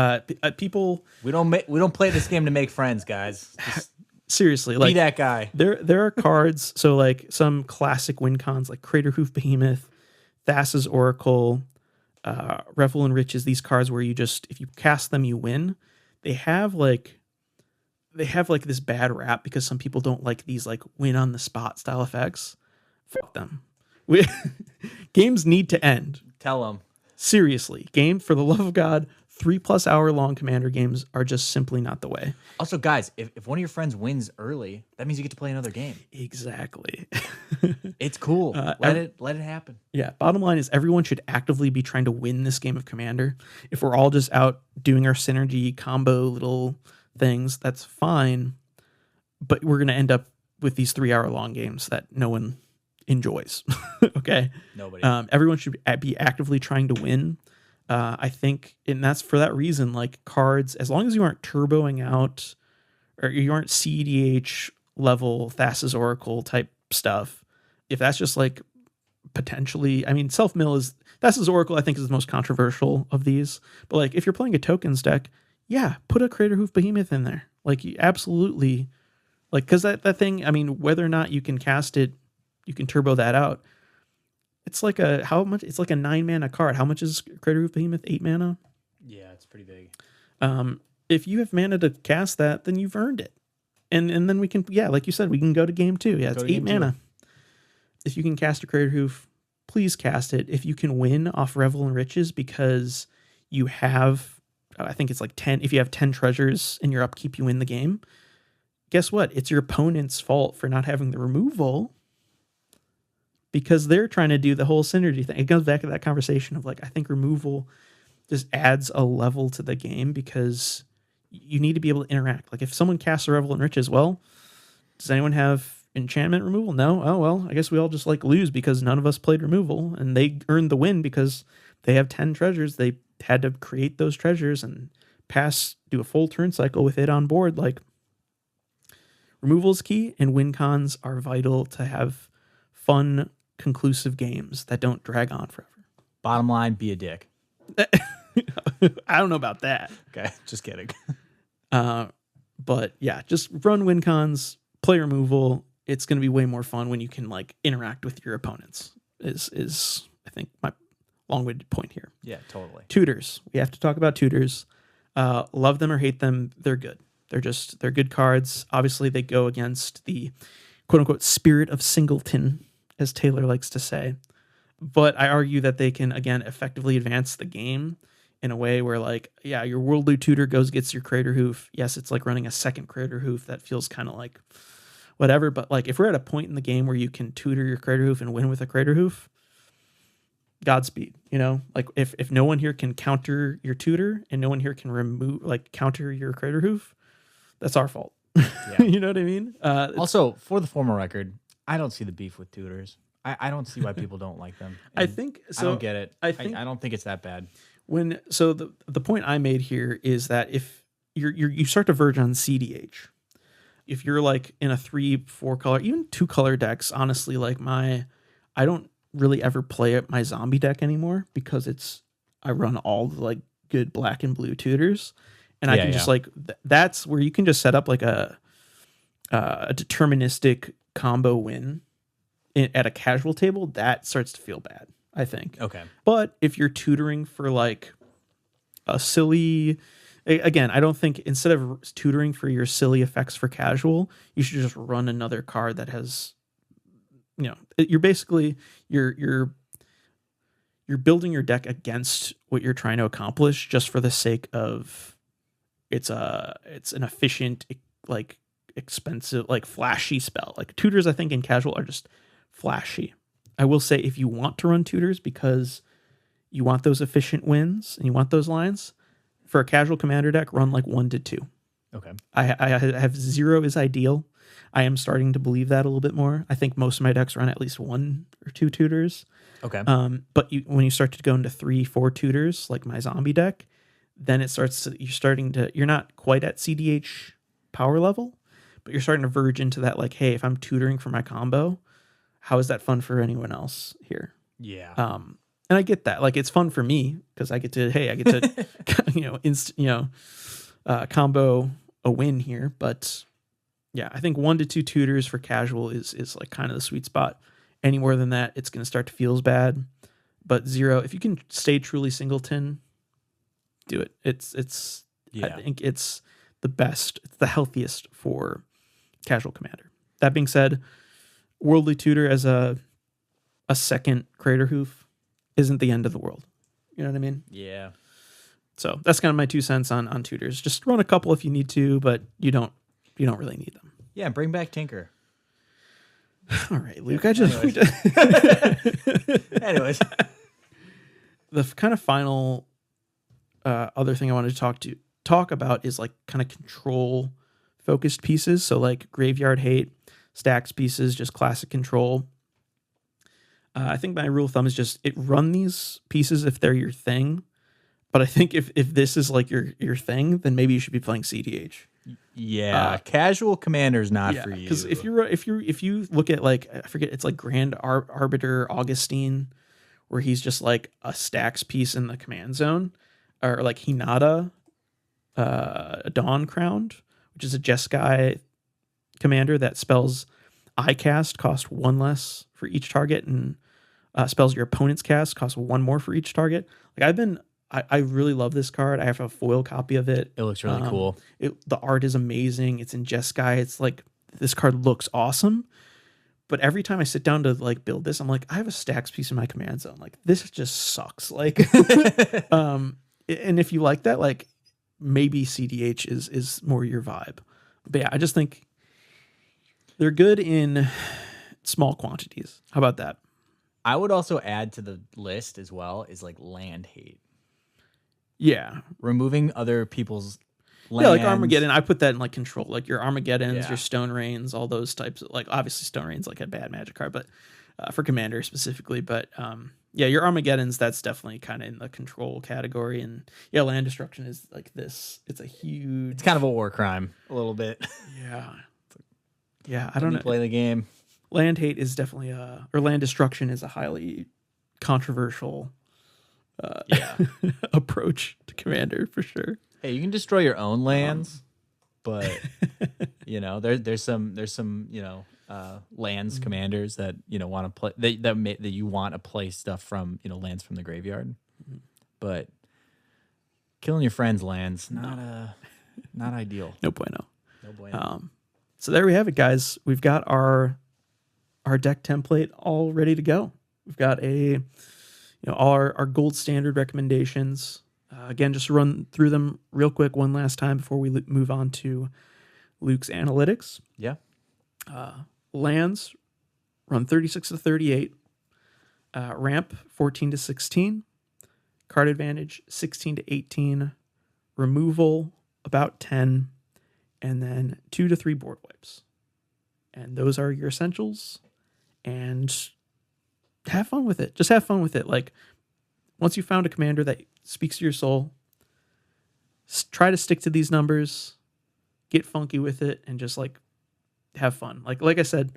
People, we don't play this game to make friends, guys. Just seriously, be like that guy. There are cards. So like some classic win cons, like Craterhoof Behemoth, Thassa's Oracle, Revel in Riches. These cards where you just, if you cast them, you win. They have like this bad rap because some people don't like these like win on the spot style effects. Fuck them. Games need to end. Tell them. Seriously, for the love of God, 3+ hour long commander games are just simply not the way. Also, guys, if one of your friends wins early, that means you get to play another game. Exactly. It's cool. Let it happen. Yeah. Bottom line is everyone should actively be trying to win this game of Commander. If we're all just out doing our synergy combo little things, that's fine. But we're going to end up with these 3-hour long games that no one enjoys. Okay. Nobody. Everyone should be actively trying to win. I think, and that's for that reason, like cards, as long as you aren't turboing out or you aren't CDH level Thassa's Oracle type stuff, if that's just like potentially, I mean, self-mill is, Thassa's Oracle I think is the most controversial of these, but like if you're playing a tokens deck, yeah, put a Craterhoof Behemoth in there. Like you absolutely, like, because that thing, I mean, whether or not you can cast it, you can turbo that out. It's like how much? It's like a 9 mana card. How much is Craterhoof Behemoth? 8 mana? Yeah, it's pretty big. If you have mana to cast that, then you've earned it. And then we can, yeah, like you said, we can go to game 2. Yeah, it's 8 mana. If you can cast a Craterhoof, please cast it. If you can win off Revel in Riches because you have, I think it's like 10, if you have 10 treasures in your upkeep, you win the game. Guess what? It's your opponent's fault for not having the removal, because they're trying to do the whole synergy thing. It goes back to that conversation of like, I think removal just adds a level to the game because you need to be able to interact. Like if someone casts a Revel in Riches, well, does anyone have enchantment removal? No. Oh, well, I guess we all just like lose because none of us played removal, and they earned the win because they have 10 treasures. They had to create those treasures and do a full turn cycle with it on board. Like removal is key, and win cons are vital to have fun, conclusive games that don't drag on forever. Bottom line, be a dick. I don't know about that. Okay, just kidding. But yeah, just run win cons, play removal. It's going to be way more fun when you can like interact with your opponents. Is I think my long-winded point here. Yeah, totally. Tutors. We have to talk about tutors. Love them or hate them, they're good. They're good cards. Obviously, they go against the quote-unquote spirit of singleton, as Taylor likes to say. But I argue that they can, again, effectively advance the game in a way where, like, yeah, your Worldly Tutor gets your Craterhoof. Yes, it's like running a second Craterhoof. That feels kind of like whatever. But, like, if we're at a point in the game where you can tutor your Craterhoof and win with a Craterhoof, Godspeed. You know, like, if no one here can counter your tutor and no one here can counter your Craterhoof, that's our fault. Yeah. You know what I mean? Also, for the former record, I don't see the beef with tutors. I don't see why people don't like them. I think so. I don't get it. I don't think it's that bad. The point I made here is that if you start to verge on CDH, if you're like in a 3-4 color, even 2 color decks, honestly, like I don't really ever play my zombie deck anymore because I run all the like good black and blue tutors, and I can just like that's where you can just set up like a deterministic combo win at a casual table. That starts to feel bad, I think. Okay. But if you're tutoring for like a silly, again, I don't think instead of tutoring for your silly effects for casual, you should just run another card that has, you're basically you're building your deck against what you're trying to accomplish just for the sake of it's an efficient, like expensive, like flashy spell. Like tutors, I think in casual are just flashy. I will say if you want to run tutors because you want those efficient wins and you want those lines, for a casual commander deck, run like 1 to 2. Okay. I have 0 is ideal. I am starting to believe that a little bit more. I think most of my decks run at least 1 or 2 tutors. Okay. But when you start to go into 3-4 tutors, like my zombie deck, then you're not quite at CDH power level, but you're starting to verge into that, like, hey, if I'm tutoring for my combo, how is that fun for anyone else here? Yeah. And I get that. Like, it's fun for me because I get to combo a win here. But yeah, I think 1 to 2 tutors for casual is like kind of the sweet spot. Any more than that, it's going to start to feel bad. But 0, if you can stay truly singleton, do it. I think it's the best. It's the healthiest for casual commander. That being said, Worldly Tutor as a second Crater Hoof isn't the end of the world. You know what I mean? Yeah. So that's kind of my 2 cents on tutors. Just run a couple if you need to, but you don't really need them. Yeah, bring back Tinker. All right, Luke. Anyways. The kind of final other thing I wanted to talk about is like kind of control focused pieces. So like Graveyard Hate, stacks pieces, just classic control. I think my rule of thumb is just run these pieces if they're your thing. But I think if this is like your thing, then maybe you should be playing CDH. Yeah, casual commander's not for you. Because if you look at like, I forget, it's like Grand Arbiter Augustine, where he's just like a stacks piece in the command zone, or like Hinata, Dawn Crowned, which is a Jeskai commander that spells I cast cost 1 less for each target, and spells your opponent's cast cost 1 more for each target. Like I really love this card. I have a foil copy of it. It looks really cool. The art is amazing. It's in Jeskai. It's like, this card looks awesome. But every time I sit down to like build this, I'm like, I have a stacks piece in my command zone. Like, this just sucks. Like, and if you like that, like maybe CDH is more your vibe. But yeah, I just think they're good in small quantities. How about that? I would also add to the list as well is like land hate. Yeah. Removing other people's lands. Yeah, like Armageddon. I put that in like control. Like your Armageddons, your Stone Rains, all those types of, like, obviously Stone Rains like a bad magic card, but for commander specifically. But yeah, your Armageddons, that's definitely kind of in the control category. And yeah, land destruction is like this. It's a huge, it's kind of a war crime a little bit. Yeah. Yeah, I don't know. Play the game. Land hate is definitely or land destruction is a highly controversial approach to commander for sure. Hey, you can destroy your own lands, but there's some lands commanders that want to play that you want to play stuff from lands from the graveyard, but killing your friends' lands not ideal. No bueno. No bueno. So there we have it, guys. We've got our deck template all ready to go. We've got all our gold standard recommendations. Again, just to run through them real quick one last time before we move on to Luke's analytics. Yeah. Lands, run 36 to 38. Ramp, 14 to 16. Card advantage, 16 to 18. Removal, about 10. And then 2 to 3 board wipes. And those are your essentials. And have fun with it. Just have fun with it. Like, once you found a commander that speaks to your soul, try to stick to these numbers, get funky with it, and just like have fun. Like I said,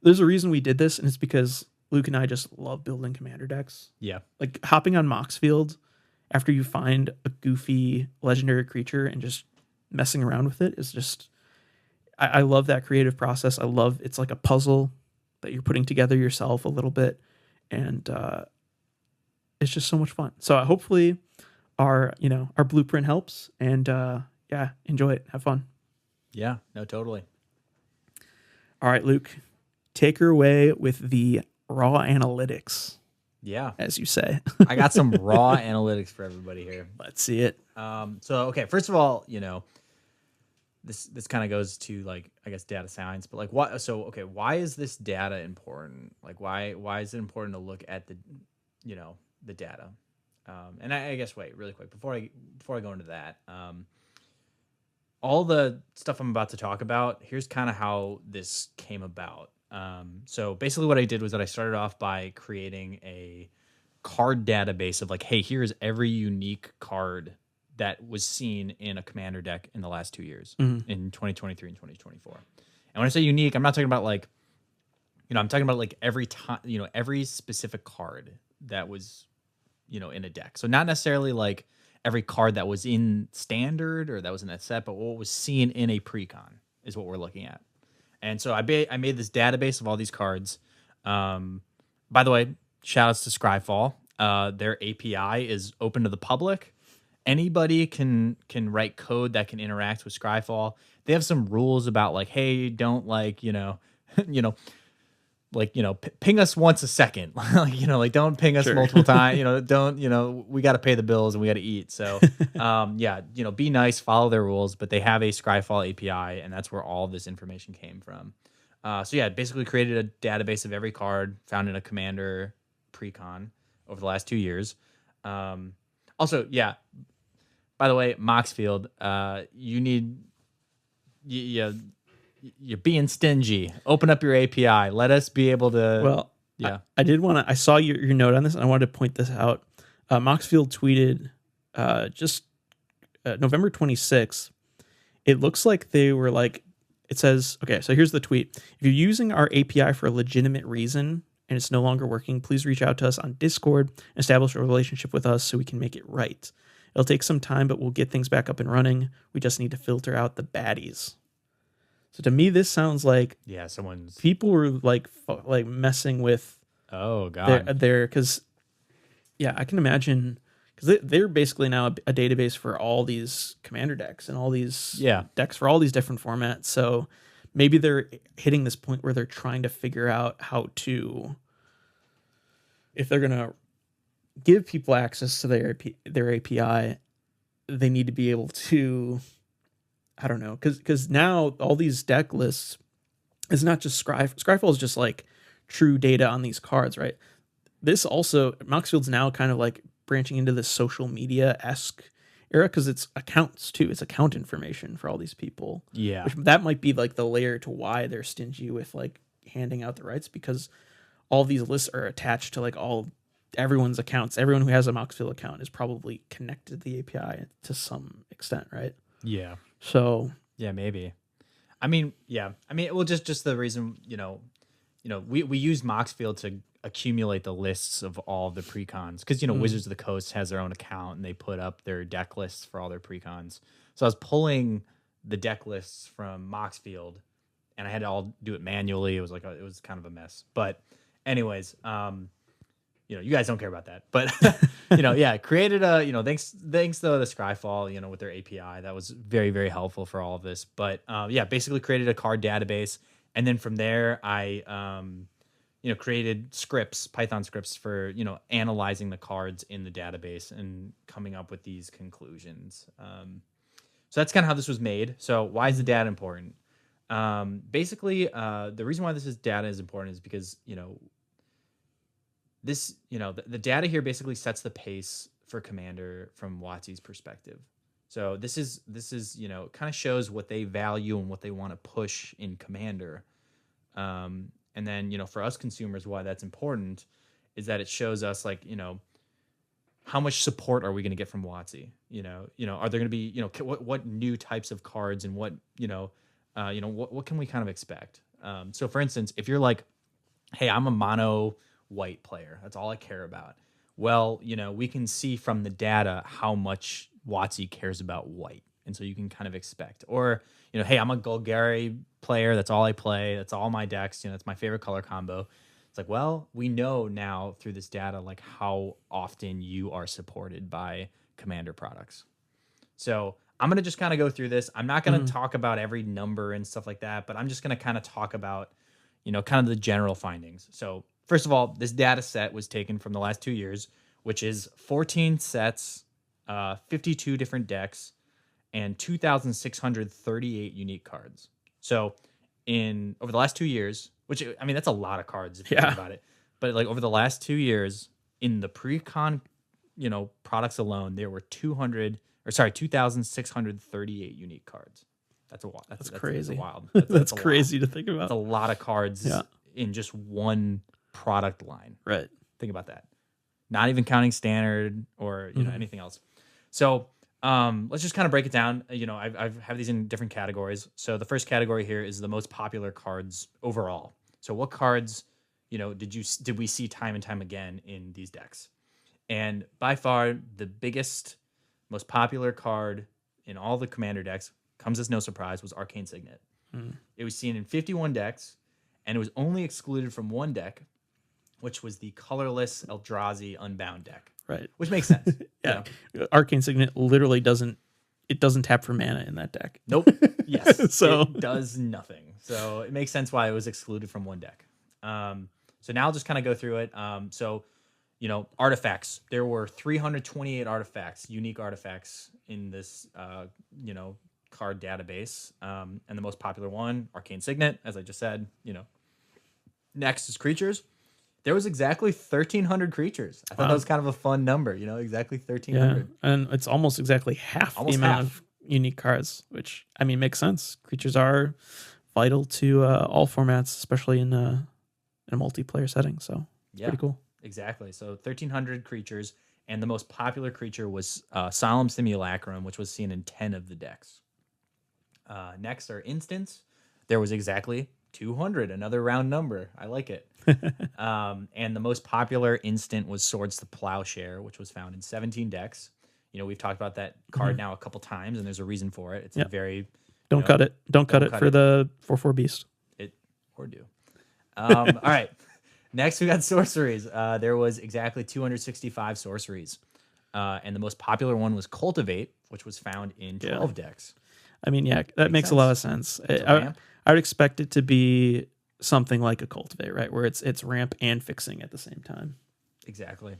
there's a reason we did this, and it's because Luke and I just love building commander decks. Yeah. Like hopping on Moxfield after you find a goofy legendary creature and just messing around with it is just, I love that creative process. I love, it's like a puzzle that you're putting together yourself a little bit. And it's just so much fun. So hopefully our blueprint helps, and yeah, enjoy it. Have fun. Yeah, no, totally. All right, Luke, take her away with the raw analytics. Yeah. As you say. I got some raw analytics for everybody here. Let's see it. So, okay, first of all, this kind of goes to like, I guess, data science, but like why is this data important? Like why is it important to look at the data? And I guess, wait, really quick, before I go into that, all the stuff I'm about to talk about, here's kind of how this came about. So basically what I did was that I started off by creating a card database of like, hey, here's every unique card that was seen in a commander deck in the last 2 years, in 2023 and 2024. And when I say unique, I'm not talking about like, I'm talking about like every time, every specific card that was, in a deck. So not necessarily like every card that was in standard or that was in that set, but what was seen in a precon is what we're looking at. And so I made this database of all these cards. By the way, shout outs to Scryfall. Their API is open to the public. Anybody can write code that can interact with Scryfall. They have some rules about like, hey, don't like, ping us once a second. Like don't ping us multiple times. Don't, we got to pay the bills and we got to eat. So, be nice, follow their rules, but they have a Scryfall API, and that's where all this information came from. Basically created a database of every card found in a commander precon over the last 2 years. By the way, Moxfield, you're being stingy. Open up your API. Let us be able to. Well, yeah. I did want to. I saw your note on this, and I wanted to point this out. Moxfield tweeted just November 26th. It looks like they were like. It says, okay, so here's the tweet. If you're using our API for a legitimate reason and it's no longer working, please reach out to us on Discord and establish a relationship with us so we can make it right. It'll take some time, but we'll get things back up and running. We just need to filter out the baddies. So to me, this sounds like people were like messing with. Oh God, because I can imagine because they're basically now a database for all these commander decks and all these decks for all these different formats. So maybe they're hitting this point where they're trying to figure out how to, if they're gonna give people access to their API, they need to be able to. I don't know, because now all these deck lists is not just Scryfall is just like true data on these cards, right? This also, Moxfield's now kind of like branching into this social media-esque era because it's accounts too. It's account information for all these people. Yeah. That might be like the layer to why they're stingy with like handing out the rights, because all these lists are attached to like everyone's accounts. Everyone who has a Moxfield account is probably connected to the API to some extent, right? Yeah. So yeah, maybe. Well, just the reason, we use Moxfield to accumulate the lists of all the precons because Wizards of the Coast has their own account and they put up their deck lists for all their precons. So I was pulling the deck lists from Moxfield, and I had to all do it manually. It was it was kind of a mess. But anyways, you guys don't care about that, but created a, thanks though to Scryfall, with their API, that was very, very helpful for all of this. But basically created a card database. And then from there, I, created scripts, Python scripts for, analyzing the cards in the database and coming up with these conclusions. So that's kind of how this was made. So why is the data important? Basically, the reason why data is important is because, this, the data here basically sets the pace for Commander from WotC's perspective. So this is kind of shows what they value and what they want to push in Commander. And And then, for us consumers, why that's important is that it shows us like, how much support are we going to get from WotC? Are there going to be, what new types of cards and what can we kind of expect? So for instance, if you're like, hey, I'm a mono white player, that's all I care about. Well, we can see from the data how much WotC cares about white. And so you can kind of expect, or, hey, I'm a Golgari player. That's all I play. That's all my decks. That's my favorite color combo. It's like, well, we know now through this data, like how often you are supported by Commander products. So I'm going to just kind of go through this. I'm not going to talk about every number and stuff like that, but I'm just going to kind of talk about, kind of the general findings. So first of all, this data set was taken from the last 2 years, which is 14 sets, 52 different decks, and 2,638 unique cards. So over the last 2 years, which, I mean, that's a lot of cards if you think about it. But like over the last 2 years, in the precon, products alone, there were 2,638 unique cards. That's a lot. That's crazy. That's wild. That's crazy to think about. That's a lot of cards in just one product line. Right. Think about that. Not even counting standard or anything else. So let's just kind of break it down. I have these in different categories. So the first category here is the most popular cards overall. So what cards, did we see time and time again in these decks? And by far the biggest, most popular card in all the Commander decks, comes as no surprise, was Arcane Signet. It was seen in 51 decks, and it was only excluded from one deck, which was the colorless Eldrazi Unbound deck. Right. Which makes sense. Yeah. Arcane Signet literally doesn't tap for mana in that deck. Nope. Yes. So it does nothing. So it makes sense why it was excluded from one deck. So now I'll just kind of go through it. Artifacts. There were 328 artifacts, unique artifacts in this, card database. And the most popular one, Arcane Signet, as I just said. Next is creatures. There was exactly 1,300 creatures. I thought that was kind of a fun number, exactly 1,300. Yeah, and it's almost exactly half the amount of unique cards, which, I mean, makes sense. Creatures are vital to all formats, especially in a multiplayer setting. So it's pretty cool. Exactly. So 1,300 creatures, and the most popular creature was Solemn Simulacrum, which was seen in 10 of the decks. Next are instants. There was exactly 200, another round number. I like it. And the most popular instant was Swords to Plowshare, which was found in 17 decks. We've talked about that card now a couple times, and there's a reason for it. It's a very... Don't cut it. Don't cut it for the 4/4 beast. Or do. All right. Next, we got sorceries. There was exactly 265 sorceries. And the most popular one was Cultivate, which was found in 12 decks. I mean, that makes a lot of sense. I would expect it to be something like a Cultivate, right? Where it's ramp and fixing at the same time. Exactly.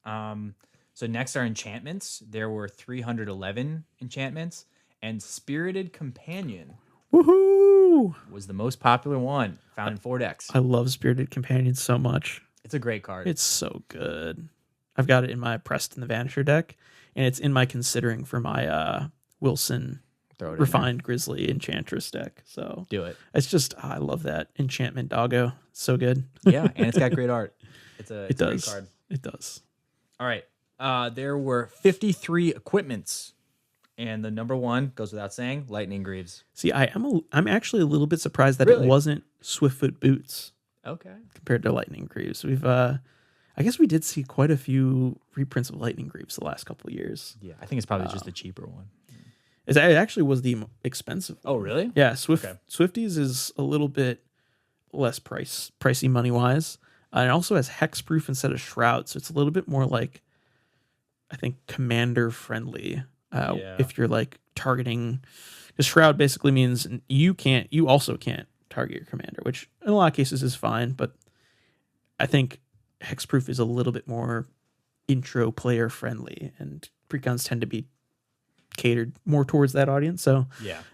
So next are enchantments. There were 311 enchantments, and Spirited Companion was the most popular one, found in 4 decks. I love Spirited Companion so much. It's a great card. It's so good. I've got it in my Preston the Vanisher deck, and it's in my considering for my Wilson Refined Grizzly Enchantress deck. So do it. It's just, I love that enchantment doggo. So good. Yeah, and it's got great art. It's a great card. It does. All right. There were 53 equipments, and the number one goes without saying, Lightning Greaves. See, I'm actually a little bit surprised that it wasn't Swiftfoot Boots. Okay. Compared to Lightning Greaves. We've I guess we did see quite a few reprints of Lightning Greaves the last couple of years. Yeah, I think it's probably just the cheaper one. It actually was the expensive one. Oh, really? Yeah, Swifties is a little bit less pricey money-wise. And it also has hexproof instead of shroud, so it's a little bit more like, I think, commander-friendly. If you're like targeting... Because shroud basically means you also can't target your commander, which in a lot of cases is fine, but I think hexproof is a little bit more intro player friendly, and precons tend to be catered more towards that audience. So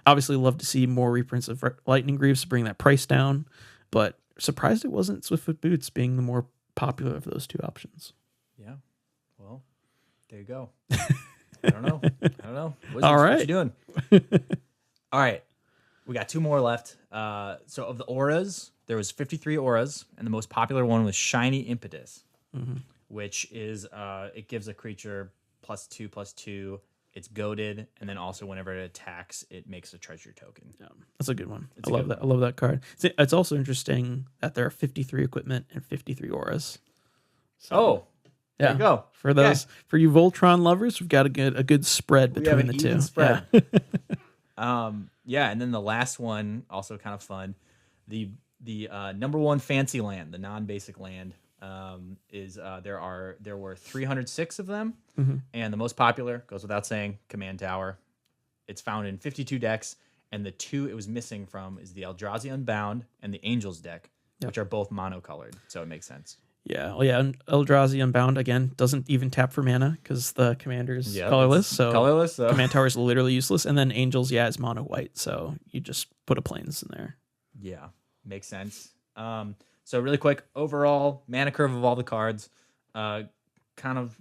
obviously love to see more reprints of Lightning Greaves to bring that price down, but surprised it wasn't Swiftfoot Boots being the more popular of those two options. Yeah. Well, there you go. I don't know. Wizards, All right. what you doing? All right. We got 2 more left. So of the auras, there was 53 auras, and the most popular one was Shiny Impetus, which is it gives a creature +2/+2. It's goaded, and then also whenever it attacks, it makes a treasure token. Yeah, that's a good one. I love that. I love that card. It's also interesting that there are 53 equipment and 53 auras. So, there you go. For those for you Voltron lovers, we've got a good spread between the two. Spread. And then the last one, also kind of fun. The number one fancy land, the non-basic land, is there were 306 of them, and the most popular, goes without saying, Command Tower. It's found in 52 decks, and the 2 it was missing from is the Eldrazi Unbound and the Angels deck, which are both monocolored, so it makes sense. Yeah, well, and Eldrazi Unbound again doesn't even tap for mana because the commander's colorless. So Command Tower is literally useless, and then Angels, is mono white, so you just put a plains in there. Yeah, makes sense. So really quick, overall mana curve of all the cards, kind of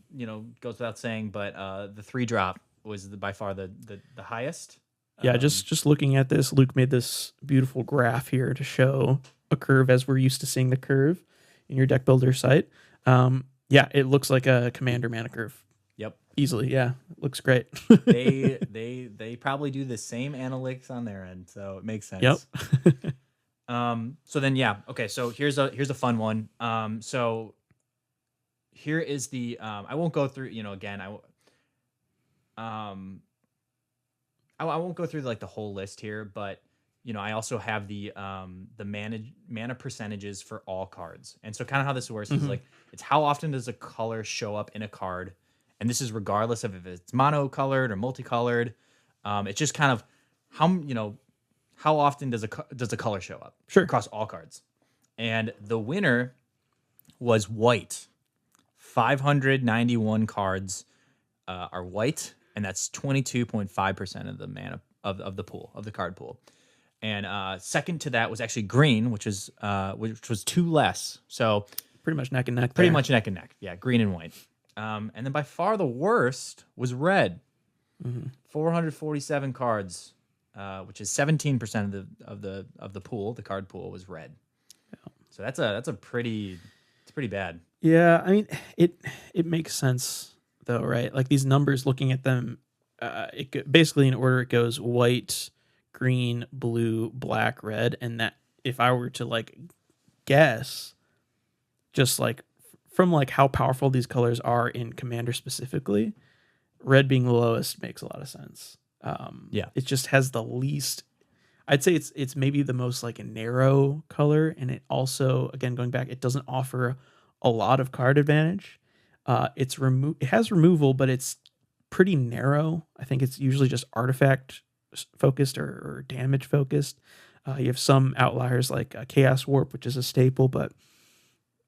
goes without saying, but the 3-drop was by far the highest. Yeah, just looking at this, Luke made this beautiful graph here to show a curve as we're used to seeing the curve in your deck builder site. It looks like a commander mana curve. Yep. Easily, yeah. It looks great. they probably do the same analytics on their end, so it makes sense. Yep. So then okay, so here's a fun one. So here is the I won't go through, again, I won't go through like the whole list here, but I also have the mana percentages for all cards. And so kind of how this works is like, it's how often does a color show up in a card? And this is regardless of if it's monocolored or multicolored. It's just kind of how often does a color show up across all cards? And the winner was white. 591 cards are white, and that's 22.5% of the mana of the pool, of the card pool. And second to that was actually green, which was 2 less. So pretty much neck and neck. Pretty much neck and neck. Yeah, green and white. And then by far the worst was red. 447 cards, which is 17% of the pool. The card pool was red. Yeah. So that's pretty bad. Yeah, I mean it makes sense though, right? Like these numbers, looking at them, basically in order it goes white, green, blue, black, red, and that if I were to like guess, just like from like how powerful these colors are in Commander specifically, red being the lowest makes a lot of sense. It just has the least. I'd say it's maybe the most like a narrow color, and it also, again going back, it doesn't offer a lot of card advantage. It has removal, but it's pretty narrow. I think it's usually just artifact focused or damage focused. You have some outliers like Chaos Warp, which is a staple, but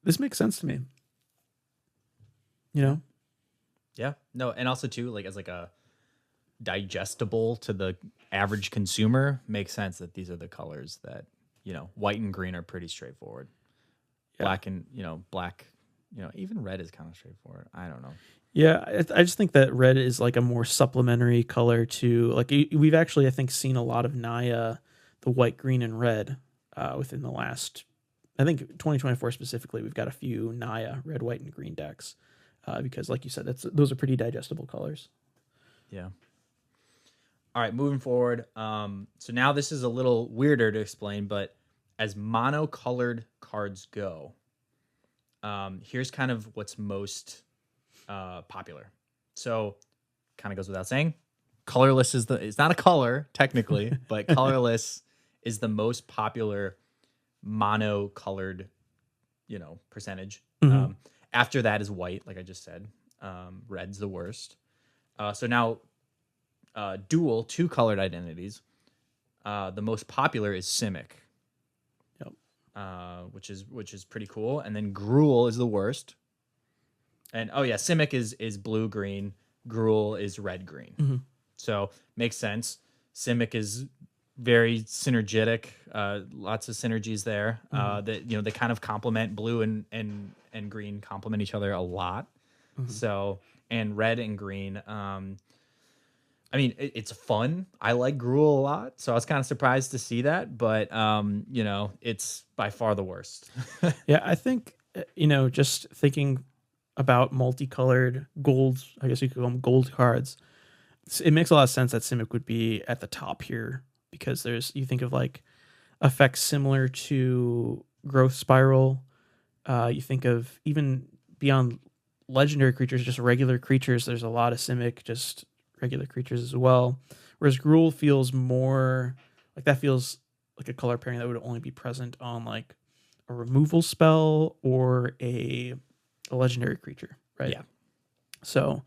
this makes sense to me. Yeah. No, and also too, like as like a digestible to the average consumer, makes sense that these are the colors that, white and green are pretty straightforward. Yeah. Black and, black, even red is kind of straightforward. I don't know. Yeah, I just think that red is like a more supplementary color to, like, we've actually, I think, seen a lot of Naya, the white, green, and red within the last, I think 2024 specifically, we've got a few Naya red, white, and green decks because, like you said, those are pretty digestible colors. Yeah. All right, moving forward. So now this is a little weirder to explain, but as monocolored cards go, here's kind of what's most popular. So kind of goes without saying, colorless it's not a color technically, but colorless is the most popular monocolored, percentage. After that is white, like I just said. Red's the worst. So now dual 2-colored identities. The most popular is Simic. Yep. Which is pretty cool. And then Gruul is the worst. And Simic is blue green, Gruul is red green. So makes sense. Simic is very synergetic. Lots of synergies there. That they kind of complement, blue and green complement each other a lot. So, and red and green I mean, it's fun. I like Gruul a lot, so I was kind of surprised to see that. But you know, it's by far the worst. Yeah, I think just thinking about multicolored gold, I guess you could call them gold cards. It makes a lot of sense that Simic would be at the top here because you think of like effects similar to Growth Spiral. You think of even beyond legendary creatures, just regular creatures. There's a lot of Simic, just regular creatures as well. Whereas Gruul feels more like that feels like a color pairing that would only be present on like a removal spell or a legendary creature, right? Yeah. So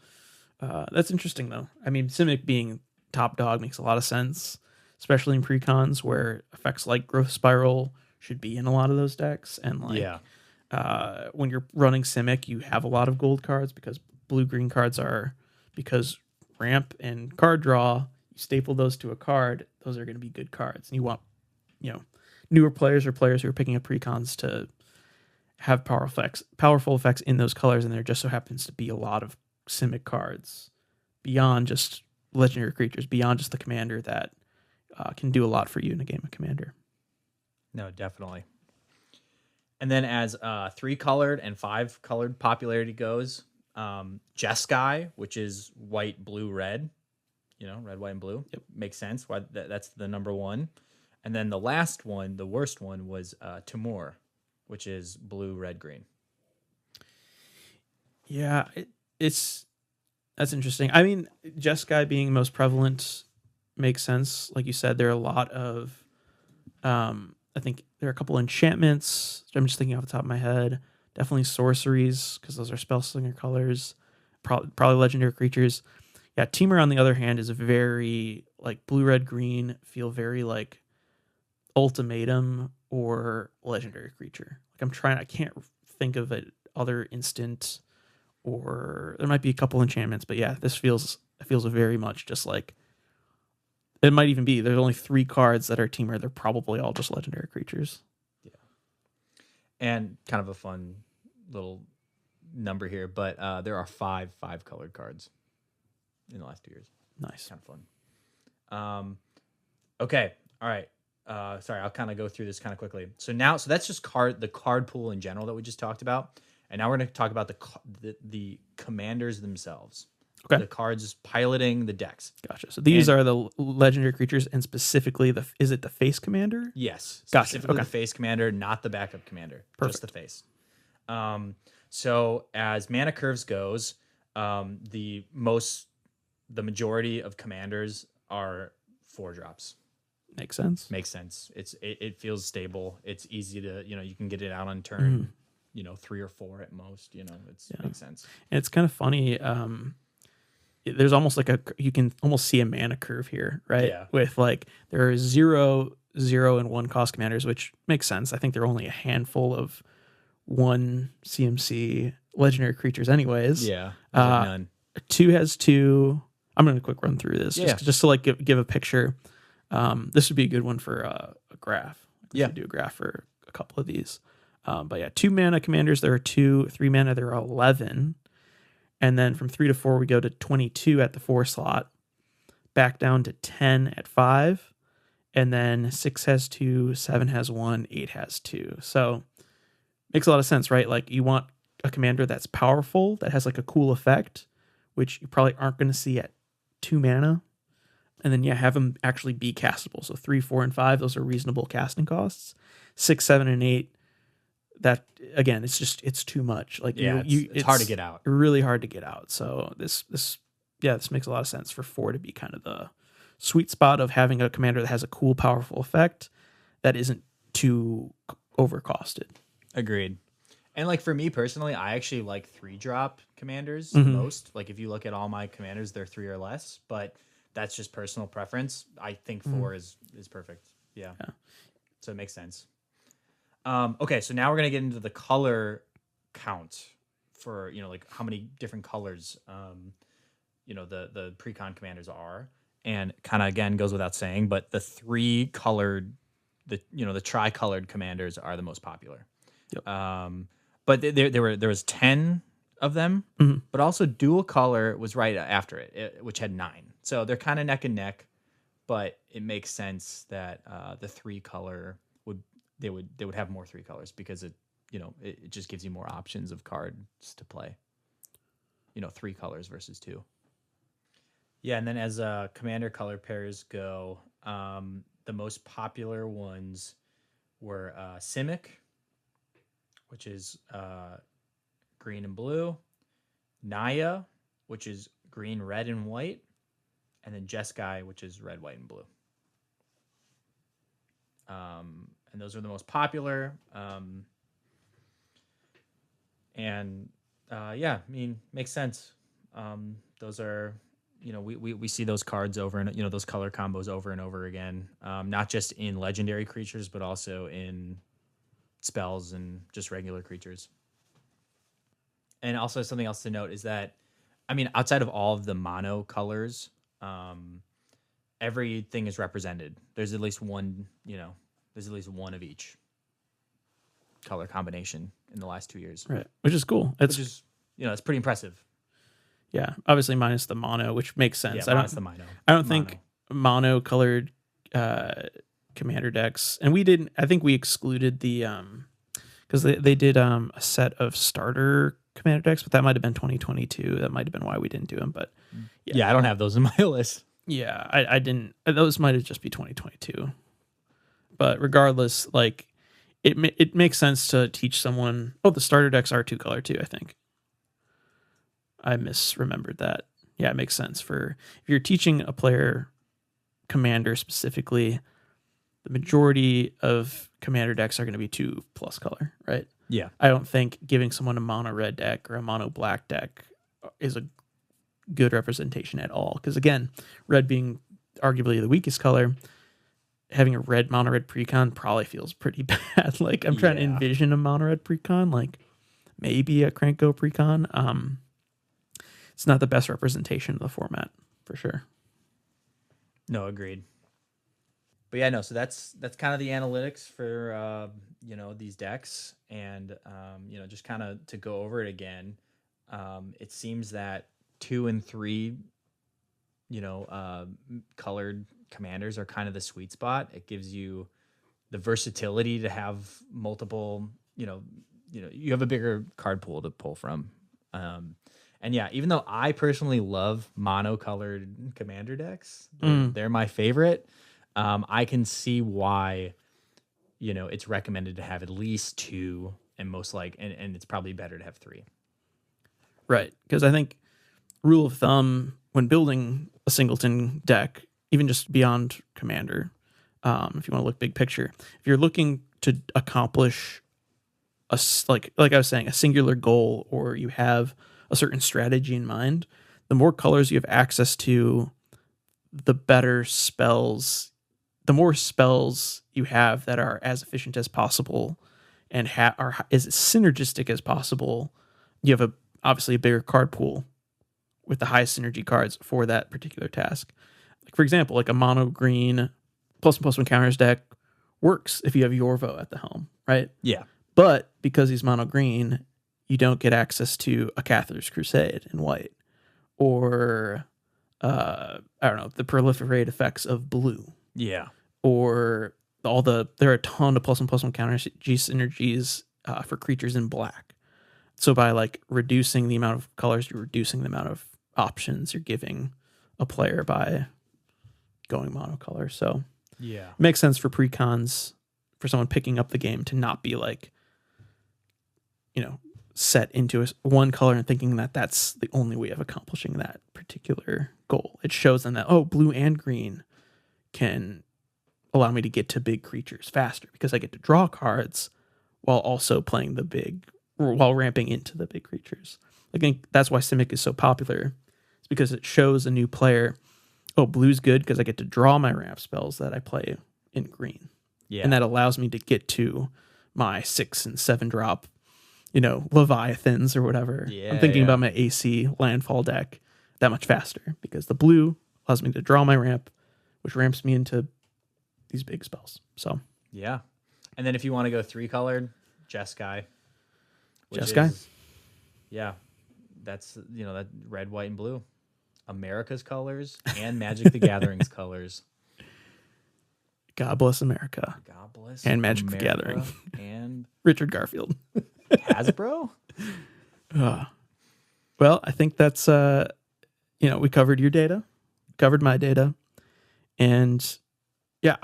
that's interesting though. I mean, Simic being top dog makes a lot of sense, especially in precons where effects like Growth Spiral should be in a lot of those decks. And like when you're running Simic, you have a lot of gold cards because blue-green cards are because ramp and card draw, you staple those to a card, those are going to be good cards. And you want, newer players or players who are picking up precons to have powerful effects in those colors, and there just so happens to be a lot of Simic cards beyond just legendary creatures, beyond just the commander that can do a lot for you in a game of Commander. No, definitely. And then as 3-colored and 5-colored popularity goes, Jeskai, which is white, blue, red, red, white, and blue. Yep. Makes sense. Why that's the number one. And then the last one, the worst one, was Timur, which is blue, red, green. Yeah, that's interesting. I mean, Jeskai being most prevalent makes sense. Like you said, there are a lot of, I think there are a couple enchantments. I'm just thinking off the top of my head. Definitely sorceries, because those are spellslinger colors. Probably legendary creatures. Yeah, Temur, on the other hand, is very, like, blue, red, green, feel very, like, ultimatum or legendary creature. Like, I can't think of it other instant, or there might be a couple enchantments, but yeah, this feels very much just like, it might even be, there's only 3 cards that are Temur. They're probably all just legendary creatures. Yeah. And kind of a fun little number here, but there are 5 colored cards in the last 2 years. Nice. Kind of fun. Okay. All right. Sorry, I'll kind of go through this kind of quickly. So that's just the card pool in general that we just talked about. And now we're going to talk about the commanders themselves. Okay. The cards piloting the decks. Gotcha. So these are the legendary creatures, and specifically is it the face commander? Yes. Gotcha. Specifically Okay. The face commander, not the backup commander. Perfect. Just the face. So as mana curves goes, the majority of commanders are 4-drops. Makes sense. Makes sense. It feels stable. It's easy to, you can get it out on turn, 3 or 4 at most, makes sense. And it's kind of funny. There's almost like you can almost see a mana curve here, right? Yeah. With like, there are 0, 0, and 1 cost commanders, which makes sense. I think there are only a handful of 1 CMC legendary creatures anyways. Yeah. None. 2 has 2. I'm going to quick run through this just to like give a picture. This would be a good one for a graph. We should do a graph for a couple of these. But yeah, 2 mana commanders, there are 2. 3 mana, there are 11. And then from 3 to 4, we go to 22 at the 4 slot, back down to 10 at 5. And then 6 has 2, 7 has 1, 8 has 2. So makes a lot of sense, right? Like, you want a commander that's powerful, that has like a cool effect, which you probably aren't going to see at 2 mana. And then have them actually be castable. So 3, 4, and 5, those are reasonable casting costs. 6, 7, and 8, that again, it's too much. Like, it's hard to get out. Really hard to get out. So this makes a lot of sense for 4 to be kind of the sweet spot of having a commander that has a cool, powerful effect that isn't too overcosted. Agreed. And like for me personally, I actually like 3-drop commanders the most. Like if you look at all my commanders, they're 3 or less, but that's just personal preference. I think 4 is perfect. Yeah. So it makes sense. Okay, so now we're gonna get into the color count for like how many different colors the precon commanders are, and kind of again goes without saying, but the 3-colored, the tricolored commanders are the most popular. Yep. But there was 10 of them, but also dual color was right after it, which had 9. So they're kind of neck and neck, but it makes sense that the 3 color would have more 3 colors because it just gives you more options of cards to play. 3 colors versus 2. Yeah, and then as commander color pairs go, the most popular ones were Simic, which is green and blue, Naya, which is green, red, and white, and then Jeskai, which is red, white, and blue. And those are the most popular. Yeah, I mean, makes sense. Those are, we see those cards over and, those color combos over and over again, not just in legendary creatures, but also in spells and just regular creatures. And also something else to note is that, I mean, outside of all of the mono colors, everything is represented. There's at least one, of each color combination in the last 2 years. Right. Which is cool. It's pretty impressive. Yeah. Obviously minus the mono, which makes sense. Yeah, minus the mono. I don't think mono colored commander decks, and I think we excluded the because they did a set of starter commander decks, but that might have been 2022. That might have been why we didn't do them. But yeah, I don't have those in my list. Yeah, I didn't. Those might have just be 2022. But regardless, like it makes sense to teach someone. Oh, the starter decks are 2 color too. I think I misremembered that. Yeah, it makes sense for if you're teaching a player commander specifically. The majority of commander decks are going to be 2+ color, right? Yeah. I don't think giving someone a mono red deck or a mono black deck is a good representation at all. Because again, red being arguably the weakest color, having a mono red precon probably feels pretty bad. Like I'm trying to envision a mono red precon, like maybe a Cranko precon. It's not the best representation of the format for sure. No, agreed. But yeah, no. So that's kind of the analytics for these decks, and just kind of to go over it again. It seems that 2 and 3, colored commanders are kind of the sweet spot. It gives you the versatility to have multiple. You have a bigger card pool to pull from. And yeah, even though I personally love mono-colored commander decks, they're my favorite. I can see why, it's recommended to have at least 2 and and it's probably better to have 3. Right. Because I think rule of thumb when building a singleton deck, even just beyond commander, if you want to look big picture, if you're looking to accomplish like I was saying, a singular goal, or you have a certain strategy in mind, the more colors you have access to, the better spells. The more spells you have that are as efficient as possible and are as synergistic as possible, you have obviously a bigger card pool with the highest synergy cards for that particular task. Like for example, like a mono green +1/+1 counters deck works if you have Yorvo at the helm, right? Yeah. But because he's mono green, you don't get access to a Cathar's Crusade in white, or I don't know, the proliferate effects of blue. Yeah. Or there are a ton of +1/+1 counter G synergies for creatures in black. So by like reducing the amount of colors, you're reducing the amount of options you're giving a player by going monocolor. So yeah, it makes sense for precons, for someone picking up the game to not be like, set into one color and thinking that that's the only way of accomplishing that particular goal. It shows them that, blue and green can allow me to get to big creatures faster because I get to draw cards while also playing while ramping into the big creatures. I think that's why Simic is so popular. It's because it shows a new player, blue's good because I get to draw my ramp spells that I play in green. Yeah. And that allows me to get to my 6 and 7 drop, Leviathans or whatever. Yeah, I'm thinking about my AC landfall deck that much faster because the blue allows me to draw my ramp, which ramps me into these big spells. So yeah. And then if you want to go 3 colored, Jeskai. Jeskai? Yeah. that's that red, white, and blue, America's colors and Magic the Gathering's colors. God bless America. God bless and Magic America the Gathering and Richard Garfield. Hasbro. Well, I think that's we covered your data, covered my data, and yeah.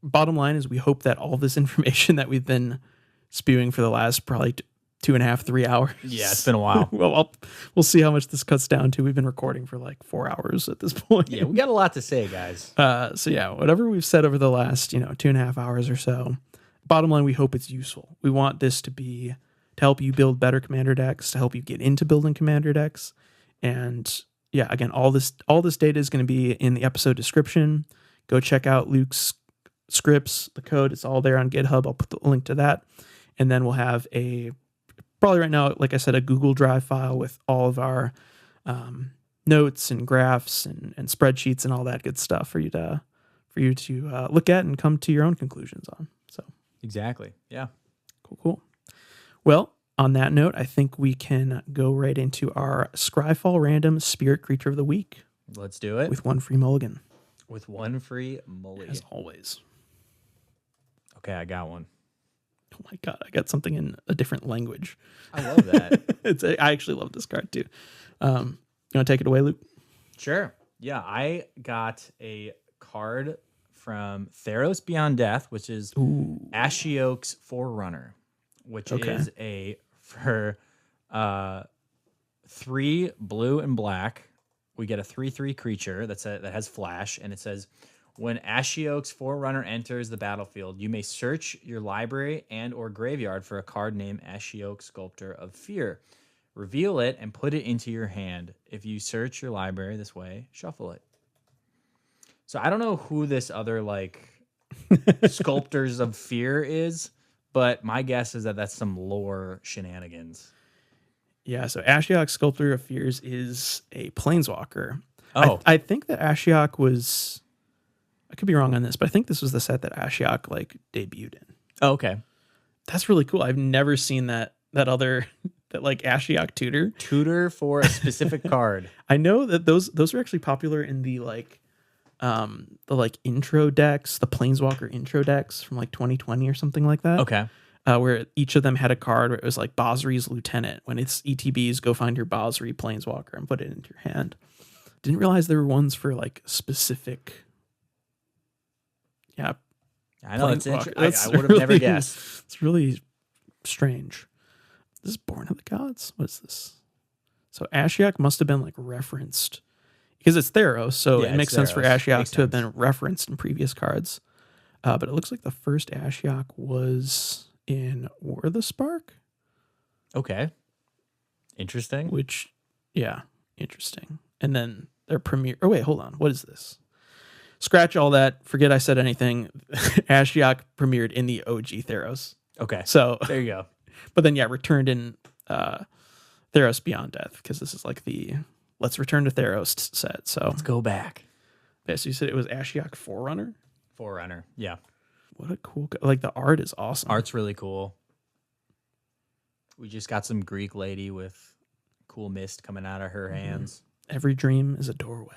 Bottom line is we hope that all this information that we've been spewing for the last probably 2.5, 3 hours. Yeah, it's been a while. Well, we'll see how much this cuts down to. We've been recording for like 4 hours at this point. Yeah, we got a lot to say, guys. So yeah, whatever we've said over the last 2.5 hours or so, bottom line, we hope it's useful. We want this to help you build better commander decks, to help you get into building commander decks. And yeah, again, all this data is going to be in the episode description. Go check out Luke's scripts, the code. It's all there on GitHub. I'll put the link to that. And then we'll have probably right now, like I said, a Google Drive file with all of our notes and graphs and spreadsheets and all that good stuff for you to look at and come to your own conclusions on. So exactly. Yeah. Cool. Well, on that note, I think we can go right into our Scryfall random spirit creature of the week. Let's do it. With one free mulligan. With one free mulligan. As always. Okay, I got one. Oh my God, I got something in a different language. I love that. I actually love this card too. You want to take it away, Luke? Sure. Yeah, I got a card from Theros Beyond Death, which is Ashiok's Forerunner, which is for 3 blue and black. We get a 3/3 creature that has flash, and it says, when Ashiok's Forerunner enters the battlefield, you may search your library and or graveyard for a card named Ashiok, Sculptor of Fear. Reveal it and put it into your hand. If you search your library this way, shuffle it. So I don't know who this other Sculptors of Fear is, but my guess is that that's some lore shenanigans. Yeah, so Ashiok, Sculptor of Fears is a planeswalker. Oh. I think that Ashiok was... I could be wrong on this, but I think this was the set that Ashiok debuted in. Oh, okay. That's really cool. I've never seen that Ashiok tutor for a specific card. I know that those are actually popular in the intro decks, the Planeswalker intro decks from 2020 or something like that. Okay. Where each of them had a card where it was like Basri's Lieutenant. When it's ETBs, go find your Basri Planeswalker and put it into your hand. Didn't realize there were ones for specific. Yeah, I know it's interesting. I would have never guessed. It's really strange. This is Born of the Gods. What is this? So Ashiok must have been referenced because it's Theros, so it makes sense for Ashiok to have been referenced in previous cards. But it looks like the first Ashiok was in War of the Spark. Okay. Interesting. Interesting. And then their premiere. Oh wait, hold on. What is this? Scratch all that. Forget I said anything. Ashiok premiered in the OG Theros. Okay. So there you go. But then, returned in Theros Beyond Death because this is the Let's Return to Theros set. So let's go back. Yeah, so you said it was Ashiok Forerunner? Forerunner, yeah. What a cool... the art is awesome. Art's really cool. We just got some Greek lady with cool mist coming out of her hands. Every dream is a doorway.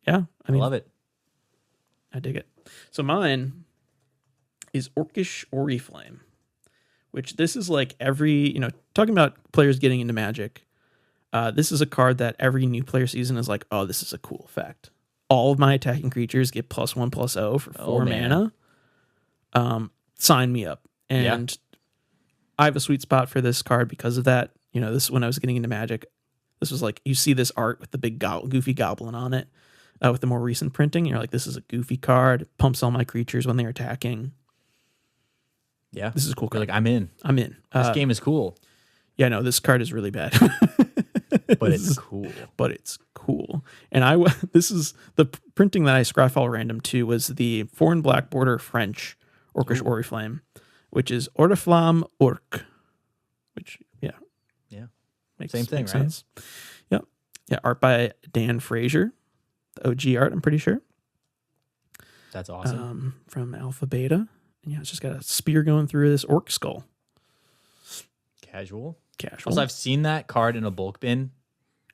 Yeah, I love it. I dig it. So mine is Orcish Oriflame, which this is every, talking about players getting into Magic. This is a card that every new player season is oh, this is a cool effect. All of my attacking creatures get +1/+0 for 4 mana. Sign me up. And I have a sweet spot for this card because of that. This when I was getting into Magic, this was you see this art with the big goofy goblin on it. With the more recent printing, you're this is a goofy card. It pumps all my creatures when they're attacking. Yeah. This is a cool card. You're I'm in. I'm in. This game is cool. Yeah, no, this card is really bad. But it's cool. But it's cool. And this is the printing that I Scryfall random to was the 4 and black border French Orcish Oriflame, which is Oriflamme Orc. Which, yeah. Makes right? sense. Yep. Yeah, art by Dan Frazier. The OG art, I'm pretty sure. That's awesome. From Alpha Beta. And it's just got a spear going through this orc skull. Casual. casual. Also, I've seen that card in a bulk bin.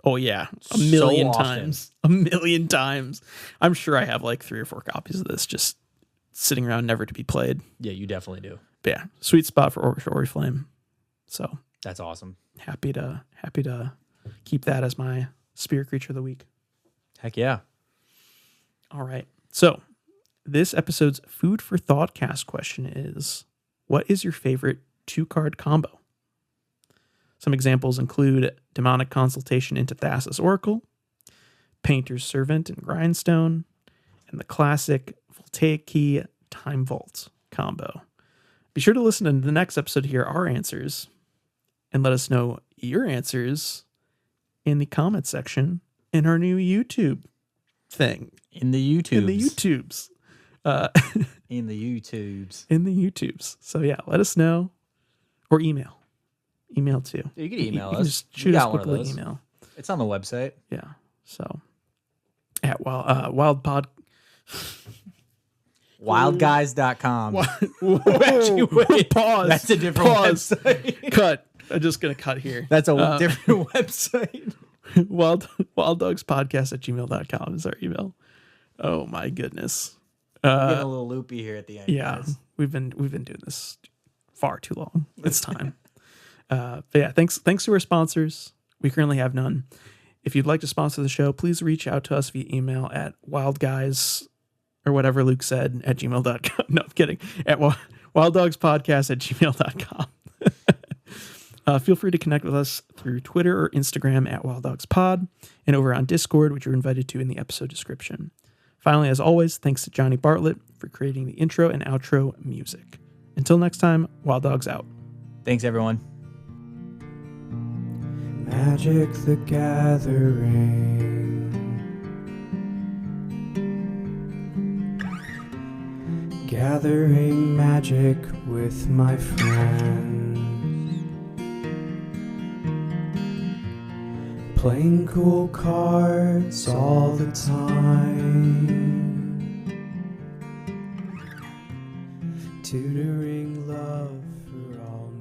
Oh yeah, a million often. times. A million times. I'm sure I have like 3 or 4 copies of this just sitting around, never to be played. Yeah, you definitely do. But yeah, sweet spot for Oriflame. So that's awesome. Happy to keep that as my spirit creature of the week. Heck yeah. All right. So this episode's food for Thoughtcast question is, what is your favorite 2-card combo? Some examples include Demonic Consultation into Thassa's Oracle, Painter's Servant and Grindstone, and the classic Voltaic Key Time Vault combo. Be sure to listen to the next episode to hear our answers, and let us know your answers in the comment section in our new YouTube thing. In the YouTubes. In the YouTubes. In the YouTubes. In the YouTubes. So yeah, let us know. Or email. Email too. You can email you us. Can just shoot us quickly email. It's on the website. Yeah. So at wildpod. Wildguys.com. Pause. That's a different website. Cut. I'm just going to cut here. That's a different website. Wilddogspodcast@gmail.com is our email. Oh my goodness. Getting a little loopy here at the end. Yeah. Guys. We've been doing this far too long. It's time. But yeah, thanks to our sponsors. We currently have none. If you'd like to sponsor the show, please reach out to us via email at wildguys or whatever Luke said at gmail.com. No, I'm kidding. At wilddogspodcast@gmail.com. Feel free to connect with us through Twitter or Instagram at wilddogspod and over on Discord, which you're invited to in the episode description. Finally, as always, thanks to Johnny Bartlett for creating the intro and outro music. Until next time, Wild Dogs out. Thanks, everyone. Magic the Gathering. Gathering magic with my friends. Playing cool cards all the time. Tutoring love for all